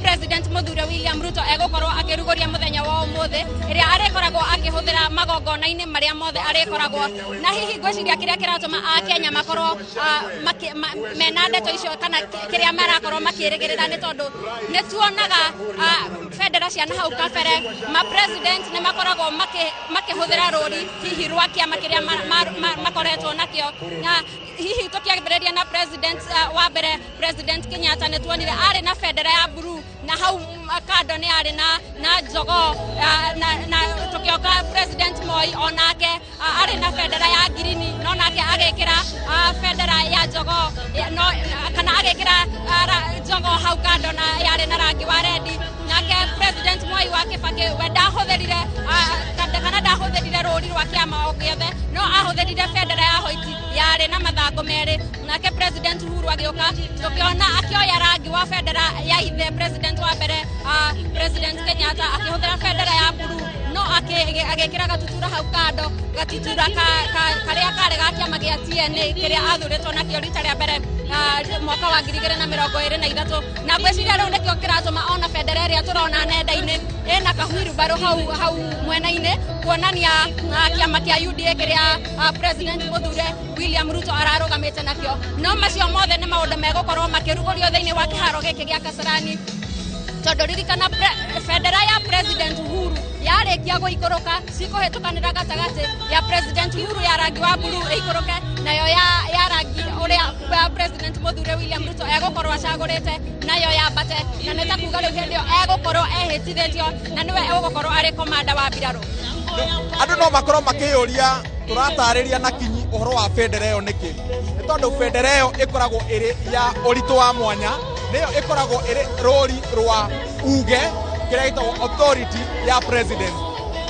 president muthure William Ruto egukorwo akiruguria muthenya wa umuthi iria arikoragwo akihuthira magongona-ini maria mothe arikoragwo na hihi ngwiciria kiria kiratuma a Kenya makorwo mena ndeto icio kana kiria marakorwo makirigirira ni tondu ni tuonaga bendera cia na hau kabere ma president ni makoragwo makihuthira ruri hihi rwa kiama kiria makoretwo nakio na hihi tukiambiriria na president wa mbere president Kenyatta ni tuonire ari na bendera ya blue na hau kando ni ari na jogo na tukioka president Moi onake ari na bendera ya green no nake agekira bendera ya jogo no kana agekira jogo hau kando na yari na rangi wa red nake president Moi wa Kibaki we ndahũthĩrire kana ndahũthĩrire rũri rwa kĩama o gĩothe no ahũthĩrire bendera ya white yarĩ na mathangũ merĩ nake president Uhuru agĩũka tũkĩona akĩoya rangi wa bendera ya ithe president wa mbere president Kenyatta akĩhũthĩra bendera ya blue no agĩkĩra gatutura hau kando gatutura karĩa karĩ ga kĩama gĩa TNA kĩrĩa athurĩtwo nakĩo rita rĩa mbere mwaka wa 2023 na ngwĩciria rĩu nĩkĩo kĩratũma ona bendera ĩrĩa tũrona nenda-inĩ ĩna kahwirubaro hau mwena-inĩ kuonania kĩama kĩa UDA kĩrĩa president muthure William Ruto ararũgamĩte nakĩo no macio mothe nĩ maũndũ megũkorwo makĩrugũrio thĩinĩ wa kĩharo gĩkĩ gĩa Kasarani tondu ririkana bendera ya president Uhuru yarĩkia gũikũrũka cikuhĩtũkanĩra gatagati ya president Uhuru ya rangi wa blue ĩikũrũke nayo ya rangi ũrĩa president muthure William Ruto egũkorwo acagũrĩte nayo yambate na nĩ ta kuga rĩu hĩndĩ ĩyo egũkorwo ehĩtithĩtio na nĩwe egũkorwo arĩ komanda wa mbirarũ andu no makorwo makĩyũria tũratarĩria na kinyi ũhoro wa bendera ĩyo nĩkĩ nĩ tondũ bendera ĩyo ĩkoragwo ĩrĩ ya ũritũ wa mwanya nĩyo ĩkoragwo ĩrĩ rũri rwa uge kĩrĩa gĩtagwo authority ya president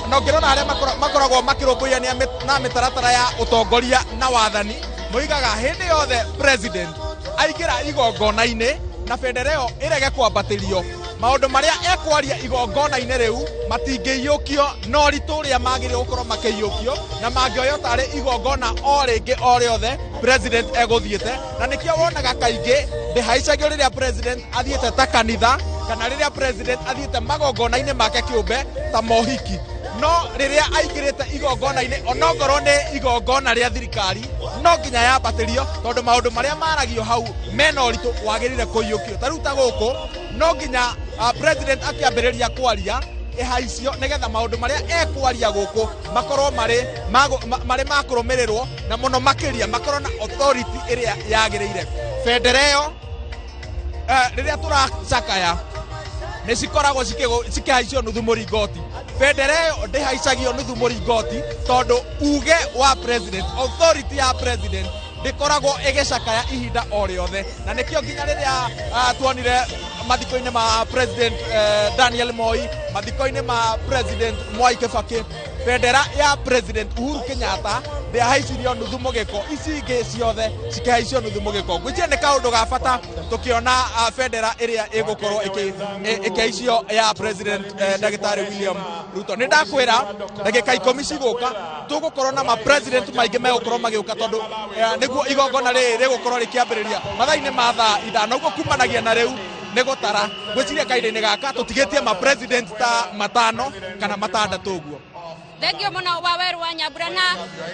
na ũngĩrona arĩa makoragwo makĩrũmbũiya na mĩtaratara ya ũtongoria na wathani moigaga hĩndĩ yothe president aingĩra igongona-inĩ na bendera ĩyo ĩrege kwambatĩrio maũndũ marĩa ekwaria igongona-inĩ rĩu matingĩiyũkio no ũritũ ũrĩa magĩrĩirwo gũkorwo makĩiyũkio na mangĩoywo tarĩ igongona o rĩngĩ o rĩothe president egũthiĩte na nĩkĩo wonaga kaingĩ ndĩhaicagio rĩrĩa president athiĩte ta kanitha kana riria president athiite magongona-inĩ make kĩũmbe ta mohiki no riria aingĩrĩte igongona-inĩ onongorwo nĩ igongona rĩa thirikari no nginya yambatĩrio tondũ maũndũ marĩa maragio hau mena ũritũ wagĩrĩire kũiyũkio ta rĩu ta gũkũ no nginya president akĩambĩrĩria kwaria ihaicio nigetha maũndũ marĩa ekwaria gũkũ makorwo marĩ ma kũrũmĩrĩrwo na mũno makĩria makorwo na authority ĩrĩa yagĩrĩire bendera ĩyo rĩrĩa tũracakaya nĩ cikoragwo cikĩhaicio nuthu mũringoti bendera ĩyo ndĩhaicagio nuthu mũringoti tondũ uge wa president authority ya president ndĩkoragwo ĩgĩcakaya ihinda o rĩothe na nĩkĩo nginya rĩrĩa tuonire mathiko-inĩ ma president Daniel Moi mathiko-inĩ ma president Mwai Kibaki bendera ya president Uhuru Kenyatta ndĩahaicirio nuthu mũgĩko ici ingĩ ciothe cikĩhaicio nuthu mũgĩko ngwĩciria nĩ kaũndũ ga bata tũkĩona bendera ĩrĩa ĩgũkorwo ĩkĩhaicio ya president ndagĩtarĩ William Ruto nĩ ndakwĩra ndagĩka 10 cigũka tũgũkorwo na ma president maingĩ megũkorwo magĩũka tondũ nĩguo igongona rĩrĩ rĩgũkorwo rĩkĩambĩrĩria mathaa-inĩ ma thaa 5 ũguo kumanagia na rĩu negotara gwiciria kaida-inĩ gaka tutigetie ma president ta 5 kana 6 ũguo thengio muno wa weru wa Nyambura na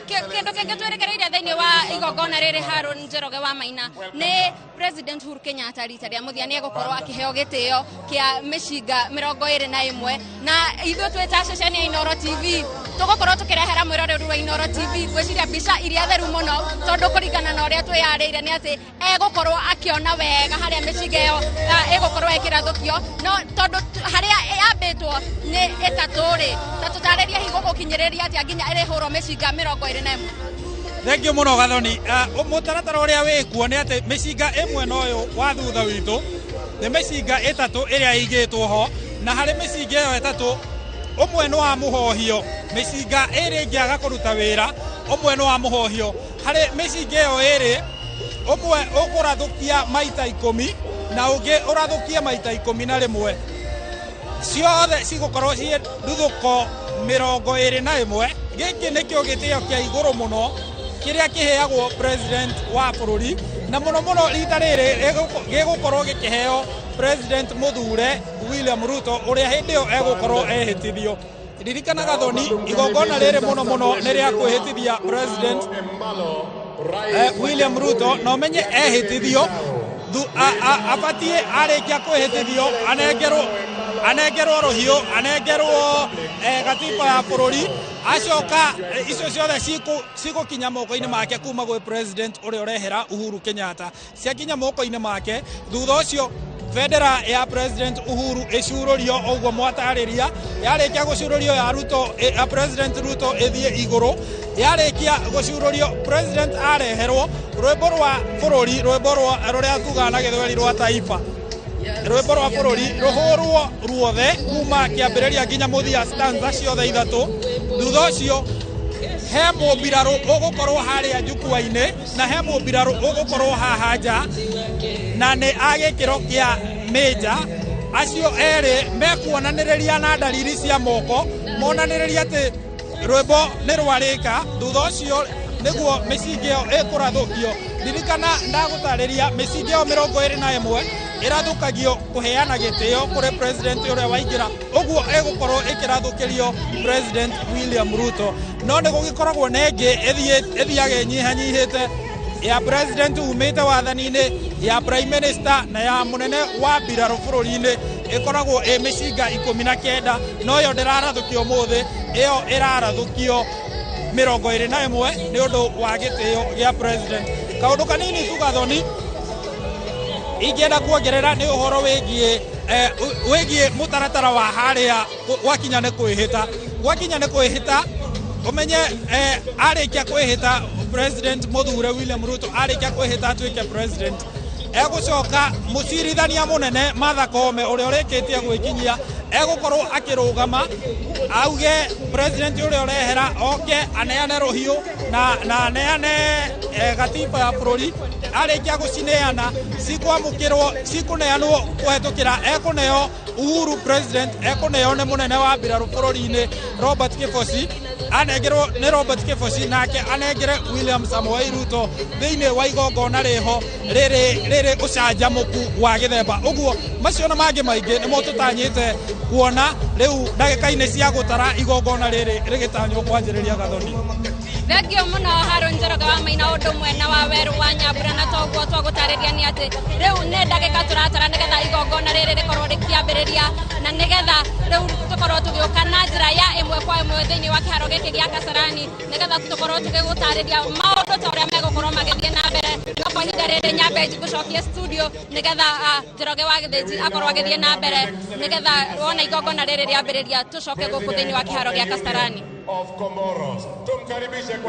kindu kingi twerekereire thiini wa igongona riri Harun Njoroge wa Maina ni president Uhuru Kenyatta rita ria muthia ni egukorwo akiheo gitio kia mishinga 21 na ithuĩ twita ceceni ya Inoro TV tugukorwo tukirehera mwiroreri wa Inoro TV gwiciria mbica iria theru muno tondu kuringana na uria twiyarĩire ni ati egukorwo akiona wega haria mishinga iyo egukorwo ikirathukio no tondu haria yambĩtwo ni itatũri ta tutarĩria higo kinyiriria ati nginya irihurwo mishinga 21 thengio muno gathoni mutaratara uria wikuo ni ati mishinga imwe noyo wa thutha witu ni mishinga itatu iria igitwo ho na hari mishinga iyo itatu umwe no wa muhohio mishinga iri ngiaga kuruta wira umwe no wa muhohio hari mishinga iyo iri umwe ukurathukia maita 10 na ungi urathukia maita 11 ciothe cigukorwo cie nduthuko 21 giki nikio gitio kia iguru muno kiria kiheagwo president wa bururi na muno muno rita riri gigukorwo gikiheo president muthure William Ruto uria hindi yo egukorwo ehitithio ririkanaga thoni igongona riri muno muno ni ria kwihitithia president William Ruto no menye ehitithio abatie arikia kwihitithio anengerwo ruhiu anengerwo gatiba ya bururi acoka icio ciothe cigukinya moko-inĩ make kuma gwĩ president ũrĩa ũrehera Uhuru Kenyatta ciakinya moko-inĩ make thutha ũcio bendera ya president Uhuru ĩcurũrio ũguo mwatarĩria yarĩkia gũcurũrio ya Ruto ya president Ruto ĩthiĩ igũrũ yarĩkia gũcurũrio president areherwo rwĩmbo rwa bũrũri rwĩmbo rũrĩa tugaga na gĩthweri rwa taifa rwĩmbo rwa bũrũri rũhũrwo ruothe kuma kĩambĩrĩria nginya mũthia stanza ciothe ithatũ thutha ũcio he mũmbirarũ ũgũkorwo harĩa njukua-inĩ na he mũmbirarũ ũgũkorwo haha nja na nĩ agĩkĩro kĩa mĩnja acio erĩ mekuonanĩrĩria na ndariri cia moko monanĩrĩria atĩ rwĩmbo nĩ rwarĩka thutha ũcio nĩguo mĩcinga ĩyo ĩkũrathũkio ririkana ndagũtarĩria mĩcinga ĩyo 21 irathukagio kuheana gitio kuri president uria waingira uguo egukorwo ikirathukĩrio president William Ruto no nĩ gũgĩkoragwo na ĩngĩ ĩthiage nyihanyihĩte ya president umĩte wathani-inĩ ya prime minister na ya munene wa mbirarũ bũrũri-inĩ ĩkoragwo ĩ mĩcinga 19 no yo ndĩrarathũkio mũthĩ ĩyo ĩrarathũkio 21 nĩ ũndũ wa gĩtĩo gĩa president kaũndũ kanini tu gathoni ingĩenda kuongerera nĩ ũhoro wĩgiĩ mũtaratara wa harĩa gwakinya nĩ kwĩhĩta umenye arĩkia kwĩhĩta president muthure William Ruto arĩkia kwĩhĩta atuĩke president egũcoka mũcirithania mũnene Martha Koome ũrĩa ũrĩkĩtie gwĩkinyia egũkorwo akĩrũgama auge president ũrĩa ũrehera oke aneane rũhiũ na aneane gatiba ya bũrũri arĩkia gũcineana cikwamũkĩrwo cikũneanwo kũhetũkĩra ekũneo Uhuru president ekũneo nĩ mũnene wa mbirarũ bũrũri-inĩ Robert Kĩboci anengerwo nĩ Robert Kĩbochi nake anengere William Samoei Ruto thĩinĩ wa igongona rĩho rĩrĩ ũcanjamũku wa gĩthemba. Ũguo macio na mangĩ maingĩ nĩmo tũtanyĩte kuona rĩu ndagĩka-inĩ cia gũtara igongona rĩrĩ rĩgĩtanywo kwanjĩrĩria Gathoni. Thengio mũno Harũ Njoroge wa Maina ũndũ ũmwe na wa Werũ wa Nyambura, na toguo twagũtarĩria nĩ atĩ rĩu nĩ ndagĩka tũratara nĩgetha igongona rĩrĩ rĩkorwo rĩkĩambĩrĩria, na nĩgetha rĩu tũkorwo tũgĩũka na njĩra ya ĩmwe kwa ĩmwe thĩinĩ wa kĩharo gĩkĩ gĩa Kasarani, nĩgetha tũkorwo tũgĩgũtarĩria maũndũ ta ũrĩa megũkorwo magĩthiĩ na mbere. No kwa ihinda rĩrĩ nyambe ngũcokie studio nĩgetha Njoroge wa Gĩthĩnji akorwo agĩthiĩ na mbere, nĩgetha wona igongona rĩrĩ rĩambĩrĩria tũcoke gũkũ thĩinĩ wa kĩharo gĩa Kasarani.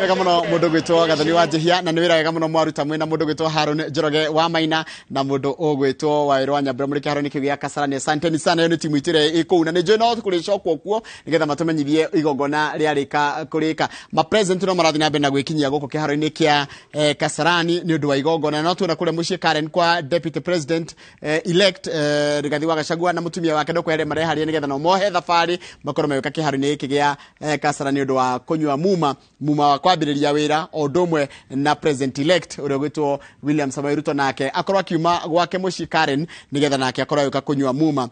Wega muno mundu gwitwo Gathoni wa Njihia, na ni wira wega muno mwaruta mwina mundu gwitwo Harũ Njoroge wa Maina na mundu ugwitwo Werũ wa Nyambura muri kiharo nikio gĩa Kasarani. Asanteni sana, yo ni timu itire ikuu na ni njoi no kuricokwo kuo nigetha matumenyithie igongona rĩarĩka kũrĩka. Ma president no marathi na mbere na gwikinyia guku kiharo-ini kia Kasarani ni undu wa igongona. No tuona kule muciĩ Karen kwa deputy president elect Rigathi wa Gachagua na mutumia wake Dr. Ere mareharia nigetha no mohe thabari makorwo meweka kiharo-ini gĩkĩ gĩa Kasarani undu wa kunyua muma wa kwambĩrĩria wĩra o ũndũ ũmwe na president elect ũrĩa gwĩtwo William Samoei Ruto, nake akorwo akiuma gwake muciĩ Karen nigetha nake akorwo agĩũka kunyua muma.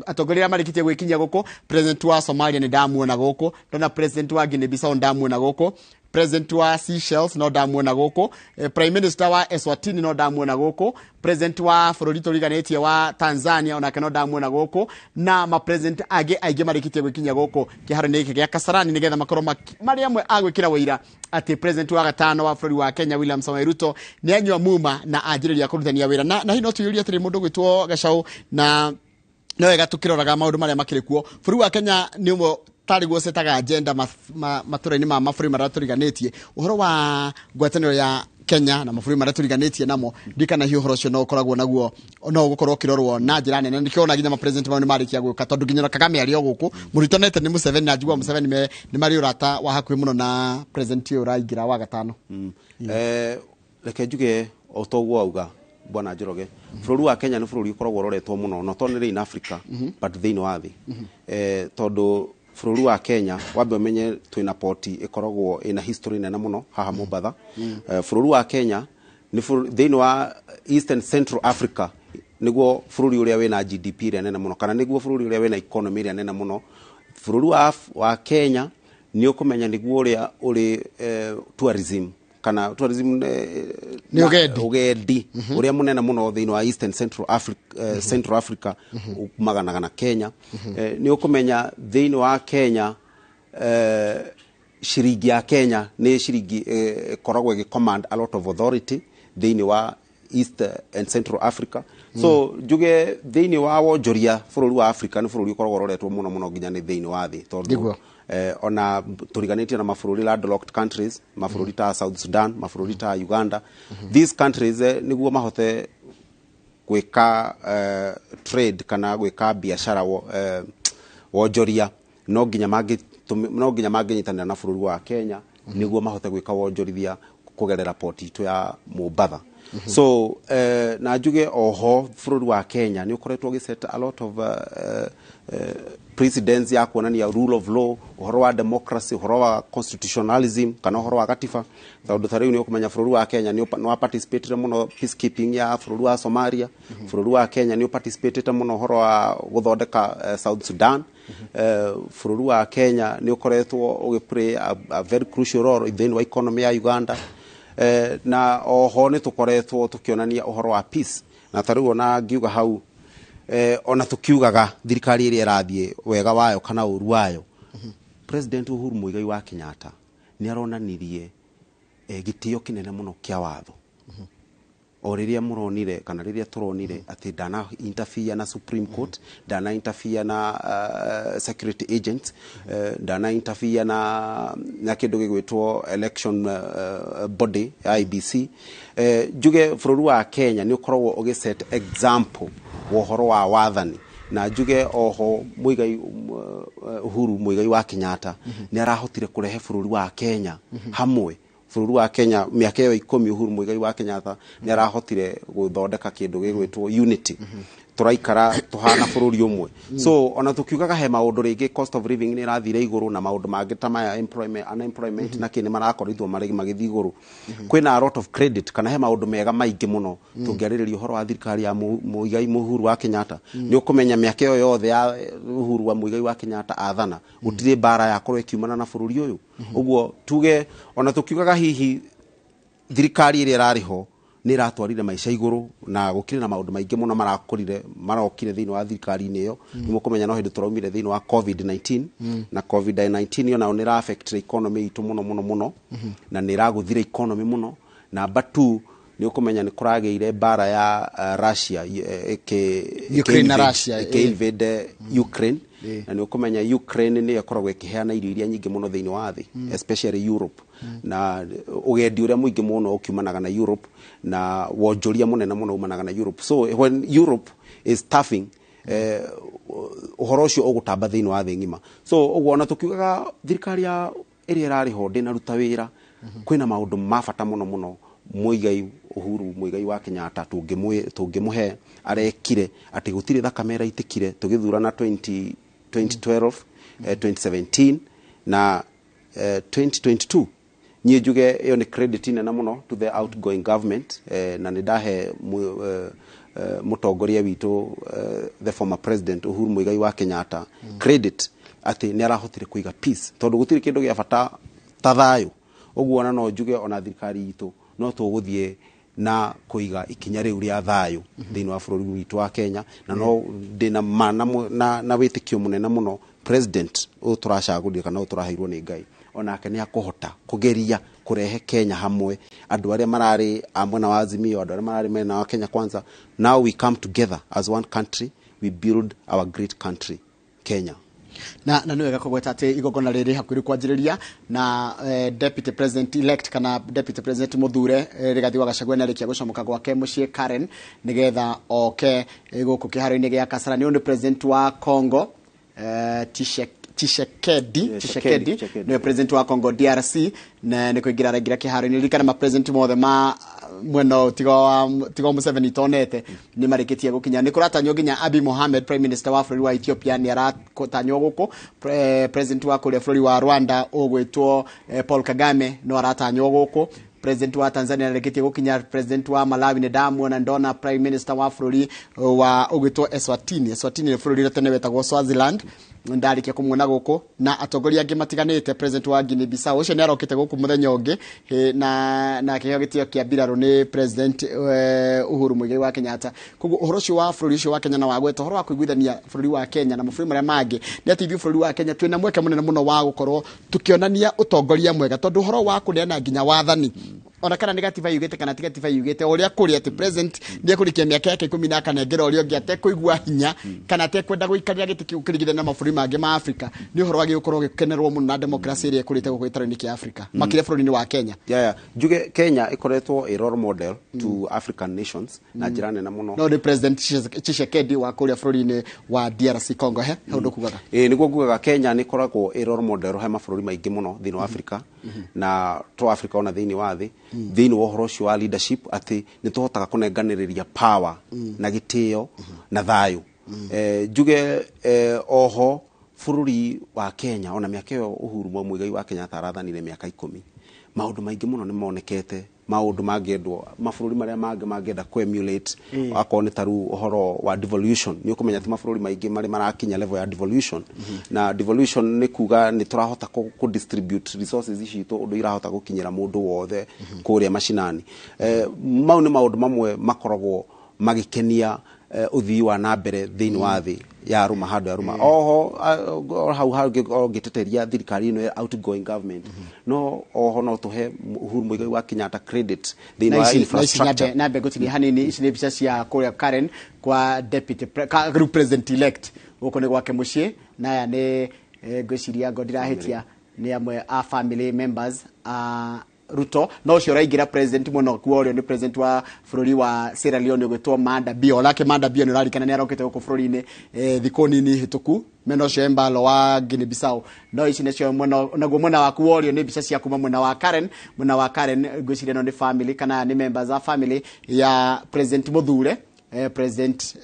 Atongoria marĩkĩtie gwĩkinyia gũkũ, president wa Somalia nĩ ndamuona gũkũ, ndona president wa Guinea Bissau ndamuona gũkũ, president wa Seychelles no ndamuona gũkũ, prime minister wa Eswatini no ndamuona gũkũ, president wa bũrũri tũriganĩtie wa Tanzania onake no ndamuona gũkũ, na ma president aingĩ marĩkĩtie gwĩkinyia gũkũ kĩharo-inĩ gĩkĩ gĩa Kasarani nigetha makorwo marĩ amwe agwĩkĩra wĩira atĩ president wa gatano wa bũrũri wa Kenya William Samoei Ruto nĩ anyua muma na anjĩrĩria kũrutania wĩra. Na hihi no tuyũrie atĩrĩ mũndũ gwĩtwo Gachau, na no wega tũkĩroraga maũndũ marĩa makĩrĩ kuo. Bũrũri wa Kenya nĩ ũmwe tari guocetaga agenda matũra-inĩ ma mabũrũri marĩa tũriganĩtie. Ũhoro wa ngwatanĩro ya Kenya na mabũrũri marĩa tũriganĩtie namo ndikana hiyo ũhoro ũcio no ũkoragwo naguo, no gũkorwo ũkĩrorwo na njĩra nene. Nĩkĩona nginya ma-president mao nĩ marĩkia gwĩka, tondũ nginya Kagame arĩ o gũkũ, mũritonete nĩ Museveni na njiguaga Museveni nĩ marĩ ũrata wa hakuhĩ mũno na president ũyũ ũraingĩra wa gatano. Reke njuge o toguo auga bwana Njoroge, bũrũri wa Kenya nĩ bũrũri ũkoragwo ũroretwo mũno no tondũ in Africa but thĩinĩ wa thĩ, tondũ bũrũri wa Kenya wambe ũmenye twĩna poti ĩkoragwo ĩna history nene mũno haha Mombasa. Bũrũri wa Kenya nĩ thĩinĩ wa East and Central Africa nĩguo bũrũri ũrĩa wĩna GDP ĩrĩa nene mũno, kana nĩguo bũrũri ũrĩa wĩna economy ĩrĩa nene mũno. Bũrũri wa Kenya nĩ ũkũmenya nĩguo ũrĩa ũrĩ tourism kana tourism nĩ ugendi uria munene muno thĩinĩ wa East and Central Africa maganaga na Kenya. Nĩ ukumenya thĩinĩ wa Kenya ciringi ya Kenya nĩ ciringi koragwo command a lot of authority thĩinĩ wa East and Central Africa. So njuge thĩinĩ wa wonjoria bũrũri wa Africa nĩ bũrũri ũkoragwo ũroretwo mũno mũno nginya nĩ thĩinĩ wa thĩ, tondũ ona turiganĩtie na mabũrũri landlocked countries, mabũrũri ta South Sudan, mabũrũri ta Uganda. These countries nĩguo mahote gwĩka trade kana gwĩka biashara wonjoria no nginya mangĩnyitanĩra na bũrũri wa Kenya nĩguo mahote gwĩka wonjorithia kũgerera port itũ ya Mombasa. So na njuge oho bũrũri wa Kenya nĩ ũkoretwo ũgĩset a lot of precedents ya kuonania rule of law, uhoro wa democracy, uhoro wa constitutionalism kana uhoro wa gatiba. Tondũ ta rĩu nĩ ũkũmenya bũrũri wa Kenya nĩ wa participate mũno peacekeeping ya bũrũri wa Somalia. Bũrũri wa Kenya nĩ participate mũno uhoro wa gũthondeka South Sudan. Bũrũri wa Kenya nĩ ũkoretwo ũgĩplay a very crucial role thĩinĩ wa economy ya Uganda. Na oho nĩ tũkoretwo tũkĩonania uhoro wa peace, na ta rĩu ona ngiuga hau ona tukiugaga thirikari ĩrĩa ĩrathiĩ wega wayo kana ũru wayo. President Uhuru Muigai wa Kenyatta nĩ aronanirie gĩtĩo kĩnene mũno kĩa watho. O rĩrĩa mũronire kana rĩrĩa tũronire atĩ ndana interfere na Supreme Court, ndana interfere na security agents, ndana interfere na kĩndũ gĩgwĩtwo election body IBC. Njuge bũrũri wa Kenya nĩ ũkoragwo ũgĩset example wohoro wa wathani, na njuge oho Uhuru Muigai wa Kenyatta nĩ arahotire kũrehe bũrũri wa Kenya hamwe. Bũrũri wa Kenya mĩaka ĩyo 10 Uhuru Muigai wa Kenyatta nĩ arahotire gũthondeka kĩndũ gĩgwĩtwo unity. turaikara tuhana bururi umwe so ona tukiugaga he maundu ringi cost of living ni rathire iguru na maundu mangi ta maya unemployment na kini marakorithwo marigi magithi iguru kwina a lot of credit kana he maundu mega maingi muno tungiaririria uhoro wa thirikari ya Muigai Uhuru wa Kenyatta ni ukumenya miaka yo yothe ya Uhuru wa Muigai wa Kenyatta athana gutire bara ya korwo ikiumana na bururi uyu uguo tuge ona tukiugaga hihi thirikari iri rariho ni ratwarire maisha iguru na gukire na maundu maingi muno marokire thiini wa thirikari ni yo ni mukumenya no hindu turaumire thiini wa COVID-19 na COVID-19 yo na ni ra affect economy itu muno na ni raguthire economy muno na batu ni ukumenya ni kurageire bara ya Russia Ukraine na Russia invade Ukraine na ni ukumenya Ukraine ni yakoragwo ikiheana irio iria nyingi muno thiini wa thi especially Europe na ugendi uria muingi muno ukiumanaga na Europe na wonjoria munene muno umanaga na Europe so when Europe is staffing uhoro ucio ugutamba thiini wa thi ngima so uguo na tukiugaga thirikari ya iri rari ho ndina ruta wira kwina maundu mabata muno Uhuru Muigai wa Kenyatta tungimuhe arekire ati gutire thakamera itikire tugithurana 2012 2017 na 2022 nie juge yo ni credit na muno to the outgoing government na nidahe mutongoria witu the former president Uhuru Muigai wa Kenyatta credit ati ni arahotire kuiga peace tondu gutire kindu gia bata ta thayu uguo na no juge ona thirikari itu no tuguthie na kuiga ikinya riu ria thayu thiini wa bururi witu wa Kenya na no ndina na witikio munene muno president uturacagurira kana uturaheirwo ni Ngai onake ni akuhota kugeria kurehe Kenya hamwe andu aria marari amwe na wazimio andu aria marari mena wa Kenya kwanza now we come together as one country we build our great country Kenya na niwega kugweta ati igogona riri hakuri kwanjiriria na deputy president elect kana deputy president muthure Rigathi wa Gachagua na rikia gucomoka gwake mucii Karen nigetha oke guku kiharo-ini gia Kasarani ni president wa Congo Tshisekedi ni president wa Congo DRC na ni kuingira rangira kiharo-ini rikana ma president mothe ma mweno tigo Museveni tonete ni marikitie gukinya ni kuratanywo ginya Abiy Mohamed prime minister wa bururi wa Ethiopia ni aratanywo guku president wa kuria bururi wa Rwanda ogwetwo Paul Kagame no aratanywo guku president wa Tanzania arikitie gukinya president wa Malawi ni ndamuona ndona prime minister wa bururi wa ogwetwo Eswatini ni bururi ratene wetagwo Swaziland ndarikia kumwona guku na atongoria angi matiganite president wa Guinea Bissau ucio ni arokite guku muthenya ungi na kiheo gitio kia biraro ni president Uhuru Muigai wa Kenyatta kugu uhoro ucio wa bururi ucio wa Kenya na wagweta uhoro wa kuiguithania bururi wa Kenya na mabũrũri maria mangi ni ati bururi wa Kenya twina mweke munene muno wa gukorwo tukionania utongoria mwega tondu uhoro wa kuneana nginya wathani ona kana negative yugete kana negative yugete uria kuri ati president ndi kurikia miaka yake 10 na kana ngero uria ngiate kuigua hinya kana te kwenda guikaria giti kiukirigithe na mabũrũri mangi ma Africa ni uhoro wagi ukorwo gikenerwo muno na democracy iria kurite gugwitaro-ini kia Africa makire bũrũri-ini wa Kenya juge Kenya ikoretwo a role model to African nations na jirani na muno no the president Tshisekedi wa kuria bũrũri-ini wa DRC Congo undu kugaga niguo ngugaga Kenya ni koragwo a role model he mabũrũri maingi muno thiini wa Africa na to Africa ona thiini wa thi thiini wa uhoro ucio wa leadership ati ni tuhotaga kunenganiriria power na gitio na thayu juge oho bururi wa Kenya ona miaka yo Uhuru Muigai wa Kenyatta arathanire miaka 10 maundu maingi muno ni monekete maundu mangiendwo mabũrũri maria mangienda ku emulate akoni taru uhoro wa devolution ni ukumenya ati mabũrũri maingi mari marakinya level ya devolution na devolution ni kuga ni turahota ku distribute resources ici undu irahota gukinyira mundu wothe kuria mashinani mau ni maundu mamwe makoragwo magikenia uthii wa na mbere thiini wa thi ya ruma handu ya ruma oho hau giteteria thirikari ino outgoing government no oho no tuhe Uhuru Muigai wa Kenyatta credit thiini wa infrastructure na be gutigi hanini ici ni bica cia kuria Karen kwa deputy group president elect guko ni gwake mucii naya ni ngwiciria ngodirahitia ni amwe a family members Ruto no ucio raigira president muno kuorio ni president wa bururi wa Sierra Leone gwetwo Manda Bio lake Manda Bio ni rarikana ni arokete guku bururi-ini thiko nini hituku meno ucio embalo wa Guinea Bissau no ici nicio muno naguo muna wa kuorio ni bica cia kuma muna wa Karen gwiciria no ni family kana ni members of family ya president Muthure president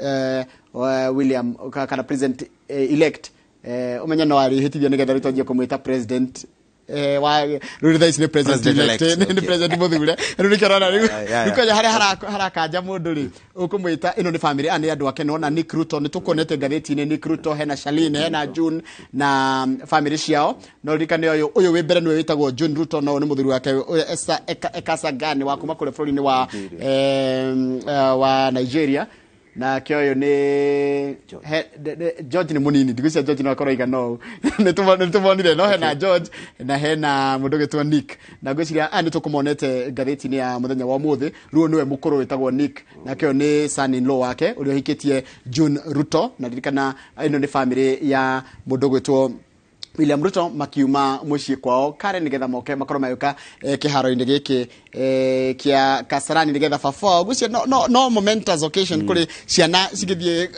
William kana president elect umenya no ari hitithio nigetha ritojie kumwita president wa Ruto is president elect ni president muthure riu kirona riu rikoja harakanja mundu ri ukumwita ino ni family ani andu ake nona Nick Ruto ni tukonete gatheti ni Nick Ruto hena Shaline hena June na family ciao no rikane uyu we mbere niwe witagwo June Ruto no ni muthuri wake ekasa gani wa kuma kule florini wa Nigeria na kioyo ni George ni munini ndigusia George no akoroiga no nitumonire no hena George na hena mundu gitwa Nick na gwiciria ani tukumonete gatheti ni ya muthenya wa muthi ruo niwe mukuru witagwo Nick na kioyo ni son in law wake urio hikitie June Ruto na dirikana ino ni family ya mundu gitwa William Ruto makiuma muciĩ kwao kare nigetha moke makoro mayuka kiharo-ini giki kia Kasarani nigetha baba gucio no momentous occasion kuri ciana cigithie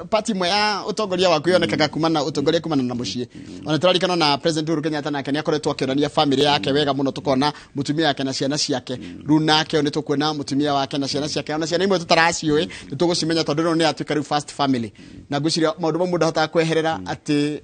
party mwe ya utongoria waku yonekaga kumana utongoria kumana na muciĩ ona turarikana na president Uhuru Kenyatta nake ni akoretwo akionania family yake wega muno tukona mutumia yake na ciana ciake runa ke ni tukwena mutumia wake na ciana ciake ona ciana imwe tutaracioi nitugucimenya tondu ni atuika riu first family na guciria maundu mamwe ndahota kweherera ati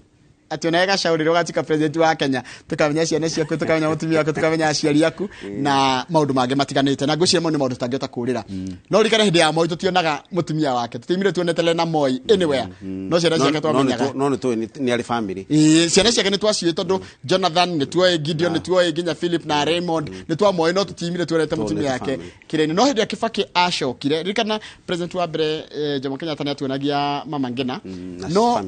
onega shauri rogatika president wa Kenya tukamenya ciana ciaku tukamenya mutumia waku tukamenya aciari yaku na maundu mange matiganite na gucire mo ni maundu tangiota kurira no rikare hindi ya Moi tutionaga mutumia wake tutimire tuonetele na Moi anywhere no ciana ciake twamenyaga no tu ni ali family ciana ciake ni twaciwe tondu Jonathan ni tuoe Gideon ni tuoe Ginya Philip na Raymond ni twa Moi no tutimire tuonete mutumia wake kireni no hindi ya Kibaki acokire rikana president wa mbere Jomo Kenyatta ni atuonagia Mama Ngina no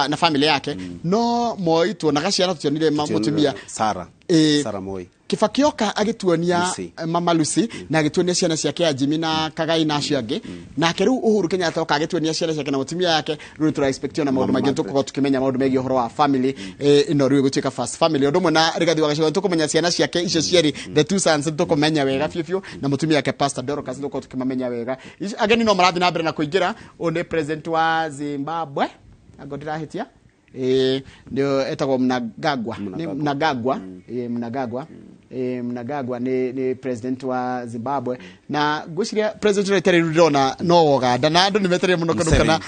na family yake no Moi tuonaga ciana tutionire mutumia Sarah Moi Kibaki oka agituonia Mama Lucy na agituonia ciana ciake ya Jimmy na Kagai na ciange na keru Uhuru Kenyatta oka agituonia ciana ciake na mutumia yake ruri tura expect na maundu magi tuko tukimenya maundu megi uhoro wa family ino ruri gutuika first family undu na Rigathi wa Gachagua tukumenya ciana ciake icio cieri the two sons tukumenya wega fiu na mutumia yake Pastor Dorcas tuko tukimenya wega ageni no marathi na mbere na kuingira one president wa Zimbabwe agodira hitia ndio etagwo Mnangagwa ni president wa Zimbabwe na guciria president retire rurona no Uganda na andu nimetere muno kana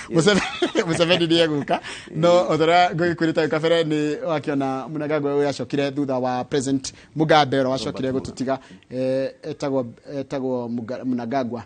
Museveni ndiye guka no othora guikurita kafere ni wakiona Mnangagwa uyu acokire thutha wa president Mugabe wacokire gututiga etagwo Mnangagwa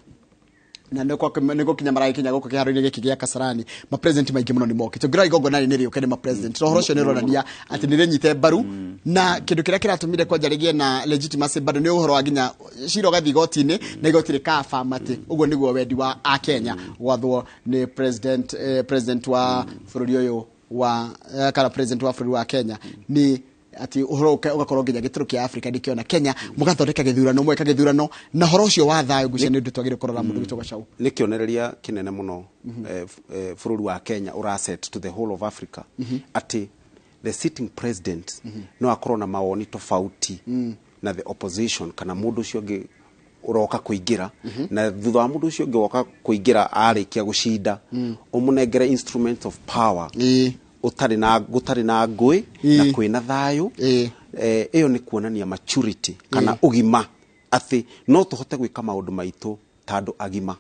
na niko kinyamara ikinya goko kiharo-ini giki gia Kasarani ma president maingĩ muno ni moki tugira igongo nari niri ukene ma president rohoro cio nironania ati nire nyite baru na kindu kiria kiratumire kwa jarigie na legitimacy bado ni uhoro wa ginya ciro gathi gotini na igotire ka famati uguo niguo wendi wa a Kenya gwathwo ni president wa bururi uyu wa kana president wa bururi wa Kenya ni ati uhoro ugakorwo nginya gituru kia Africa ndikiona Kenya mugathondeka githurano mweka githurano na horo cio wa thayo gucia ni ndutwagire korora mundu gitwa Gachagua ni kionereria kinene muno bururi wa Kenya uraset to the whole of Africa ati the sitting president no akorwo na mawoni tofauti na the opposition kana mundu cio ngi uroka kuingira na thutha wa mundu cio ngi woka kuingira arikia gucinda umunengere instrument of power gutari na ngui na kwina thayo iyo ni kuonania maturity kana ugima ati no tuhote gwika maundu maitu tandu agima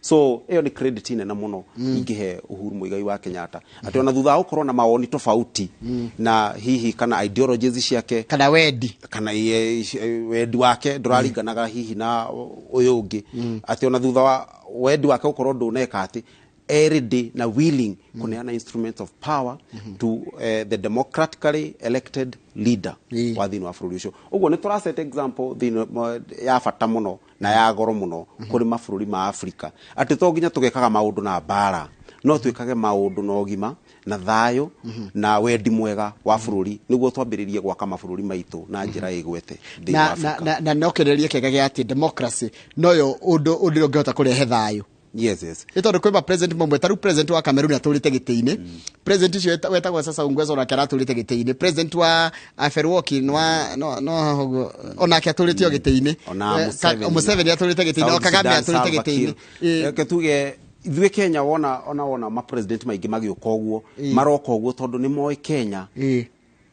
so iyo ni credit nene muno ingihe Uhuru Muigai wa Kenyatta ati ona thutha ukorwo na mawoni tofauti na hihi kana ideologies ciake kana wendi wake nduraringanaga hihi na uyu ungi ati ona thutha wa wendi wake ukorwo nduneka ati every day na willing kuneana instrument of power to the democratically elected leader wa thini wa bururi ucio uguo ni tura set example thini ya bata muno na ya goro muno kuri mabururi ma Africa ati to nginya tugekaga maundu na bara no twikage maundu na ugima na thayo na wendi mwega wa bururi niguo twambiririe gwaka mabururi maitu na njira igwete na nokererie kega gia ati democracy noyo undu ungihota kurehe thayo yes ito kweba president momwe taru president wa Cameroon aturite gitiine president cio wetagwo sasa ungwezo na kera aturite gitiine president wa Aferwoki no onake aturite gitiine Museveni aturite gitiine Kagame aturite gitiine ketuge ithuĩ Kenya wona ma president maingi magĩũka ũguo maroka ũguo tondu ni moĩ Kenya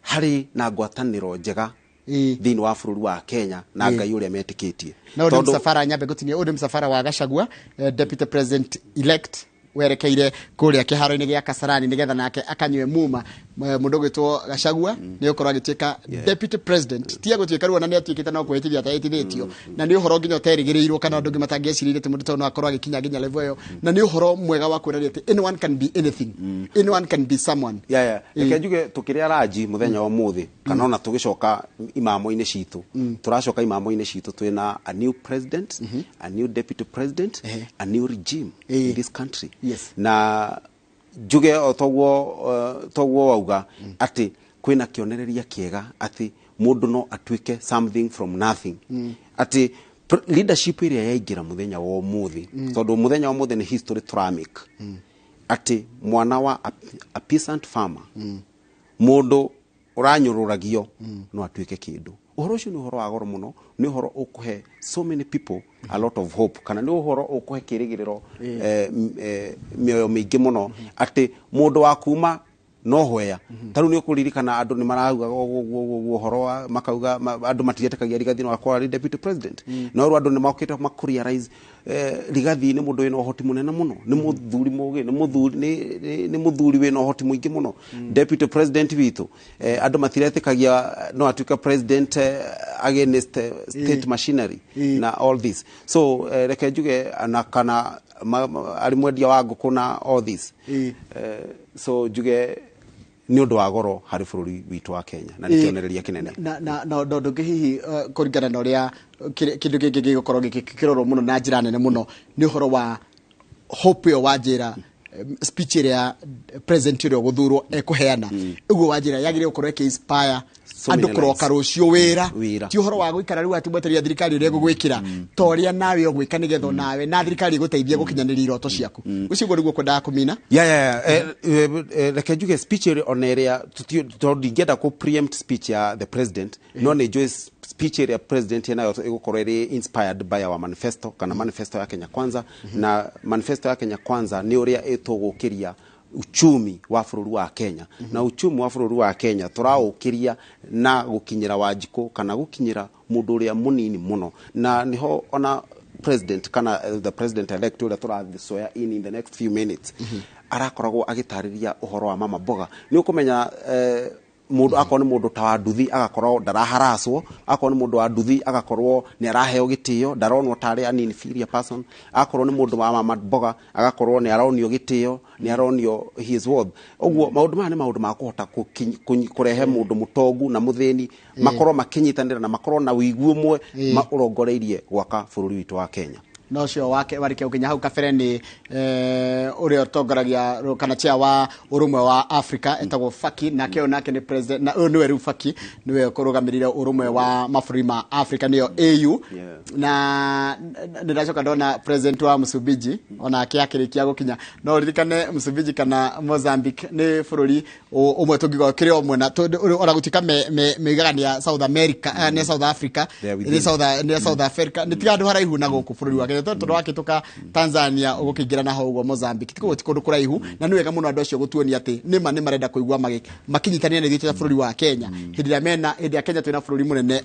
hari na ngwatanĩro njega thini wa bururi wa Kenya na ngai uria metikitie no msafara nyambe gutinie uri msafara wa Gachagua deputy president elect werekeire kuria kiharo-ini gia Kasarani nigetha nake akanywe muma mundu gwitwo Gachagua ni ukorwo agituika deputy president tia gutuika ruona ni atuikite no kwihitithia atahitithitio na ni uhoro nginya uterigiriirwo kana andu ngimatangeciririte mundu tono akorwo agikinya nginya level iyo na ni uhoro mwega wa kwiraria ati anyone can be anything anyone can be someone reke njuge tukiria raji muthenya wa muthi kana ona tugicoka imamo-ini citu turacoka imamo-ini citu twina a new president a new deputy president a new regime in this country na njuge toguo wauga ati kwina kionereria kiega ati mundu no atuike something from nothing ati leadership iria yaingira muthenya wa muthi tondu muthenya wa muthi ni history tramic ati mwana wa a peasant farmer mundu uranyururagio no atuike kindu uhoro ucio ni uhoro wa goro muno ni uhoro ukuhe so many people a lot of hope kana ni uhoro ukuhe kirigiriro mioyo mingi muno ati mundu wa kuma no hoya taru ni ukuririkana andu ni marauga uhoro makauga andu matiretekagia Rigathi no akora deputy president no ru andu ni makite makuriarize Rigathi ni mundu wina uhoti munene muno ni muthuri mugi ni muthuri wina uhoti muingi muno deputy president witu andu matiretekagia no atuika president against state machinery na all this so reke njuge kana ari mwendia wa ngukuna all this so njuge ni undu wa goro hari bururi witu wa Kenya na ni kionereria kinene na ndondo hihi kuringana na uria kindu giki gigukorwo gikirorwo muno na njira nene muno ni uhoro wa hope yo wajira speech area president rio guthurwo ekuheana uguo wajira yagire gukorwo inspire andu kuroka rucio wira ti uhoro wa guikara riu atumweteria thirikari ria gugwikira toria nawe ogwika nigetho nawe na thirikari guteithia gukinyanira iroto ciaku ucio go riguo kwendaga kumina reke njuge speech on area ndingenda ku preempt speech ya the president no ni enjoy speech area president nayo igukorwo iri inspired by our manifesto kana manifesto ya Kenya Kwanza na manifesto ya Kenya Kwanza ni uria itugukiria uchumi wa bururi wa Kenya na uchumi wa bururi wa Kenya turaukiria na gukinyira Wanjiku kana gukinyira mundu uria munini muno na niho ona president kana the president elect uria turathicoya in the next few minutes arakoragwo agitariria uhoro wa mama boga ni ukumenya mundu akoni mundu tawa nduthi agakorwo ndaraharaswo akoni mundu wa nduthi agakorwo ni araheo gitio ndaronwo tari an inferior person akorwo ni mundu wa mama boga agakorwo ni aronio gitio ni aronio his worth oguo maundu mane maundu makuhota kurehe mundu mutongu na muthini makorwo makinyitanira na makorwo na uiguo mwe urongoreirie gwaka bururi witu wa Kenya no cio wake warike ukinya hau kabere ni uria tongoragia kana chia wa urumwe wa Africa etagwo Faki na keo nake ni president na niwe ru Faki niwe kurugamirira urumwe wa mabũrũri ma Africa niyo AU na niracoka ndona president wa Msumbiji ona akiakirikia gukinya no ririkane Msumbiji kana Mozambique ni bũrũri umwe tungigo kire omwe na ona gutika megagania South America ni South Africa ni South Africa ni tiga ndu haraihu na guku bũrũri wa tondu wakituka Tanzania ugukingira na haugo Mozambique tiko tikundu kuraihu na ni wega muno andu acio gutuonia ati nima ni marenda kuigua makinyitania na ithuĩ bũrũri wa Kenya hindi ya Kenya twina bũrũri munene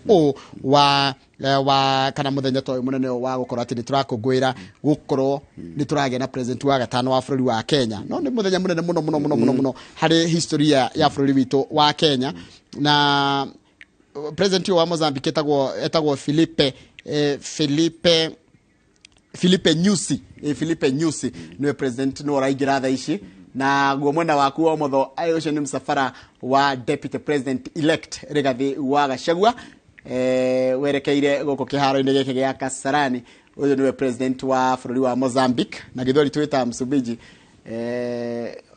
wa kana muthenya toy munene wa gukorwo ati ni turakungwira gukorwo ni turagia na president wa gatano wa bũrũri wa Kenya no ni muthenya munene muno hari historia ya bũrũri witu wa Kenya na president wa Mozambique etagwo Filipe Nyusi niwe president no raigira tha ici na guo mwena waku wa motho ayo ucio ni msafara wa deputy president elect Rigathi wa Gachagua werekeire guko kiharo-ini giki gia Kasarani uyu niwe president wa bũrũri wa Mozambique na githori twita Msumbiji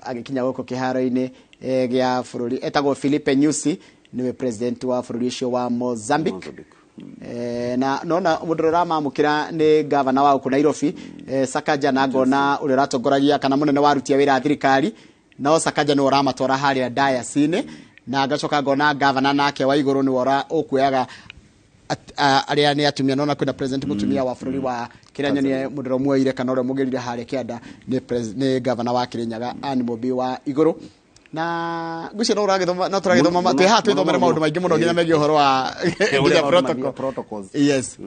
agikinya guko kiharo-ini gia bũrũri etagwo Filipe Nyusi niwe president wa bũrũri ucio wa Mozambique na nona mudurora mamukira ni governor wa ku Nairobi Sakaja na ngona uri ratongoragia kana munene wa rutia wira thirikari no Sakaja ni uramatwara haria diocese na ngacoka ngona governor nake wa iguru ni wora ukuyaga aria ni atumia nona kwina president mutumia wa bũrũri wa Kenya ni muduro muoire kana uri mugerire haria kianda ni governor wa Kirinyaga Anne Mobi wa iguru na gucio no uragithoma no turagithoma twi ha twithomere maundu maingi muno nginya megie uhoro wa protocols. Yes.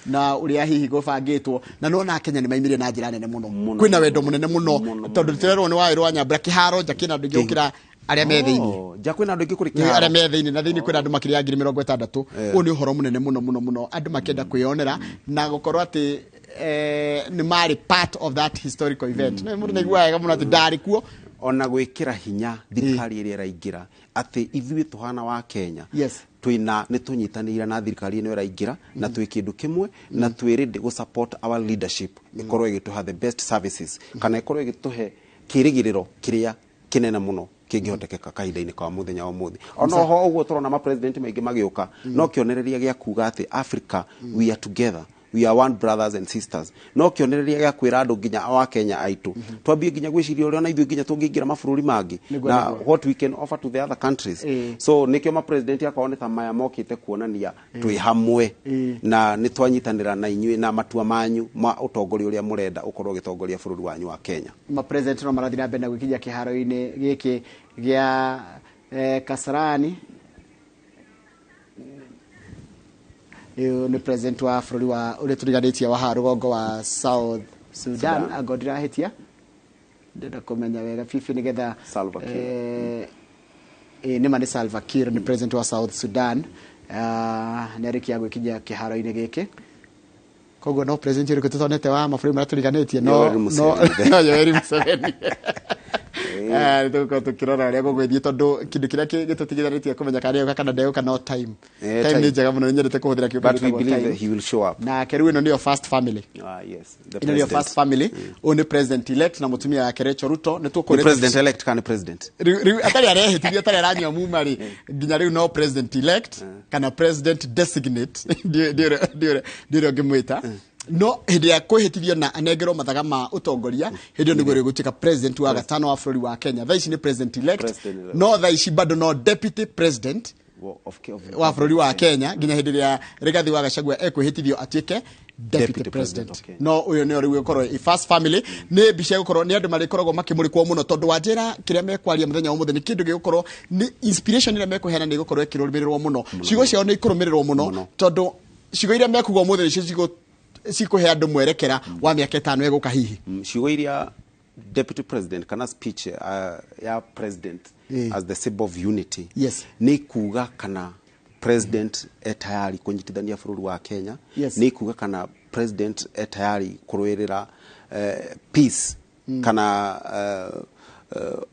Na uria hihi gubangitwo na no na Kenya ni maimire na njira nene muno kwina wendo munene muno tondu tirerwo ni wairwo anyambira kiharo njakina ndu njukira aria me thiini njakwina ndu ngikuri kiharo aria me thiini na thiini kwina andu makiria 60,000 uyu ni uhoro munene muno andu makenda kwionera na gukorwo ati ni mari part of that historical event no mundu niguaga wega muno ati ndari kuo ona gwikira hinya thirikari iria iraingira ati ithui tuhana wa Kenya twina ni tunyitanira na thirikari ino iraingira na twi kindu kimwe na twi ready go support our leadership ikorwo igituha the best services kana ikorwo igituhe kirigiriro kiria kinene muno kingihotekeka kahinda-ini kwa muthenya wa muthi ona ho uguo turona ma president maingi magiuka no kionereria gia kuga ati Africa we are together, we are one brothers and sisters no kionereria gia kwira andu nginya wa Kenya aitu twambie nginya gwiciria uria na ithu nginya tungiingira mabũrũri mangi na what we can offer to the other countries so nikio ma president akaone ta maya mokite kuonania twi hamwe na ni twanyitanira na inyui na matua manyu ma utongoria uria murenda ukorwo gitongoria bũrũri wanyu wa Kenya. Ma president no marathina mbere na gwikija kiharo-ini giki gia Kasarani ni president wa bũrũri wa ule turiganitie wa harugongo wa South Sudan agodira hetia ndenda kumenya wega fifi nigetha Salva Kiir ni mani Salva Kiir ni president wa South Sudan ni arikia gwikija kiharo-ini giki koguo no president uri kututonete wa mabũrũri mara turiganitie no Yoweri Museveni tuko tukirora aria gugwithie tondu kindu kiria gitutigithanitie kumenya kana kana ndego kana time ni njega muno nyendete kuhuthira kiugo but we believe that he will show up na keru ino ndio first family yes the ndio first family only president elect na mutumia yake Ruto ne tukorete president elect kana president atari arehitithia atari aranywa mumari nginya riu no president elect kana president designate ndio ngimwita no hindi ya kwihitithio na anengerwo mathaga ma utongoria hindi niguo rigutuika president wa gatano wa bũrũri wa Kenya thaici ni president elect no thaici bado no deputy president wa bũrũri wa Kenya nginya hindi ya Rigathi wa Gachagua ekwihitithio atuike deputy president no uyo ni riu ukorwo first family ni bica gukorwo ni andu marikoragwo makimurikwo muno tondu wa njira kiria mekwaria muthenya umuthe ni kindu gigukorwo ni inspiration ira mekuheana ni gukorwo ikirumirirwo muno ciugo ciao ni ikurumirirwo muno tondu ciugo iria mekugwo umuthe ni ciugo sikuhe andu mwerekera wa miaka 5 eguka hihi ciugo iria deputy president kana speech ya president as the symbol of unity ni kuga kana president etayari kunyitithania bũrũri wa Kenya ni kuga kana president etayari kurwirira peace kana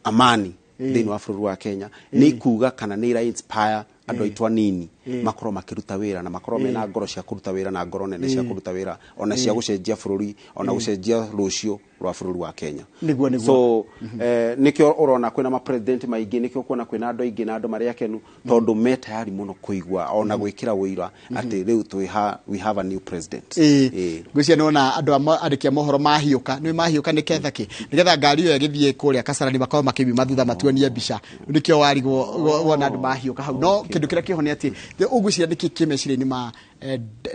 amani thini wa bũrũri wa Kenya ni kuga kana ni ira inspire andu aitwa nini makorwo makiruta wira na makorwo mena ngoro cia kuruta wira na ngoro nene cia kuruta wira ona cia gucenjia bũrũri ona gucenjia rucio rwa bũrũri wa Kenya so nikio urona kwina ma president maingi nikio kuona kwina andu aingi na andu maria kenu tondu metayari muno kuigwa ona gwikira wira ati riu we have a new president gucia nona andu andikia mohoro mahiuka ni mahiuka niketha ki nigetha ngari yo igithie kuria Kasarani bakao makibi mathutha matuonie mbica nikio warigwo wona andu mahiuka hau no kindu kiria kihoni ati ugucia ndiki kimeciria ni ma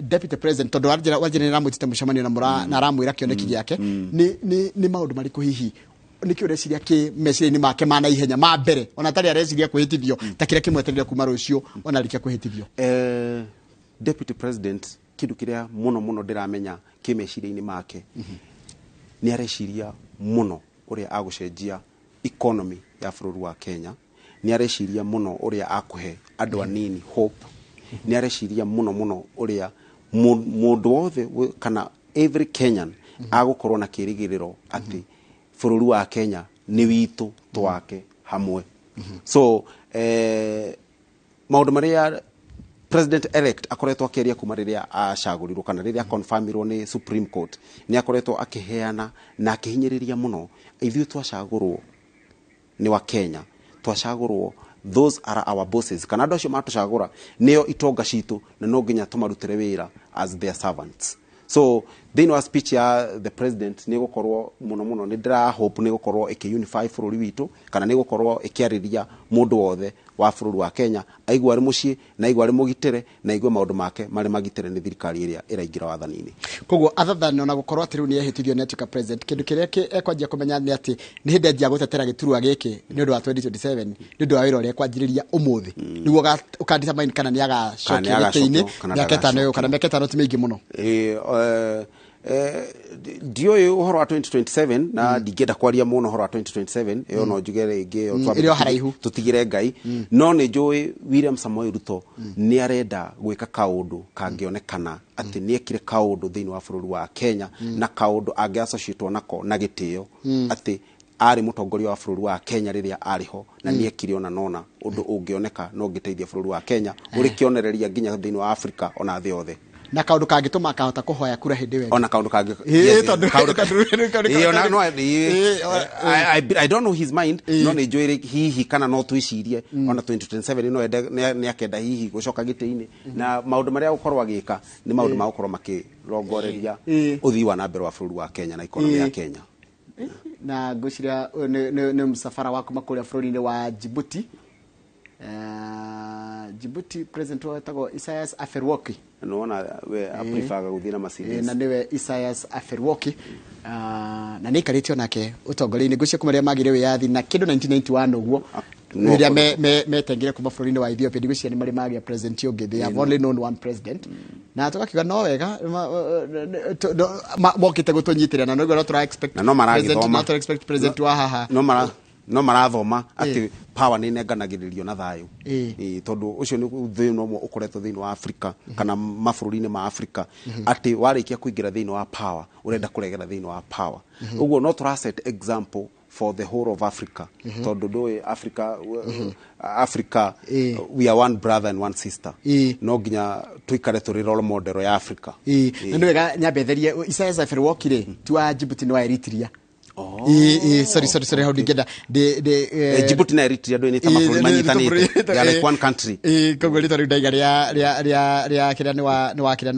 deputy president tondu wajira ramutite mucemanio na ramwira kioneki giake ni maundu mariku hihi nikio reciria ki meciria-ini make mana ihenya ma mbere ona tari areciria kwihitithio ta kiria kimweterera kuma rucio ona rikia kwihitithio deputy president kindu kiria muno ndiramenya kimeciria-ini make ni areciria muno uria agucenjia economy ya bũrũri wa Kenya ni areciria muno uria akuhe andu anini hope ni areciria muno uria mundu wothe kana every Kenyan agukorwo na kirigiriro ati bũrũri wa Kenya ni witu twake hamwe so maundu maria president elect akoretwo akiria kuma riria acagurirwo kana riria confirmirwo ni Supreme Court ni akoretwo akiheana na akihinyiriria muno ithuĩ twacagurwo ni wa Kenya twacagurwo those are our bosses kana andu acio matucagura nio itonga citu na no nginya tumarutire wira as their servants so thini wa speech ya the president ni gukorwo muno ni ndira hope ni gukorwo unify bururi witu kana ni gukorwo ikiariria mundu wothe wa bururi wa Kenya aigwa ari mucii na aigwa ari mugitire na aigwa maundu make mari magitire ni thirikari iria iraingira wathani-ini. Koguo athathani ona gukorwo ati riu ni ehitithio ni atuika president kindu kiria ekwanjia kumenya ni ati ni hindi anjia gutetera giturwa giki ni undu wa 2027 ni undu wa wira uria ekwanjiriria umuthi niguo ukandetermine kana ni agacokia giti-ini miaka itano kana miaka itano ti mingi muno. Dio uhoro wa 2027 na digenda kwaria muno uhoro wa 2027 iyo no njugere ingi iyo haraihu tutigire ngai no ni njui William Samoei Ruto ni arenda gwika kaundu kangionekana ati ni ekire kaundu thini wa bururi wa Kenya na kaundu angiacocitwo nako na gitio ati ari mutongoria wa bururi wa Kenya riria ariho na ni ekire ona nona undu ungioneka no ngiteithia bururi wa Kenya uri kionereria nginya thini wa Africa ona thi yothe na kaundu kangituma akahota kuhoya kura hindi we ona kaundu kangi I don't know his mind no ni njwiri hihi kana no twicirie ona 2027 no ni akenda hihi gucoka giti-ini na maundu maria gukorwo agika ni maundu ma gukorwo makirongoreria uthii wa nambere wa bururi wa Kenya na economy ya Kenya na guciria ni msafara wako makuria bururi-ini wa Djibouti. Djibouti president wetagwo Isaias Afwerki nona we prefer guthina masiri na niwe Isaias Afwerki na ni karitio nake utongori-ini gucia kumaria magire wiyathi na kindu 1991 uguo riria metengire kuma bururi-ini wa Ethiopia gucia ni mari magia president ungi they have only known one president na tukakiga no wega mokite gutunyitirira na no tura expect president wa haha no marathoma ati power ni nenganagiririo na thayu tondu ucio ni thino mo ukoretwo thini wa Africa kana mafururi-ini ma Africa ati warikia kuingira thini wa power urenda kuregera thini wa power uguo no tura set example for the whole of Africa tondu doe Africa we are one brother and one sister no ginya tuikare turi role model ya Africa na ndwega nyabetherie Isaias Afwerki ri tu wa Djibouti no Eritrea sorry how digenda Djibouti na Eritrea do ni tama for manyitanite they are like one country kogo rito ndaiga ria kira ni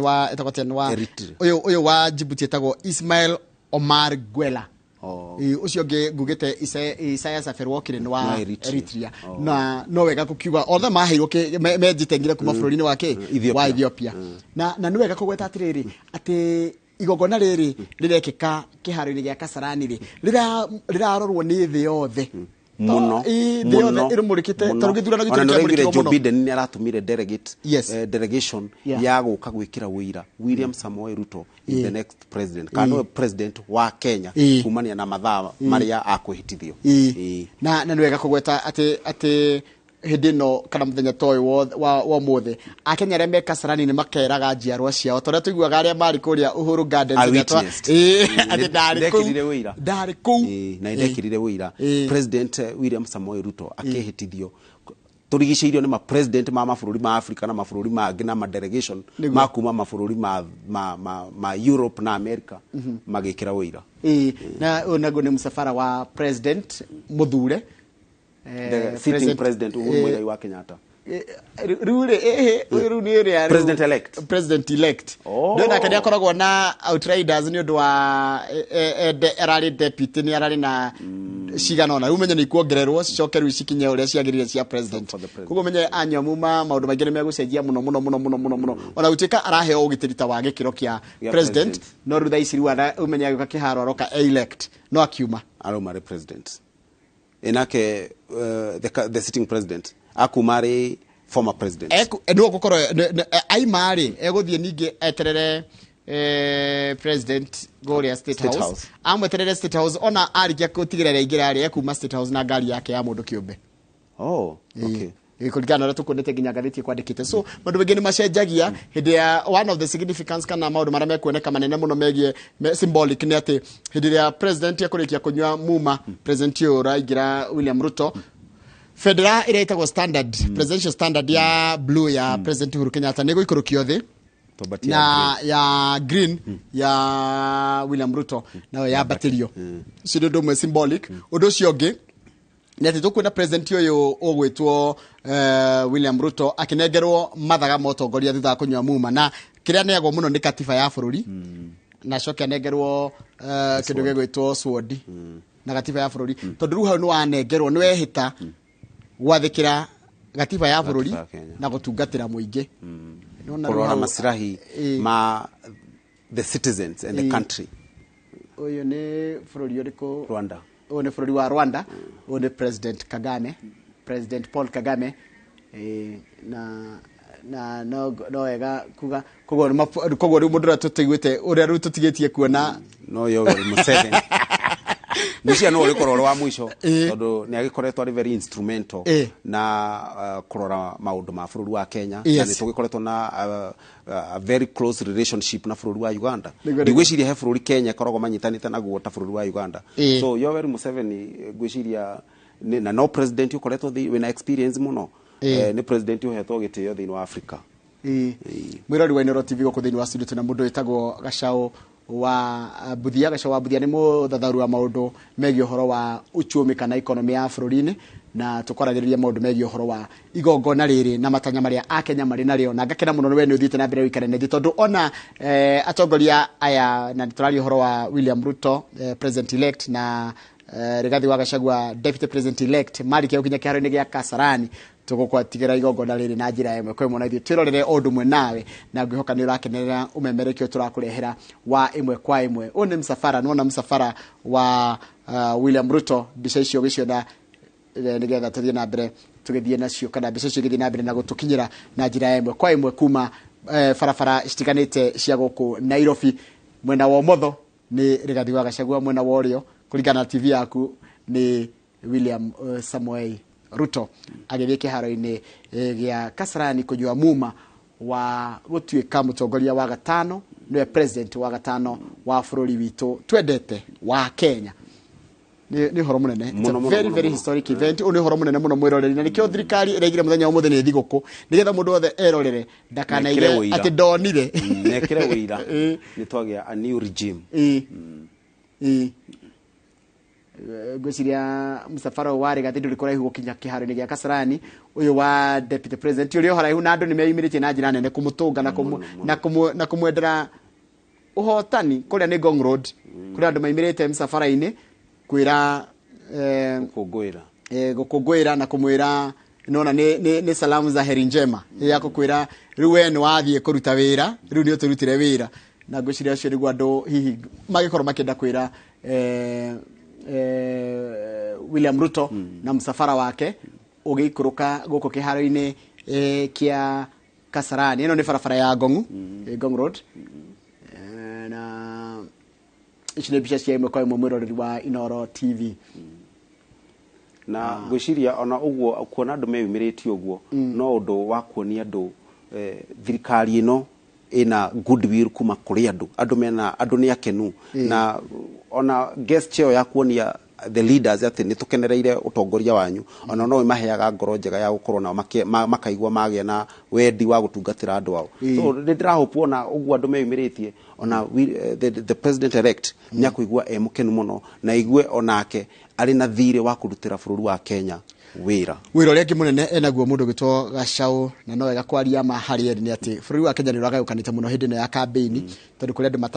wa etakote ni wa uyo wa Djibouti etago Ismail Omar Gwela ucio ngugite Isaias Afwerki ni wa Eritrea na no wega kukiuga othe maheirwo mejitengire kuma bururi-ini wake wa Ethiopia na ni wega kugweta atiriri ati igogona riri rirekeka kiharo-ini gia Kasarani ri rirarorwo ni thi yothe muno thi yothe irumurikite tarugithurana gitire kia murikiro muno Joe Biden ni aratumire delegation ya guka gwikira wira William Samoei Ruto is the next president kana president wa Kenya kumania na mathaa maria akwihitithio na nwega kugweta ati hindi no kana muthenya toy wa muthe akenya aria me Kasarani ni makeraga njiarwa ciao toria tuiguaga aria mari kuria Uhuru Gardens ati ndari ku na ndekirire wira president William Samoei Ruto akihitithio turigiceirio ni ma president ma mabũrũri ma Africa na mabũrũri mangĩ na ma delegation ma kuma mabũrũri ma Europe na America magikira wira na onago ni msafara wa president muthure the sitting president Uhuru Muigai wa Kenyatta president elect no na kadia koragwo na outriders ni undu wa erari deputy ni arari na cigana ona umenye ni kuongererwo cokeru cikinye uria ciagirire cia president kugo menye anyamuma maundu maingi ni megucenjia muno ona utika araheo ugitirita wa gikiro kia president no rutha ici riwa umenye agika kiharo aroka elect no akiuma aromare president enake the sitting president akumari former president no gukoro aimari eguthie ningi eterere president Gloria State House amweterere State House ona arikia kutigirira ingira ari ekuma State House na ngari yake ya mundu kiumbe okay kuligana na tukunete ginya gathiti kwandikite so mandu begeni macenjagia hindi ya one of the significance kana maundu maria mekuoneka manene muno megie symbolic ni ati hindi ya president yakurikia kunywa muma president yora igira William Ruto federal iraitagwo standard presidential standard ya blue ya president Uhuru Kenyatta nego ikorokio thi na ya green ya William Ruto na ya batirio sido do symbolic odo ciongi neti tukwina president yoyo ogwetwo William Ruto akinengerwo mathaga motongoria thutha kunywa muma na kiria nego muno ni katiba ya bururi na coke anengerwo kindu gigwitwo sword na gatiba ya bururi tondu riu hau ni wanengerwo ni wehita gwathikira gatiba ya bururi na gutungatira muingi kurora masirahi ma the citizens and the country. Uyu ni bururi uriko Rwanda. Uyu ni bururi wa Rwanda. Uyu ni President Kagame, President Paul Kagame. Na no ega kuga kogo ri mundu ratutiguite uria ru tutigitie kuona no yo Museveni Nishia no uri kororo wa mwisho tondu ni agikoretwo ari very instrumental na korora maundu ma bururi wa Kenya na ni tugikoretwo na a very close relationship na bururi wa Uganda ndigwiciria he bururi Kenya korogo manyitanite naguo ta bururi wa Uganda so Yoweri Museveni gwiciria na no president ukoretwo wina experience muno ni president uhetwo gitio thiini wa Africa mwirori wa Inoro TV goko thiini wa studio tuna mundu etagwo Gacao wa Buthia. Gacao wa Buthia ni muthatharu wa maundu megie horo wa uchumi kana economy ya bururi-ini na tukoragiriria maundu megie horo wa igongona riri na matanya maria Akenya mari nario na ngakena muno we ni uthite na mbere wikare ne tondu ona atongoria aya na turari horo wa William Ruto president elect na Rigathi wa Gachagua deputy president elect mari kia ukinya kiharo-ini gia Kasarani tugukwatigera igongona riri na njira imwe kwa imwe twirorere ondu mwe nawe na ngwihoka ni urakenerera umemerekio turakurehera wa imwe kwa imwe. Une msafara nona msafara wa William Ruto bica icio giciona nigetha tuthie na mbere tugithie nacio kana bica icio githie na mbere na gutukinyira na njira imwe kwa imwe kuma farafara citiganite cia guku Nairobi. Mwena wa motho ni Rigathi wa Gachagua, mwena wa urio kuringana na TV yaku ni William Samoei Ruto agithie kiharo-ini gia Kasarani kujua muma wa gutuika mutongoria wa gatano niwe president wa gatano wa bururi witu twendete wa Kenya. Ni horo munene, it's a very very historic event. Uni horo munene muno mwiroreri na nikio thirikari iregire muthenya umuthe ni thiguku nigetha mundu othe erorere ndakanaige ati ndonire nekire wira ni twagia a new regime gwiciria msafara wa Rigathi nduri kuraihu gukinya kiharo-ini gia Kasarani uyu wa deputy president uri horaihu na andu ni meyumiritie na njira nene kumutunga na kumwendera uhotani kuria ni Ngong Road kuria andu meyumirite msafara-ini kwira gukungwira na kumwira nona ni salamu za heri njema ya kukwira riwe ni wathie kuruta wira riu ni uturutire wira na gwiciria acio ni gwandu hihi magikorwo makenda kwira William Ruto na msafara wake ugiikuruka guko kiharo-ini kia Kasarani. Ino ni farafara ya Ngong Road na ichine bicha cia imwe kwa imwe mwiroreri wa Inoro TV na gwiciria ona uguo kuona andu meyumiriti uguo no undu wa kuonia andu thirikari ino ina goodwill kuma kuri andu mena andu ni akenu na ona guest chair ya kuonia the leaders ati ni tukenereire utongoria wanyu ona no imaheaga ngoro njega ya gukorwo na makaigwa magia na wendi wa gutungatira andu ao so ndira hope ona uguo andu meyumiritie ona the president elect nya kuigwa mukenu muno na igwe onake ari na thire wa kurutira bururi wa Kenya wira ria munene enaguo mundu gitwo Gacao na no wega kwaria mahari ni ati bururi wa Kenya ni ragayukanite muno hindi ya campaign tondu kuri andu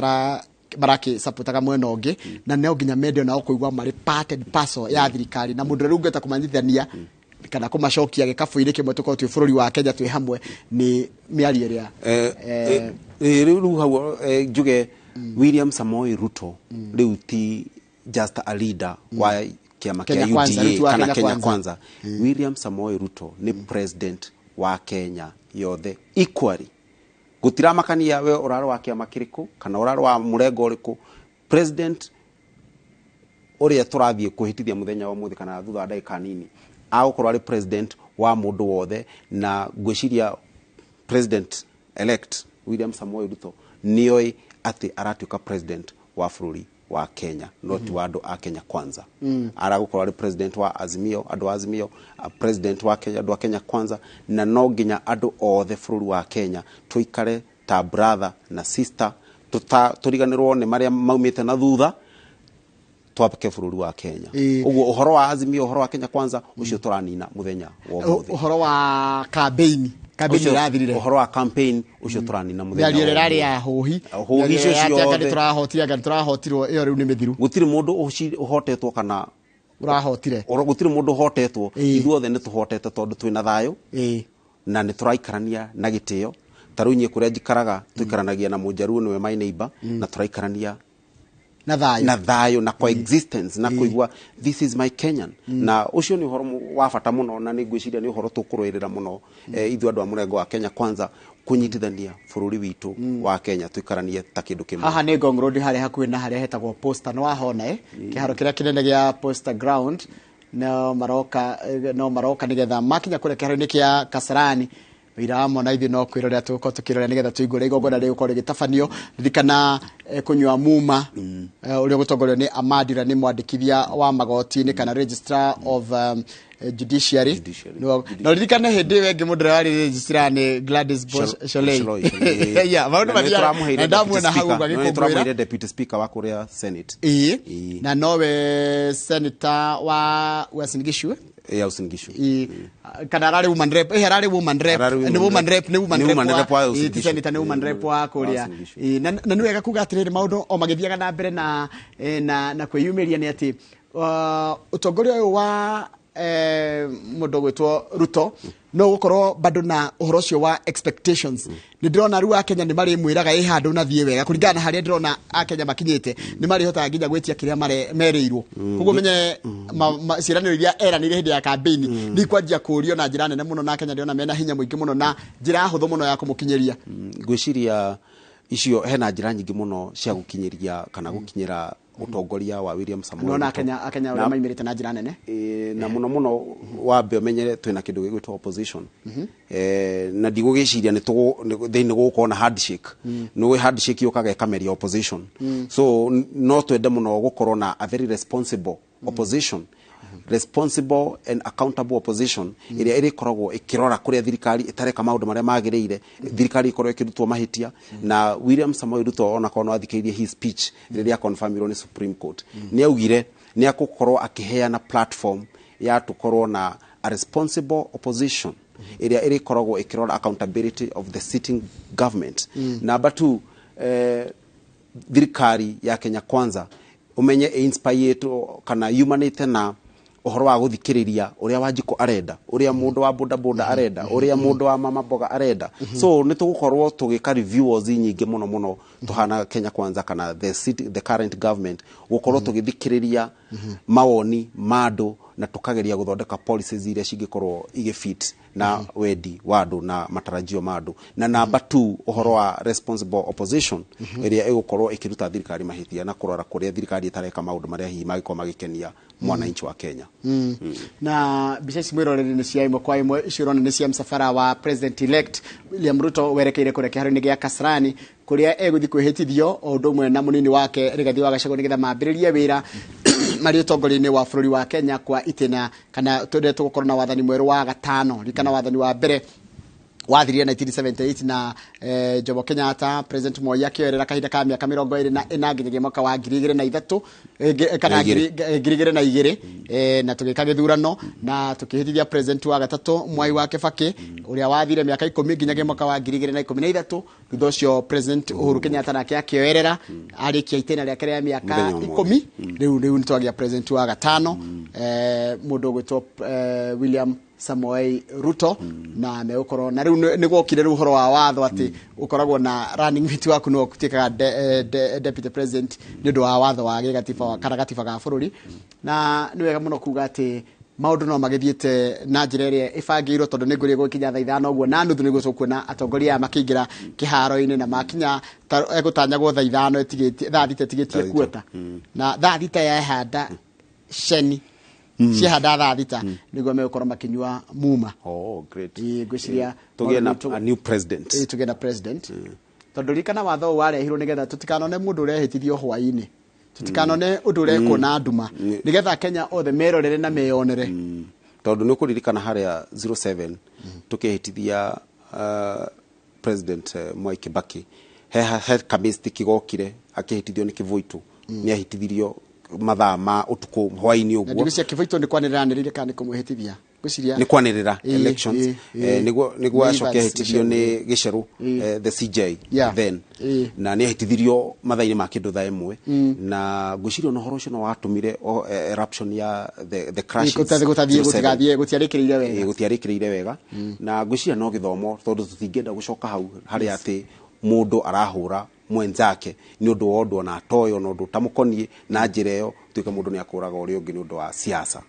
baraki supportaga mwena ungi na neo nginya medio na kuigwa mari parted parcel ya thirikari na mundu riu ngeta kumanyithania kana kumacokia gikabu-ini kimwe tuko twi bururi wa Kenya twi hamwe ni miari iria riu hau njuge William Samoei Ruto riu ti just a leader wa kiama kia UDA kana Kenya Kwanza. William Samoei Ruto ni president wa Kenya yothe equally. Gutira makania we uraro wa kiama kiriku kana uraro wa murengo uriku president uria turathie kuhitithia muthenya wa muthi kana thutha wa dakika nini agukorwo ari president wa mundu wothe na gwiciria president elect William Samoei Ruto nioi ati aratuika president wa bururi wa Kenya not wa andu a Kenya Kwanza aragukorwo ari president wa Azimio andu Azimio president wa Kenya andu a Kenya Kwanza na no nginya andu othe bururi wa Kenya tuikare ta brother na sister turiganirwo ni maria maumite na thutha twapeke bururi wa Kenya uguo uhoro wa Azimio uhoro wa Kenya Kwanza ucio turanina muthenya wa muthi uhoro wa campaign campaign irathirire uhoro wa campaign ucio turanina muthenya ya rari ya hohi icio ciothe turahotirwo iyo riu ni mithiru gutiri mundu uhotetwo kana urahotire gutiri mundu uhotetwo ithuothe ni tuhotete tondu twina thayo na ni turaikarania na gitio tarunye kuria njikaraga tuikaranagia na mujaruo niwe my neighbor na turaikarania na thayo na coexistence na kuigwa this is my Kenyan na ucio ni uhoro wa bata muno na ni ngwiciria ni uhoro tukuroirira muno ithu andu a murengo wa Kenya kwanza kunyitithania bururi witu wa Kenya tuikaranie ta kindu kimwe. Haha ni Ngong Road hari hakuhi na haria hetagwo Posta no wahona kiharo kiria kinene gia Posta Ground no maroka nigetha makinya kure kiharo-ini kia Kasarani wira mona ithi no kwirorera tuko tukirorera nigetha tuigure igongona ri uko rigitafanio ririkana kunywa muma uria gutongorio ni Amadira ni mwandikithia wa magoti ni kana registrar of judiciary no ririkana hindi wengi mundu wari registrar ni Gladys Sholei ya maundu mathia ndamwona hau ngagikumbira deputy speaker wa kuria senate na nowe senator wa Uasin Gishu Uasin Gishu kana rari woman rep rari woman rep ni woman rep wa senator ni woman rep wa kuria na niwe gakuga atiriri maundu o magithiaga na mbere na kwiyumiria ni ati utongoria uyu wa mundu gwitwo Ruto no gukorwo bado na uhoro cio wa expectations ni ndirona riu Akenya ni mari mwiraga handu na thie wega kuringana na haria ndirona Akenya makinyite ni mari hota nginya gwitia kiria mereirwo kuguo menye ciraniro iria eranire hindi ya campaign ni kwanjia kurio na njira nene muno na Akenya ndirona mena hinya muingi muno na njira huthu muno ya kumukinyeria ngwiciria icio hena njira nyingi muno cia gukinyeria kana gukinyira utongoria wa William Samoei no na Akenya ura maimirite na njira nene na muno wambe umenyere twina kindu gigwitwo opposition na ndigugiciria ni thiini gukona handshake no handshake yokaga ikameria opposition so no twende muno gukorwo na a very responsible opposition responsible and accountable opposition iria irikoragwo ikirora kuria thirikari itareka maundu maria magiriire thirikari ikorwo ikirutwo mahitia na William Samoei Ruto ona kono athikeirie his speech riria confirmirwo ni Supreme Court ni augire ni akukorwo akiheana platform ya tukorwo na a responsible opposition iria irikoragwo ikirora accountability of the sitting government number 2 thirikari ya Kenya kwanza umenye inspire kana humanite na uhoro wa guthikiriria uria Wanjiko arenda uria mundu wa boda arenda uria mundu wa mama boga arenda so ni tugukorwo tugika reviews nyingi muno tuhana Kenya kwanza kana the current government gukorwo tugithikiriria mawoni madu na tukageria guthondeka policies iria cingikorwo igifit na wedi wadu na matarajio madu na number 2 uhoro wa responsible opposition iria igukorwo ikiruta thirikari mahitia na kurora kuria thirikari itareka maundu maria hihi magiko magikenia mwananchi wa Kenya na bicaci mwiroreri ni cia imwe kwa imwe icirona ni cia msafara wa president elect William Ruto werekeire kure kiharo-ini gia Kasarani kuria eguthi kwihitithio o undu mwe na munini wake Rigathi wa Gachagua nigetha mambiririe wira mari utongoria-ini wa bururi wa Kenya kwa itena kana twendete gukorwo na wathani mweru wa gatano rikana wathani wa mbere wathirie 1978 na Jomo Kenyatta president Moi akioerera kahinda ka miaka 24 nginyagia mwaka wa 2003 kana 2002 na tugika githurano na tukihithithia president wa gatatu Mwai wa Kibaki uria wathire miaka 10 nginyagia mwaka wa 2013 thutha ucio president Uhuru Kenyatta nake akioerera arikia itena riake ria miaka 10 riu nitwagia president wa gatano mundu gwitwo William Samoei Ruto na meukorwo na riu nigokire ru horo wa watho ati ukoragwo na running mate waku no kutika deputy president nindo wa watho wa gatiba wa karagatiba ga bururi na niwega muno kuga ati maundu no magithiete na njira iria ibangirwo tondu nigurie gukinya thaa 5 uguo na nuthu niguo kuona atongoria makingira kiharo-ini na makinya egutanyagwo thaa 5 etigetie thaa 6 etigetie kuota na thaa 6 ya handa sheni cihanda thaa 6 niguo megukora makinywa muma great gwiciria tugena a new president tugena president tondu rikana watho warehirwo nigetha tutikanone mundu urehitithio hwaini tutikanone undu ureko na nduma nigetha Kenya othe merorere na meyonere tondu ni kuririkana haria 07 tukihitithia president Mwai Kibaki he kamesti kigokire akihitithio ni Kivuitu ni ahitithirio mathaa ma utuku hwaini uguo ndio cia Kivito ni kwaniriranirire kana kumuhitithia ni kwanirira elections niguo acoke hitithio ni giceru the CJ then na ni hitithirio mathaini ma kindu thaa imwe na gucirio no horo ucio no watumire eruption ya the crash gutiarikirire wega na guciria no githomo tondu tutingenda gucoka hau hari ati mundu arahura mwenzake ni undu wodwo na toyo no ndu tamukonie na njira iyo tuike mundu ni akuraga uri ungi ni undu wa siasa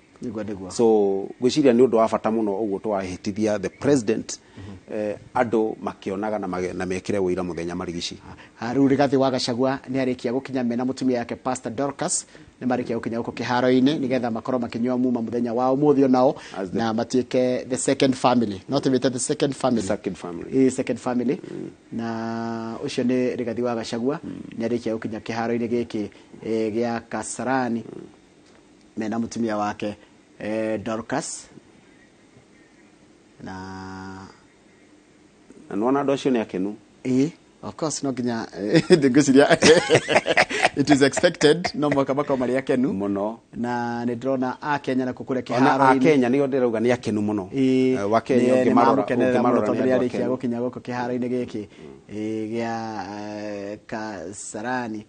so gwiciria ni undu wa bata muno uguo twahitithia the president ando makionaga na mekire wira muthenya marigici Riu Rigathi wa Gachagua ni arikia gukinya mena mutumia yake Pastor Dorcas ni marikia gukinya uko kiharo-ini nigetha makoro makinywa muma muthenya wao muthio nao na matieke the second family not even the second family na ucio ni Rigathi wa Gachagua ni arikia gukinya kiharo-ini giki gia Kasarani mena mutumia wake Dorcas na nona docio ni akenu of course no ginya ndiguciria it is expected no mwaka bako mari akenu muno na ni drona a Kenya na kukure kiharo a Kenya ni ndirauga ni akenu muno wa Kenya ungimarora ni arikia gukinya goko kiharo-ini giki gia Kasarani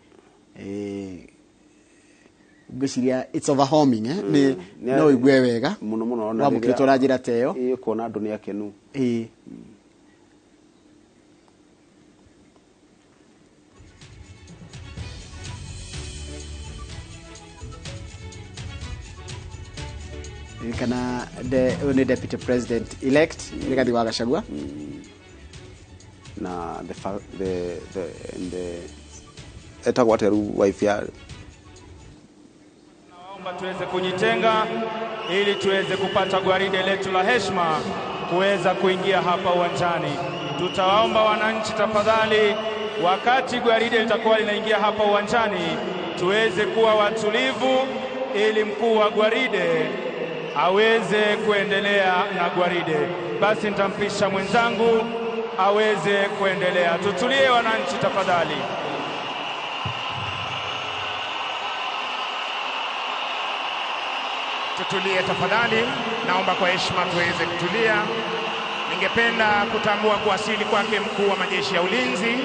gwiciria it's overwhelming ni no igwe wega muno na mukirito na njira teyo kuona andu ni akenu kana the deputy president elect Rigathi wa Gachagua na the etagwateru wife ya naomba tuweze kujitenga ili tuweze kupata gwaride letu la heshima kuweza kuingia hapa uwanjani. Tutawaomba wananchi tafadhali, wakati gwaride litakuwa linaingia hapa uwanjani, tuweze kuwa watulivu ili mkuu wa gwaride aweze kuendelea na gwaride. Basi nitampisha mwenzangu aweze kuendelea. Tutulie wananchi tafadhali. Tutulie tafadhali, naomba kwa heshima tuweze kutulia. Ningependa kutambua kuwasili kwake mkuu wa majeshi ya ulinzi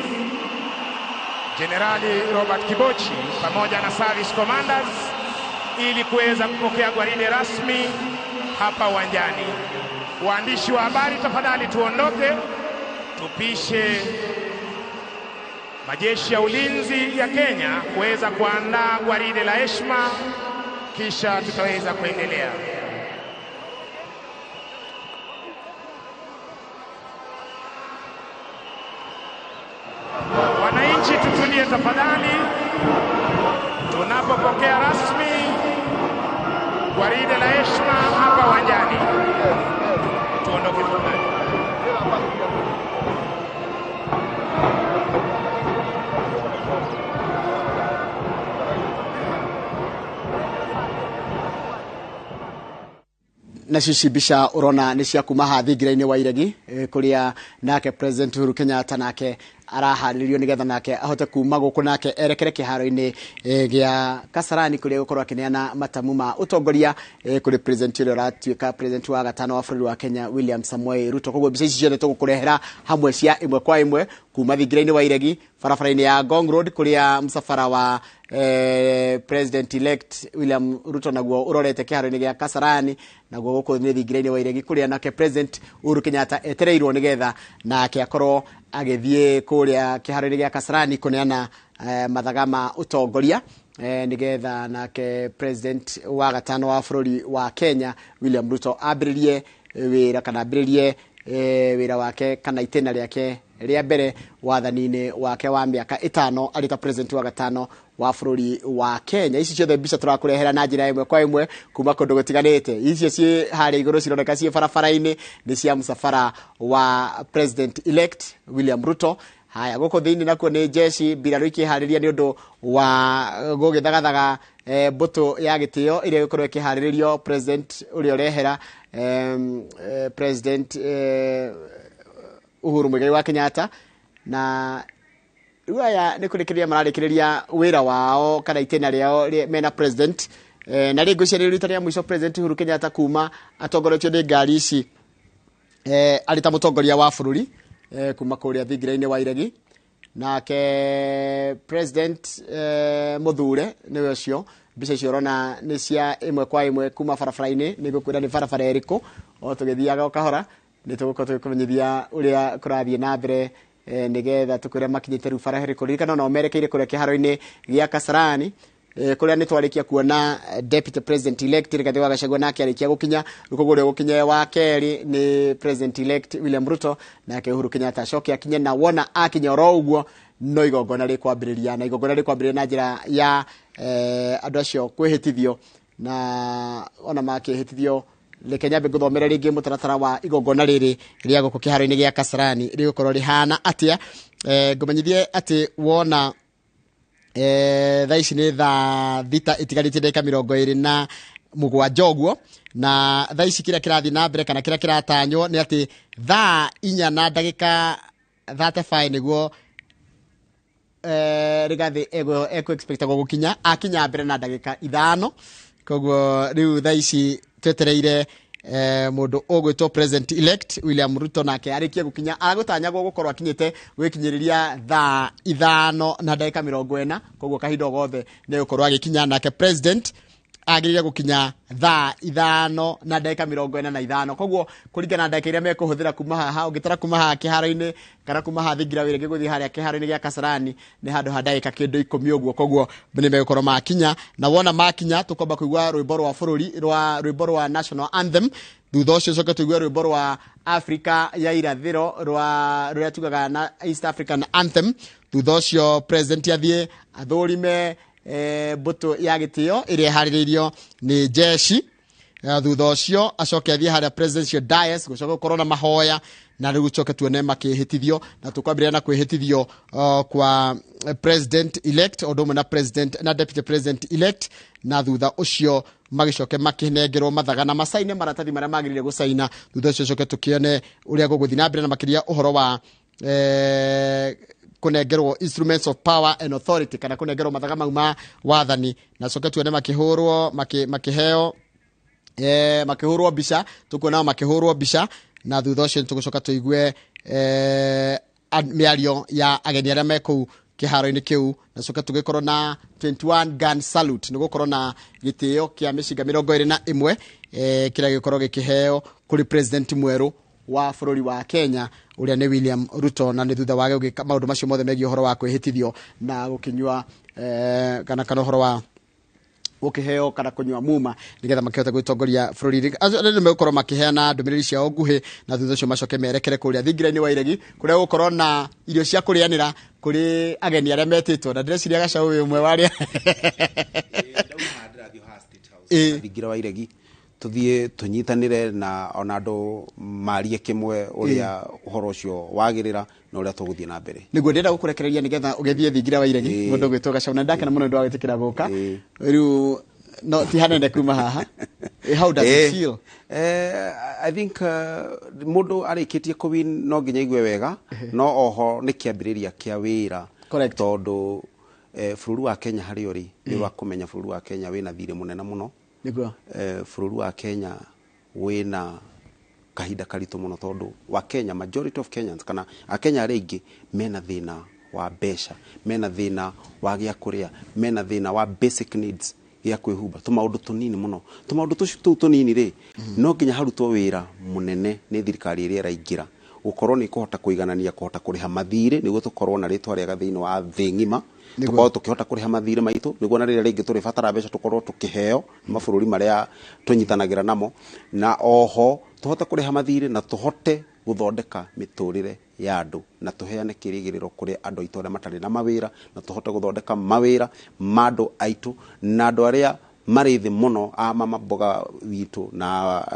Generali Robert Kibochi pamoja na service commanders ili kuweza kupokea gwaride rasmi hapa uwanjani. Waandishi wa habari tafadhali tuondoke, tupishe majeshi ya ulinzi ya Kenya kuweza kuandaa gwaride la heshima, kisha tutaweza kuendelea. Wananchi tutulie tafadhali, tunapopokea rasmi gwaride la heshima hapa uwanjani. Tuondoke tafadhali. na cicibisha urona ni cia kuma hathingiraini wa iregi kuria nake president Uhuru Kenyatta nake araharirio nigetha nake ahote kuma guku nake erekere kiharo-ini gia Kasarani kuria gukorwo akineana matamu ma utongoria kuri president uria ratuika president wa gatano wa bũrũri wa Kenya William Samoei Ruto. Koguo mbica ici ciothe tugukurehera hamwe cia imwe kwa imwe kuma thingiraini wa iregi barabara-ini ya Ngong Road kuria msafara wa president elect William Ruto naguo urorete kiharo-ini gia Kasarani naguo guku ni thingiraini wa iregi kuria nake president Uhuru Kenyatta etereirwo nigetha nake akorwo agithie kuria kiharo-ini gia Kasarani kuneana mathaga ma utongoria nigetha nake president wa gatano wa bũrũri wa Kenya William Ruto ambiririe wira kana ambiririe wira wake kana itena riake ria mbere wathani-ini wake wa miaka 5 arita president wa gatano wa bũrũri wa Kenya. Ici ciothe mbica turakurehera na njira imwe kwa imwe kuma kundu gutiganite. Ici ci hari iguru cironeka ci barabara-ini ni cia msafara wa president elect William Ruto. Haya guko thiini nakuo ni jeshi mbirarũ ikihariria ni undu wa gugithagathaga mbuto ya gitio iria gukorwo ikiharirio president uria urehera president Uhuru Muigai wa Kenyatta na aya nä kå rä kä rä ria mararä kä rä ria wä ra wao kana itena rä ao mena president na rä ngå cia rä rita rä a mwico president Uhuru Kenyatta kuma atongoretio nä ngari ici arä ta må tongoria wa bå rå ri kuma kå rä a thingira-inä wa iregi nake president må thure nä we å cio mbica icio rona nä cia ĩmwe kwa ĩmwe kuma barabara-inä nä gå kwä ra nä barabara ä rä kå o tå gä thiaga o kahora nä tå gå korwo tå gä kå menyithia å rä a kå rathiä na mbere nä getha tå kwä ra makinyä te rä u bara hä rä kå ririkana onao merekeire kå rä a kä haro-inä gä a Kasarani kå rä a nä twarä kia kuona deputy president elect Rigathi wa Gachagua nake arä kia gå kinya rä kå gå rä gå kinya wa kerä nä president elect William Ruto nake Uhuru Kenyatta acoke akinye na wona akinya oro uguo no igongona rä kwambä rä ria na igongona rä kwambä rä ria na njä ra ya andå acio kwä hä tithio na ona makä hä tithio reke nyambe gå thomera rä ngä må taratara wa igongona rä rä rä a gå kå kä haro-inä gä a Kasarani rä gå korwo rä hana atä a ngå menyithie atä wona thaa ici nä thaa thita itigarä tie ndagä ka 27 ũguo na thaa ici kä rä a kä rathiä na mbere kana kä rä a kä ratanywo nä atä thaa 4 na ndagä 35 nä guo Rigathi ekå-expectagwo gå kinya akinya mbere na ndagä 5 koguo rä u thaa ici twetereire mundu ogwitwo president elect William Ruto nake arikie gukinya agutanyagwo gukorwo akinyite gwikinyiriria thaa 5 na ndagika 40 koguo kahinda gothe ni gukorwo agikinya nake president agirire gukinya thaa 5 na ndagika 45 koguo kuringana na ndagika iria mekuhuthira kuma haha ungitara kuma haha kiharo-ini kana kuma haha thingira wirege guthii haria kiharo-ini gia Kasarani ni handu ha ndagika kindu 10 uguo koguo ni megukorwo makinya na wona makinya tukomba kuigua rwimbo rwa bururi rwimbo rwa national anthem thutha ucio coke tuigua rwimbo rwa Africa ya irathiro rwa tugaga na East African anthem thutha ucio president athie athurime mbuto ya gitio iria hariririo ni jeshi thutha ucio acoke athie haria presidential dais gucoka corona mahoya na riu coke tuone makihitithio na tukwambirira na kwihitithio kwa president elect odumwe na president na deputy president elect na thutha ucio magicoke makinengerwo mathaga na masaine maratathi maria magirire gusaina thutha ucio coke tukione uria guguthi na mbere na makiria uhoro wa kunengerwo instruments of power and authority kana kunengerwo mathaga mau ma wathani na coke tuone makihurwo makiheo makihurwo mbica tukuona makihurwo mbica na thutha ucio tugucoka tuigue miario ya ageni aria me kuu kiharo-ini kiu na coke tugikorwo na 21 gun salute nigukorwo na gitio kia micinga 21 kiria gikorwo gikiheo kuri president mweru wa bururi wa Kenya uria ni William Ruto na ni thutha wage gika maundu macio mothe megie uhoro wa kwihitithio na gukinywa kana uhoro wa gukiheo kana kunywa muma nigetha makihota gwitongoria bururi ni megukorwo makiheana ndumiriri ciao nguhi na thutha ucio macoke merekere kuria thingira-ini wa iregi kuria gukorwo na irio cia kurianira kuri ageni aria metitwo na ndireciria Gachagua wi umwe waria thingira wa iregi tuthie tunyitanire na ona andu marie kimwe uria uhoro ucio wagirira na uria tuguthie na mbere niguo ndenda gukurekereria nigetha ugethie thingira wa iregi mundu gwitwo Gachagua na ndakena muno ndu agitikira guka riu no ti hanene kuma haha how does it feel I think mundu arikitie kuwin no nginya igwe wega no oho ni kiambiriria kia wira tondu bururi wa Kenya hari uri ni wa kumenya bururi wa Kenya wina thire munene muno niguo bururi wa Kenya wina kahinda karitu muno tondu wa Kenya majority of Kenyans kana akenya aringi mena thina wa besha mena thina wa gia kuria mena thina wa basic needs ya kwihumba tumaundu tunini muno tumaundu tucio tunini ri no nginya harutwo wira munene ni thirikari iria raingira gukorwo ni kuhota kuiganania kuhota kuriha mathire niguo tukorwo na ritwa riega thiini wa thi ngima tukorwo tukihota kuriha mathire maitu niguo na riria ringi turi fatara mbeca tukorwo tukiheo mabururi maria tunyitanagira namo na oho tuhota kuriha mathire na tuhote guthondeka miturire ya andu na tuheane kirigiriro kuri andu aitu aria matari na mawira na tuhote guthondeka mawira mandu aitu na andu aria marithi muno mama boga witu na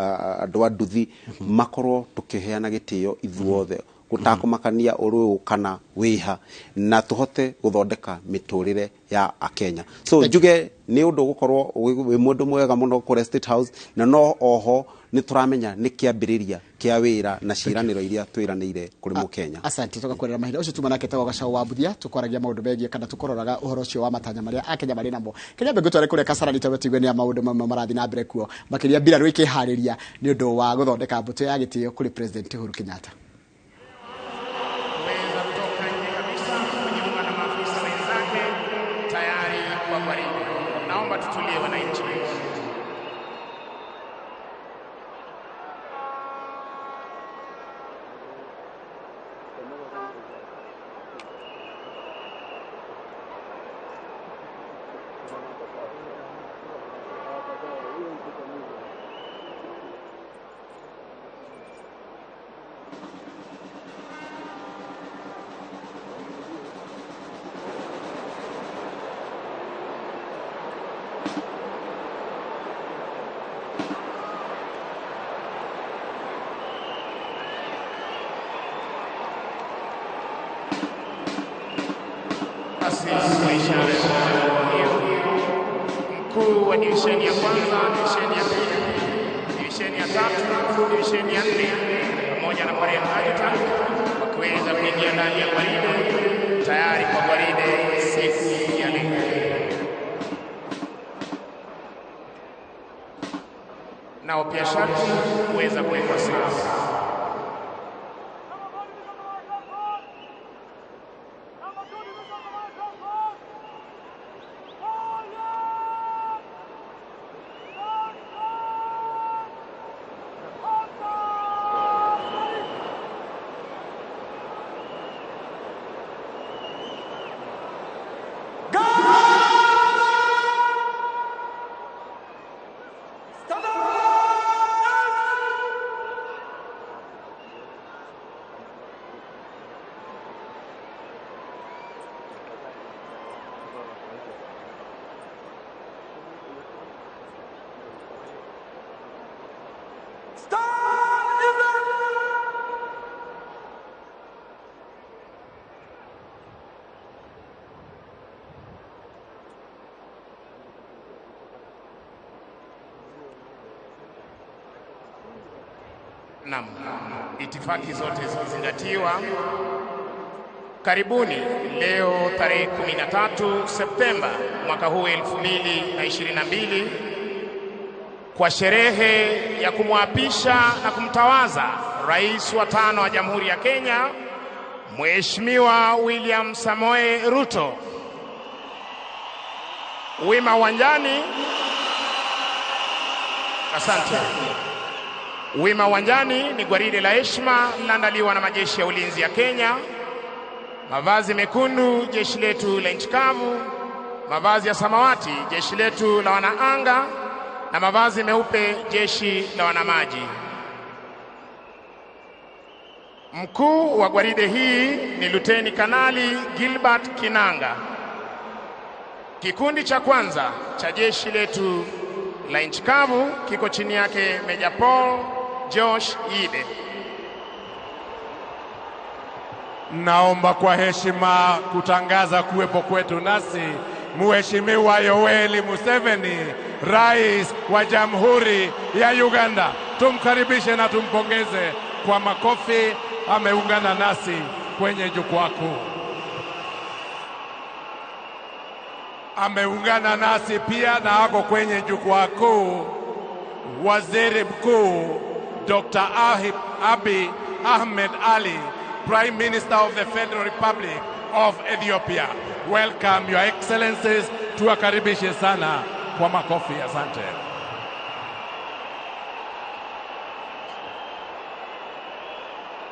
andu anduthi makorwo tukiheana gitio ithuothe gutakumakania uru kana wiha na tuhote guthondeka miturire ya akenya. So njuge ni undu gukorwo wi mundu mwega muno kure State House na no oho ni turamenya ni kiambiriria kia wira na ciraniro iria twiraniire kuri mu Kenya. Asante tugakorera mahinda ucio tumanake tago gacaũ wa Buthia tukoragia maundu megie kana tukororaga uhoro ucio wa matanya maria akenya bari namo. Kenya be gutware kure Kasarani tabetigwe ni maundu marathi na mbere kuo makiria mbira rwiki hariria ni undu wa guthondeka mbuto ya gitio kuri President Uhuru Kenyatta. Naomba tutulie wananchi. Mkuu wa divisheni ya kwanza, divisheni ya pili, divisheni ya tatu, divisheni ya nne pamoja na parade adjutant wakiweza kuingia ndani ya gwaride tayari kwa gwaride siku ya leo. Nao pia sharti kuweza kuwekwa sawa. Naam, itifaki zote zikizingatiwa. Karibuni leo tarehe 13 Septemba mwaka huu 2022 kwa sherehe ya kumwapisha na kumtawaza Rais wa 5 wa Jamhuri ya Kenya, Mheshimiwa William Samoei Ruto. Wima uwanjani. Asante. Wima uwanjani ni gwaride la heshima linaandaliwa na majeshi ya ulinzi ya Kenya. Mavazi mekundu jeshi letu la nchi kavu, mavazi ya samawati jeshi letu la wanaanga na mavazi meupe jeshi la wanamaji. Mkuu wa gwaride hii ni Luteni Kanali Gilbert Kinanga. Kikundi cha kwanza cha jeshi letu la nchi kavu kiko chini yake Meja Paul Josh Ide. Naomba kwa heshima kutangaza kuwepo kwetu nasi Mheshimiwa Yoweri Museveni, Rais wa Jamhuri ya Uganda. Tumkaribishe na tumpongeze kwa makofi. Ameungana nasi kwenye jukwaa kuu. Ameungana nasi pia na ako kwenye jukwaa kuu Waziri Mkuu Dr. Abiy Ahmed Ali, Prime Minister of the Federal Republic of Ethiopia. Welcome your excellencies. Tuwakaribishe sana kwa makofi. Asante.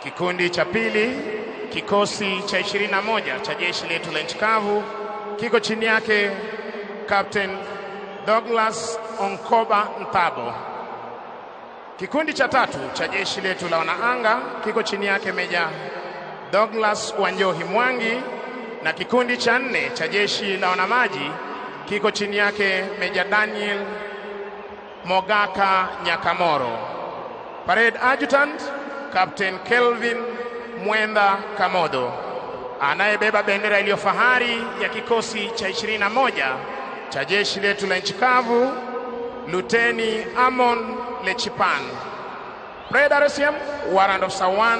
Kikundi cha pili, kikosi cha 21 cha jeshi letu la nchi kavu kiko chini yake Captain Douglas Onkoba Ntabo. Kikundi cha tatu cha jeshi letu la wanaanga kiko chini yake Meja Douglas Wanjohi Mwangi, na kikundi cha 4 cha jeshi la wanamaji kiko chini yake Meja Daniel Mogaka Nyakamoro. Parade Adjutant Captain Kelvin Mwenda Kamodo, anayebeba bendera iliyo fahari ya kikosi cha 21 cha jeshi letu la nchi kavu, Luteni Amon Lechipan. Breda Resiam, Warrant Officer 1,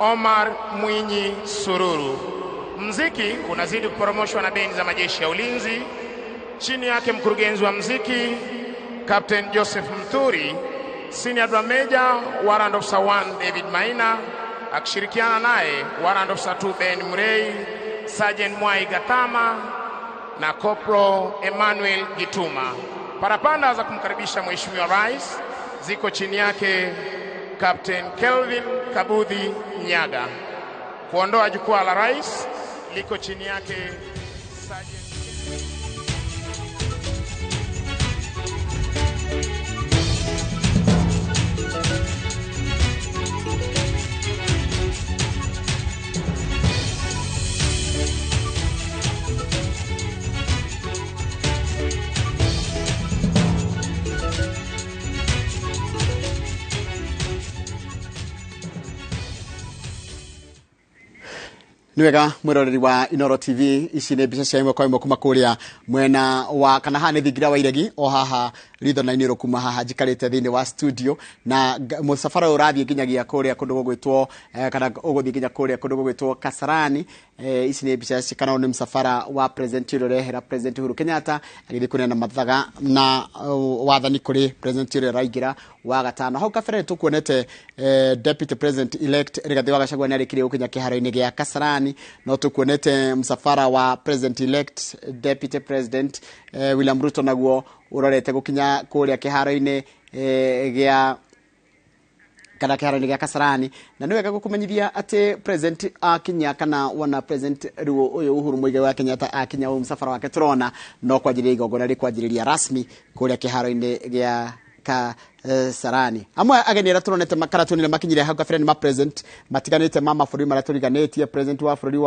Omar Mwinyi Sururu. Mziki unazidi kuporomoshwa na bendi za majeshi ya ulinzi. Chini yake mkurugenzi wa mziki Captain Joseph Mthuri, Senior Drum Major Warrant Officer 1 David Maina, akishirikiana naye Warrant Officer 2 Ben Murray, Sergeant Mwai Gatama na Corporal Emmanuel Gituma. Parapanda za kumkaribisha Mheshimiwa Rais ziko chini yake Captain Kelvin Kabudhi Nyaga. Kuondoa jukwaa la rais liko chini yake Sergeant Niwega mwiroreri wa Inoro TV. Ici nĩ mbica cia imwe kwa imwe kuma kũrĩa mwena wa kana haha nĩ thingira wa iregi o haha ritho na iniro kuma haha njikarĩte thĩinĩ wa studio, na mũsafara ũrathiĩ nginyagia kũrĩa kũndũ gũgwĩtwo kana ũgũthiĩ nginya kũrĩa kũndũ gũgwĩtwo Kasarani. Ici nĩ mbica cikana nĩ msafara wa President ũrehera President Uhuru Kenyatta agĩthiĩ kũneana mathaga na wathani kũrĩ President ũrĩa raingĩra wa gatano. Hau kabere tukuonete Deputy President elect Rigathi wa Gachagua nĩarĩkirie gũkinya kĩharo-inĩ gĩa Kasarani, no tukuonete msafara wa President elect Deputy President William Ruto naguo urorete gukinya kuria kiharo-ini gya kana kiharo-ini gya Kasarani, na niwega gukumenyithia ati President akinya kana wana President uyu Uhuru Muigai wa Kenyatta akinya msafara wake turona no kwanjĩrĩria igongona rĩkwanjĩrĩria rasmi kuria kiharo-ini gya Kasarani. Amwe agenera turonete makaratunire makinyire hau kabere ni ma President matiganite mama bũrũri maraturiganĩtie. President wa bũrũri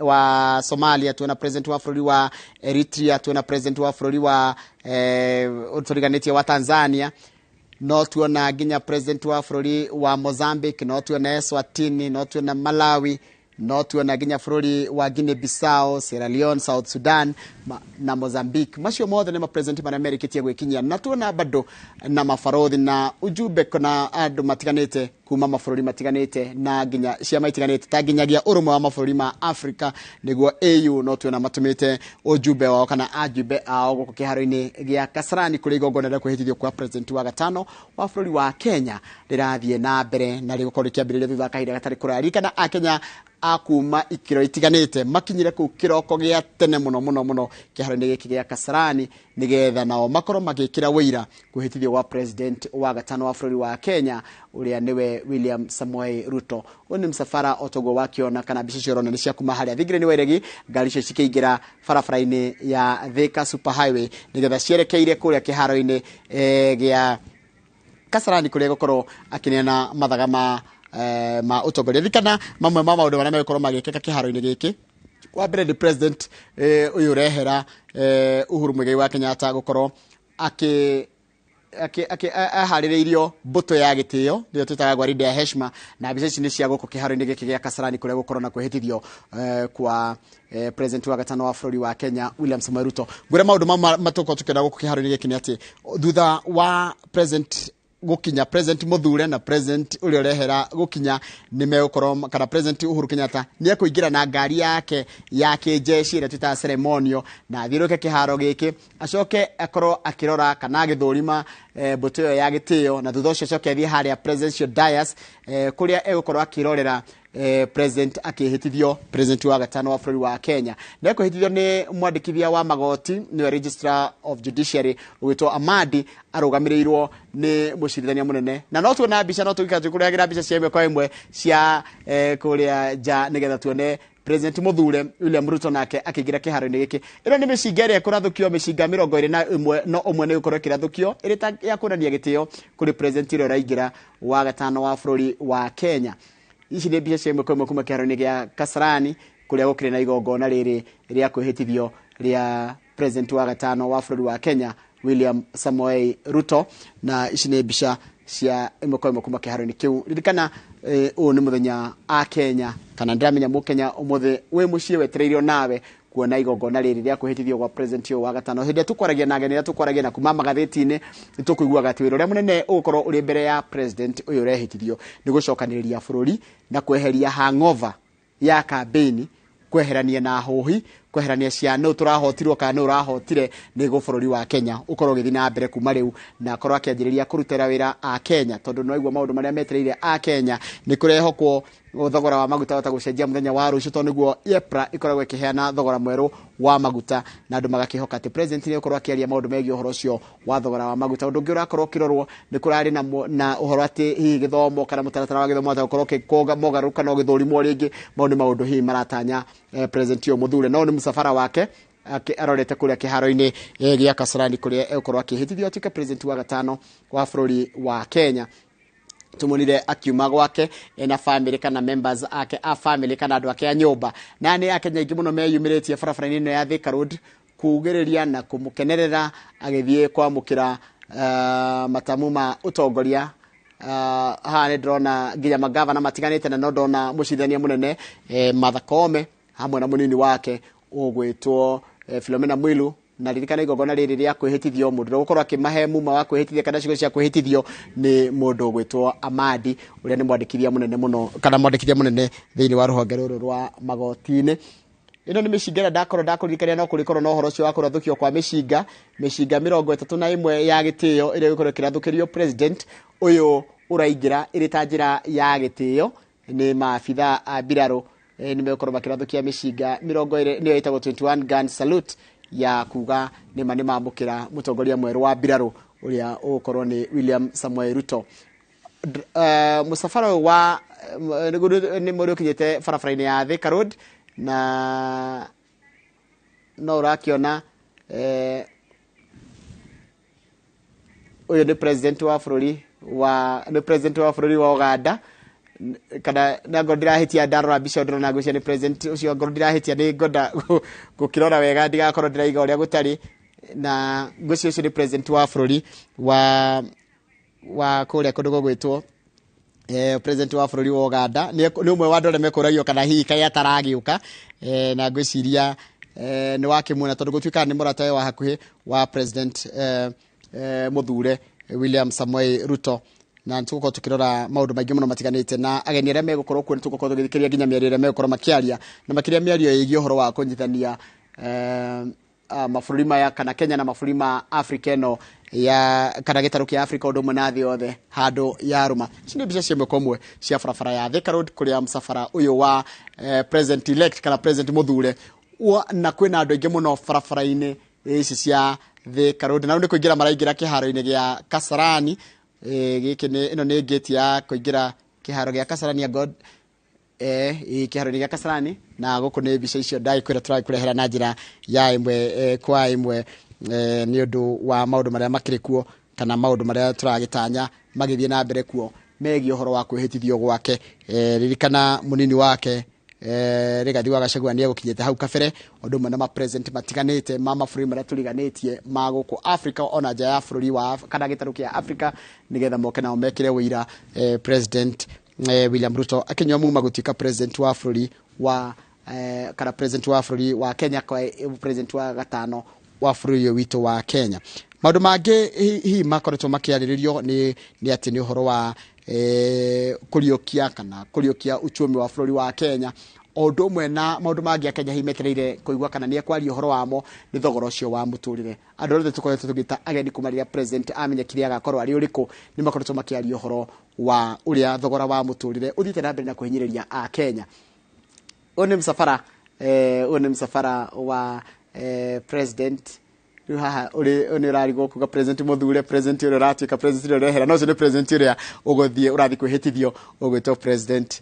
wa Somalia, tuona President wa bũrũri wa Eritrea, tuona President wa bũrũri wa turiganĩtie wa Tanzania, no tuona nginya President wa bũrũri wa Mozambique, no tuona Eswatini, no tuona Malawi, no tuona nginya bũrũri wa Guinea Bissau, Sierra Leone, South Sudan na Mozambique. Macio mothe nĩ ma president marĩa merĩkĩtie gwĩkinyia, na tuona bado na mabarothi na ujumbe kana andũ matiganĩte kuma mabũrũri matiganĩte na nginya ciama itiganĩte ta nginyagia ũrũmwe wa mabũrũri ma Africa nĩguo AU, no tuona matũmĩte ujumbe wao kana ajumbe ao gũkũ kĩharo-inĩ gĩa Kasarani kũrĩ igongona rĩa kwĩhĩtithio kwa president wa gatano wa bũrũri wa Kenya rĩrathiĩ na mbere na rĩgũkorwo rĩkĩambĩrĩria thutha wa kahinda gatarĩ kũraya. Kana Akenya akuma ikiro itiganĩte makinyire kũu kĩroko gĩa tene mũno kĩharo-inĩ gĩkĩ gĩa Kasarani nigetha nao makorwo magĩkĩra wĩira kwĩhĩtithio wa president wa gatano wa bũrũri wa Kenya ũrĩa nĩwe William Samoei Ruto. Ũyũ nĩ msafara otogo wakiona kana mbica ciorona nĩ cia kuma harĩa thigire nĩ weregi ngari icio cikĩingĩra barabara-inĩ ya Thika Super Highway nigetha cierekeire kũrĩa kĩharo-inĩ gĩa Kasarani kũrĩa gũkorwo akĩneana mathaga ma utongoria. Thikana mamwe ma maũndũ marĩa megũkorwo magĩkĩka kĩharo-inĩ gĩkĩ. Wa mbere nĩ president ũyũ rehera Uhuru Muigai wa Kenyatta gũkorwo aharĩrĩirio mbũtũ ya gĩtĩo nĩyo twĩtaga gwaride ya heshima, na mbica ici nĩ cia gũkũ kĩharo-inĩ gĩkĩ gĩa Kasarani kũrĩa gũkorwo na kwĩhĩtithio kwa president wa gatano wa bũrũri wa Kenya William Samoei Ruto. Ngwĩre maũndũ matũkorwo tũkĩenda gũkũ kĩharo-inĩ gĩkĩ nĩ atĩ thutha wa president gukinya president muthure na president uri orehera gukinya nimegũkorwo kana president Uhuru Kenyatta ni ekũingĩra na ngari yake ya kijeshi ĩrĩa twĩtaga ceremonial na thiũrũke kĩharo gĩkĩ acoke akorwo akirora kana agĩthũrima mbũtũ ĩyo ya gĩtĩo, na thutha ũcio acoke athiĩ harĩa presidential dais kũrĩa egũkorwo akirorera president akĩhĩtithio president wa gatano wa bũrũri wa Kenya. Na ekũhĩtithio nĩ mwandĩkithia wa magoti nĩwe registrar of judiciary ũgĩtwo Amadi arũgamĩrĩirwo nĩ mũcirithania mũnene. Na no tuona mbica no tũgĩka tũkũrehagĩra mbica cia imwe kwa imwe cia kũrĩa nja nĩgetha tuone president muthure William Ruto nake akĩingĩra kĩharo-inĩ gĩkĩ. Ĩno nĩ mĩcinga ĩrĩa kũrathũkio mĩcinga 21 no ũmwe nĩ gũkorwo kĩrathũkio ĩrĩ ta ya kuonania gĩtĩo kũrĩ president ũrĩa ũraingĩra wa gatano wa bũrũri wa Kenya. Ici nĩ mbica cia imwe kwa imwe kuma kĩharo-inĩ gĩa Kasarani kũrĩa gũkĩrĩ na igongona rĩrĩ rĩa kwĩhĩtithio rĩa president wa gatano wa bũrũri wa Kenya William Samoei Ruto, na ici nĩ mbica cia imwe kwa imwe kuma kiharo-ini kiu ririkana u ni muthenya a Kenya kana ndiramenya mu Kenya umuthe we mucie wetereirio nawe kuona igongona riri ria kwihitithio kwa president wa gatano hindi tukwaragia na ageni tukwaragia na kuma magatheti-ini nitukuiguaga ati wira uria munene ukorwo uri mbere ya president uyu urehitithio ni gucokaniriria bururi na kweheria hangover ya campaign kweherania na hohi kweherania cia no turahotirwo kana no urahotire ni go bururi wa Kenya ukorwo githi na mbere kuma riu na korwo akianjiriria kurutera wira a Kenya tondu no igwa maundu maria metereire a Kenya ni kurehokwo thogora wa maguta wata gucenjia muthenya wa rucio tondu niguo EPRA ikoragwo ikiheana thogora mweru wa maguta na andu magakihoka ati president ni ukorwo akiaria maundu megie uhoro ucio wa thogora wa maguta undu urakorwo kirorwo ni kurari na uhoro ati hihi githomo kana mutaratara wa githomo atakorwo kikoga mogaruka no githurimo ringi maundu hihi maratanya president uyu muthure no ni musafara wake arorete kuria kiharo-ini gia Kasarani kuria ukorwo akihitithio atuike president wa gatano wa bururi wa Kenya tumonire akiuma gwake na family kana members ake a family kana andu ake a nyumba na ni Akenya ingi muno meyumiritie barabara-ini ino ya Thika Road kugereria na kumukenerera agithie kwamukira matamu ma utongoria ha ni ndrona nginya magavana matiganite na no ndona mucithania munene Martha Koome hamwe na munini wake ugwitwo Philomena Mwilu na ririkana igongona riri ria kwihitithio mundu gukorwo akimahe muma wa kwihitithia kana cigo cia kwihitithio ni mundu gwitwo Amadi uria ni mwandikithia munene muno kana mwandikithia munene thiini wa ruhonge ruru rwa magoti-ini ino ni micingera ndakuririkania no kurikorwo no horo cio wa kurathukio kwa micinga 31 ya gitio iria gikorwo kirathukirio president uyu uraingira iri ta njira ya gitio ni maabitha a biraro ni mekorwo makirathukia micinga 20 niyo itagwo 21 gun salute ya kuga ni mamukira mutongoria mweru wa biraro uria ukorwo ni William Samuel Ruto musafara wa ni muri kinyete barabara-ini ya Thika Road na no rakiona uyu ni president wa bururi wa Uganda kana na ngodira hitia ndarora mbica ndona ngucia ni president ucio ngodira hitia ni ngoda gukirora wega ndigakorwo ndiraiga uria gutari na ngucia ucio ni president wa bururi wa kuria kundu gwitwo president wa bururi wa Uganda ni umwe wa ndore mekuragio kana hihi kai ataragiuka na ngwiciria ni wake mwana tondu gutuika ni muratawe wa hakuhi wa president muthure William Samuel Ruto na tuko tukirora maundu maingi muno matiganite na ageni aria megukorwo kuo tuko tugithikiriria ginya miario aria megukorwo makiaria na makiria miario yigi uhoro wa kunyithania mabũrũri maya kana Kenya na mabũrũri ma Africa ino ya kana gitaru kia Africa undu mwe thi othe handu ya ruma cini mbica ciamwe komwe cia barabara ya Thika Road kuria msafara uyu wa president elect kana president muthure na kwina andu aingi muno barabara-ini ici cia Thika Road na ndi kuingira maraingira kiharo-ini gia Kasarani giki ni ino ni gate ya kuingira kiharo gia Kasarani ya God kiharo-ini gia Kasarani na guku ni mbica icio ndai kwira turakurehera na njira ya imwe kwa imwe ni undu wa maundu maria makiri kuo kana maundu maria turagitanya magithie na mbere kuo megie uhoro wa kwihitithio gwake ririkana munini wake Rigathi wa Gachagua ni egukinyete hau kabere undu mwe na ma president matiganite mabũrũri maria turiganitie ma guku Africa ona nja ya bũrũri wa kana gitaru kia Africa nigetha moke nao mekire wira president William Ruto akinywa muma gutuika president wa bũrũri wa kana president wa bũrũri wa Kenya kwa president wa gatano wa bũrũri witu wa Kenya maundu mangi hi makoretwo makiariririo ni ati ni uhoro wa kuriokia uchumi wa bũrũri wa Kenya undu mwe na maundu mangi Kenya himetereire kuigwa kana ni ekwari uhoro wamo ni thogora ucio wa muturire andu othe tukoretwo tugita ageni kumaria president amenyekire agakorwo ari uriku ni makoretwo makiari uhoro wa uria thogora wa muturire uthite na mbere na kuhinyiriria a Kenya oni msafara wa president haha uri rarigo kuga president muthure president uri ratuika president uri rehera no ni president uri ugothie urathi kwihitithio ugwito president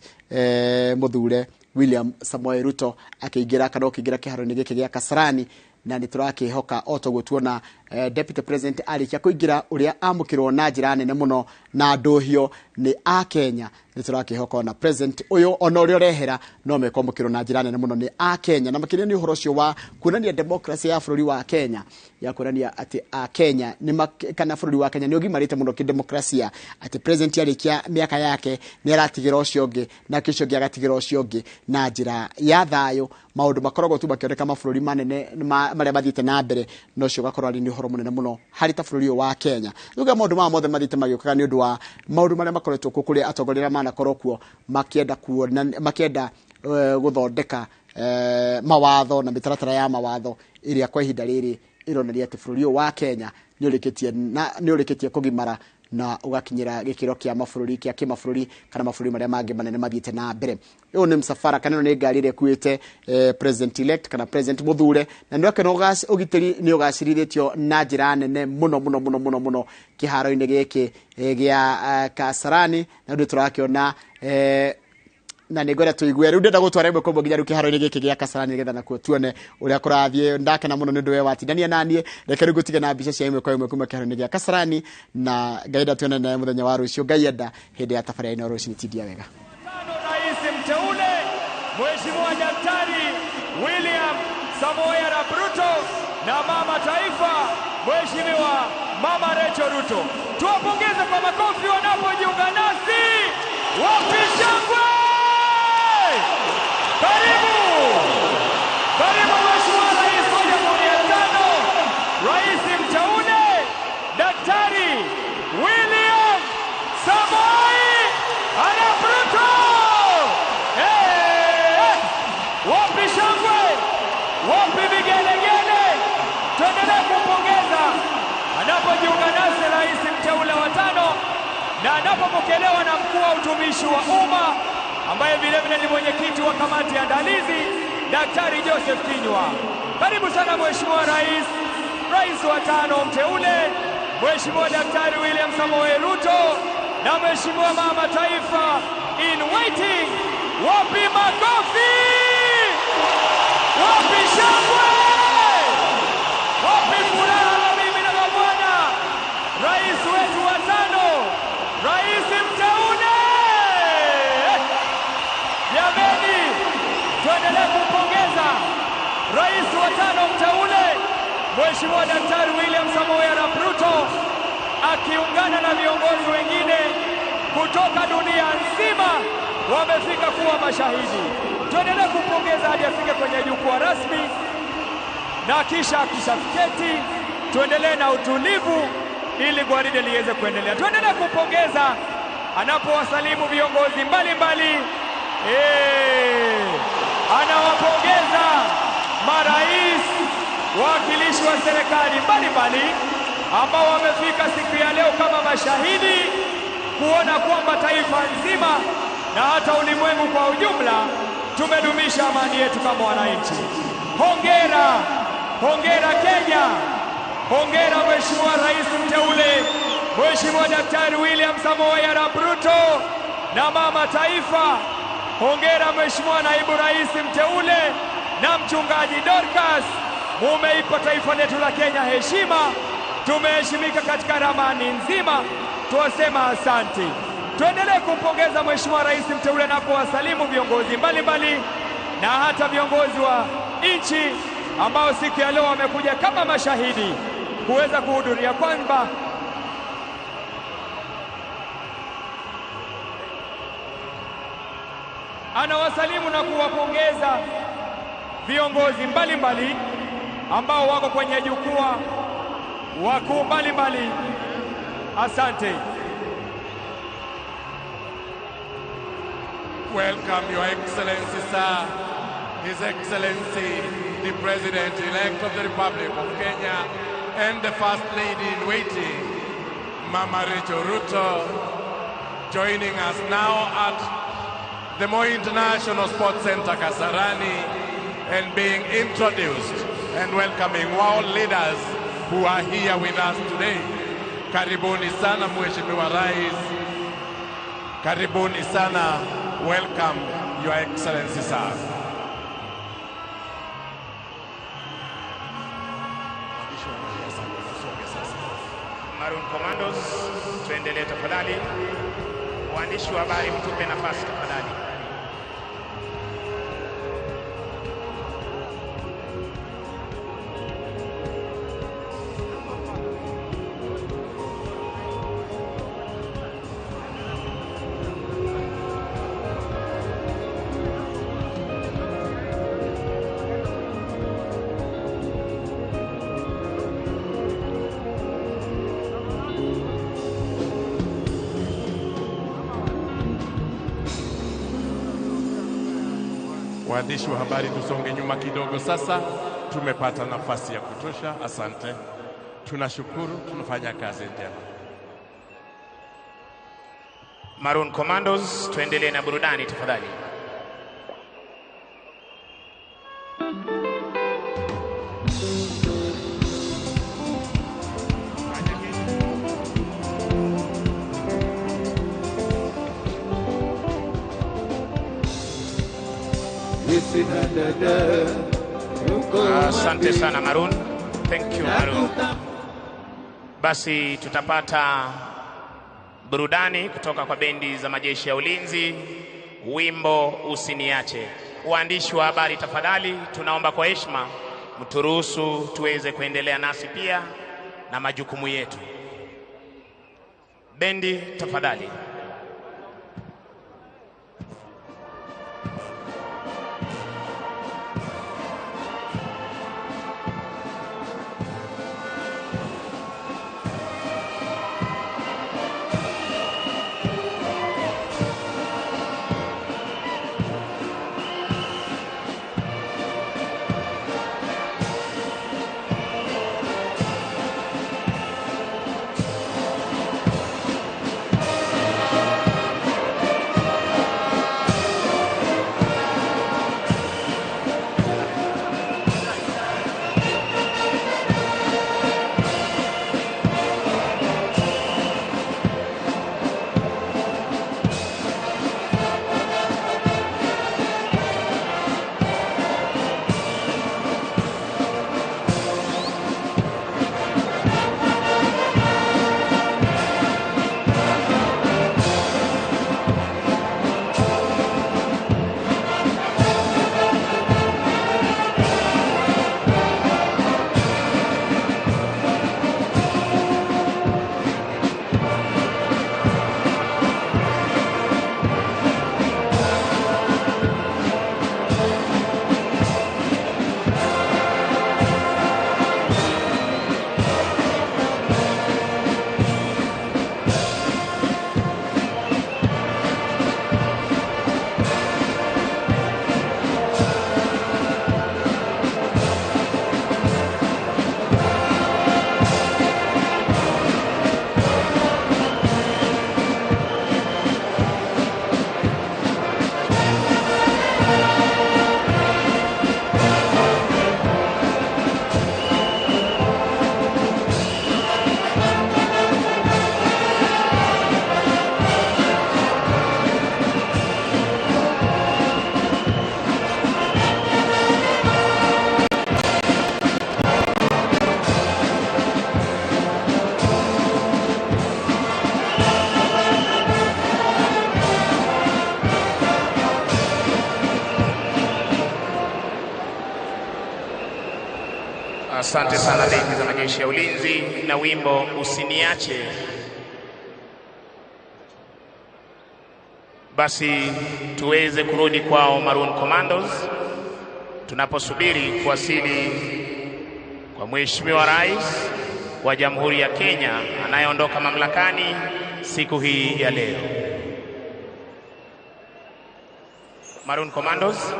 muthure William Samuel Ruto akiingira kana ukiingira kiharo-ini giki gia Kasarani na ni turakihoka otogutuona deputy president alikia kuingira uria amukirwo na njira nene muno na ndohio ni a Kenya niturakihoka na president uyu ona uria rehera no mekomukirwo na njira nene muno ni a Kenya na makiria ni uhoro cio wa kunania democracy ya bururi wa Kenya ya kunania ati a Kenya ni kana bururi wa Kenya ni ugimarite muno ki demokrasia ati president alikia miaka yake ni aratigira ucio ngi na kicio ngi agatigira ucio ngi na njira ya thayo maundu makoragwo tu bakioneka mabururi manene maria mathite na mbere no cio gakorwo ni uhoro munene muno hari ta bururi wa Kenya uga maundu ma mothe mathite magiokaga ni undu wa maundu maria makoretwo kuri atongoria mana korokwo makienda kuona makienda guthondeka mawatho na mitaratara ya mawatho iria kwa ihinda riri ironeria ati bururi wa Kenya ni urikitie kugimara na ugakinyira gikiro kia mabururi kia kimabũrũri kana mabururi maria mangi manene mathiite na mbere uyu ni msafara kana ni ngari ire kuite president elect kana president muthure na ndoke no ugitiri ni ugacirithitio na njira nene muno kiharo-ini giki gia Kasarani na ndu turakiona na nigora tuigwe riu ndenda gutwara imwe kombo nginya kiharo-ini giki gia Kasarani nigetha nakuo tuone uria kurathie ndake na muno ni ndu we watindania nanie reke riu gutige na mbica cia imwe kwa imwe kuma kiharo-ini gia Kasarani na gaida tuone na muthenya wa rucio ngaienda hindi ya tafari ino rucio tidia wega. Rais mteule Mheshimiwa Daktari William Samoei Arap Ruto na mama taifa Mheshimiwa Mama Rachel Ruto. Tuwapongeze kwa makofi wanapojiunga nasi. Wapi shangwe! Karibu! Karibu Mheshimiwa Rais wa Jamhuri ya Tano, Rais mteule Daktari William Samoei Arap Ruto. Wapi shangwe? Wapi vigelegele? Tuendelee kumpongeza anapojiunga nasi rais mteule wa tano na anapopokelewa na mkuu wa utumishi wa umma ambaye vile vile ni mwenyekiti wa kamati ya andalizi Daktari Joseph Kinyua. Karibu sana Mheshimiwa Rais, rais wa tano mteule Mheshimiwa Daktari William Samoei Ruto na Mheshimiwa mama taifa in waiting. Wapi makofi? Wapi shangwe? Wapi furaha mimi na mabwana? Rais wetu wa tano, rais mteule. Jameni, tuendelee kumpongeza rais wa tano mteule Mheshimiwa Daktari William Samoei Arap Ruto akiungana na viongozi wengine kutoka dunia nzima wamefika kuwa mashahidi. Tuendelee kumpongeza hadi afike kwenye jukwaa rasmi na kisha akishaketi tuendelee na utulivu ili gwaride liweze kuendelea. Tuendelee kumpongeza anapowasalimu viongozi mbalimbali. Anawapongeza marais, wawakilishi wa serikali mbalimbali ambao wamefika siku ya leo kama mashahidi kuona kwamba taifa nzima na hata ulimwengu kwa ujumla tumedumisha amani yetu kama wananchi. Hongera, hongera Kenya. Hongera Mheshimiwa Rais mteule Mheshimiwa Daktari William Samoei Arap Ruto na mama taifa. Hongera Mheshimiwa Naibu Rais mteule na mchungaji Dorcas. Mumeipa taifa letu la Kenya heshima. Tumeheshimika katika ramani nzima. Tuwasema asante. Tuendelee kumpongeza Mheshimiwa Rais mteule na kuwasalimu viongozi mbalimbali na hata viongozi wa nchi ambao siku ya leo wamekuja kama mashahidi kuweza kuhudhuria kwamba anawasalimu na kuwapongeza viongozi mbalimbali ambao wako kwenye jukwaa, wakuu mbalimbali. Asante. Welcome, Your Excellency, sir, His Excellency, the President-elect of the Republic of Kenya, and the First Lady in waiting, Mama Rachel Ruto, joining us now at the Moi International Sports Center, Kasarani, and being introduced and welcoming world leaders who are here with us today. Karibuni sana Mheshimiwa Rais. Karibuni sana. Welcome, Your Excellency, sir. Maroon Commandos, tuendelee tafadhali. Waandishi wa habari mtupe nafasi tafadhali. Waandishi wa habari tusonge nyuma kidogo sasa. Tumepata nafasi ya kutosha. Asante. Tunashukuru, tunafanya kazi njema. Maroon Commandos, tuendelee na burudani tafadhali. Asante sana Maroon. Thank you Maroon. Basi tutapata burudani kutoka kwa bendi za majeshi ya ulinzi, wimbo Usiniache. Waandishi wa habari tafadhali, tunaomba kwa heshima mturuhusu tuweze kuendelea nasi pia na majukumu yetu. Bendi tafadhali. Asante sana bendi za majeshi ya ulinzi na wimbo Usiniache. Basi tuweze kurudi kwao Maroon Commandos tunaposubiri kuwasili kwa Mheshimiwa Rais wa Jamhuri ya Kenya anayeondoka mamlakani siku hii ya leo. Maroon Commandos.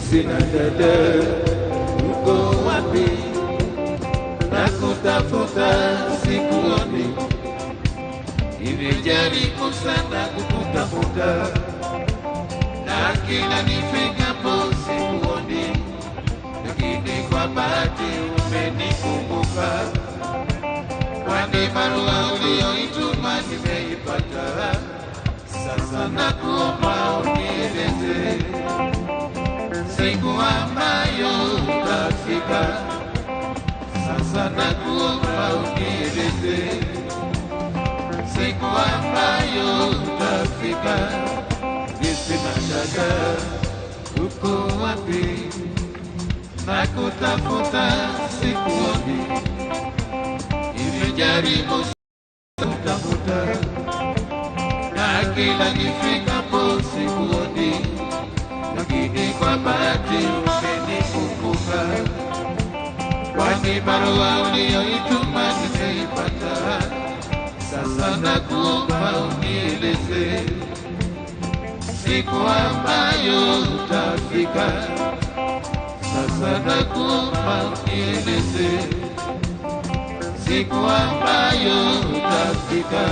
Sina dada, uko wapi? Nakutafuta sikuoni, nimejaribu sana kukutafuta, na kila nifikapo sikuoni, lakini kwa bahati umenikumbuka. kwani barua uliyoituma nimeipata. Sasa nakuomba unieleze siku ambayo utafika. Sasa nakuomba unieleze siku ambayo utafika. Nisina shaka uko wapi, nakutafuta sikuoni. Nimejaribu kutafuta na kila nifikapo sikuoni, lakini kwa bahati umenikumbuka. Kwani barua uliyoituma nimeipata. Sasa nakuomba unieleze siku ambayo utafika. Sasa nakuomba unieleze siku ambayo utafika.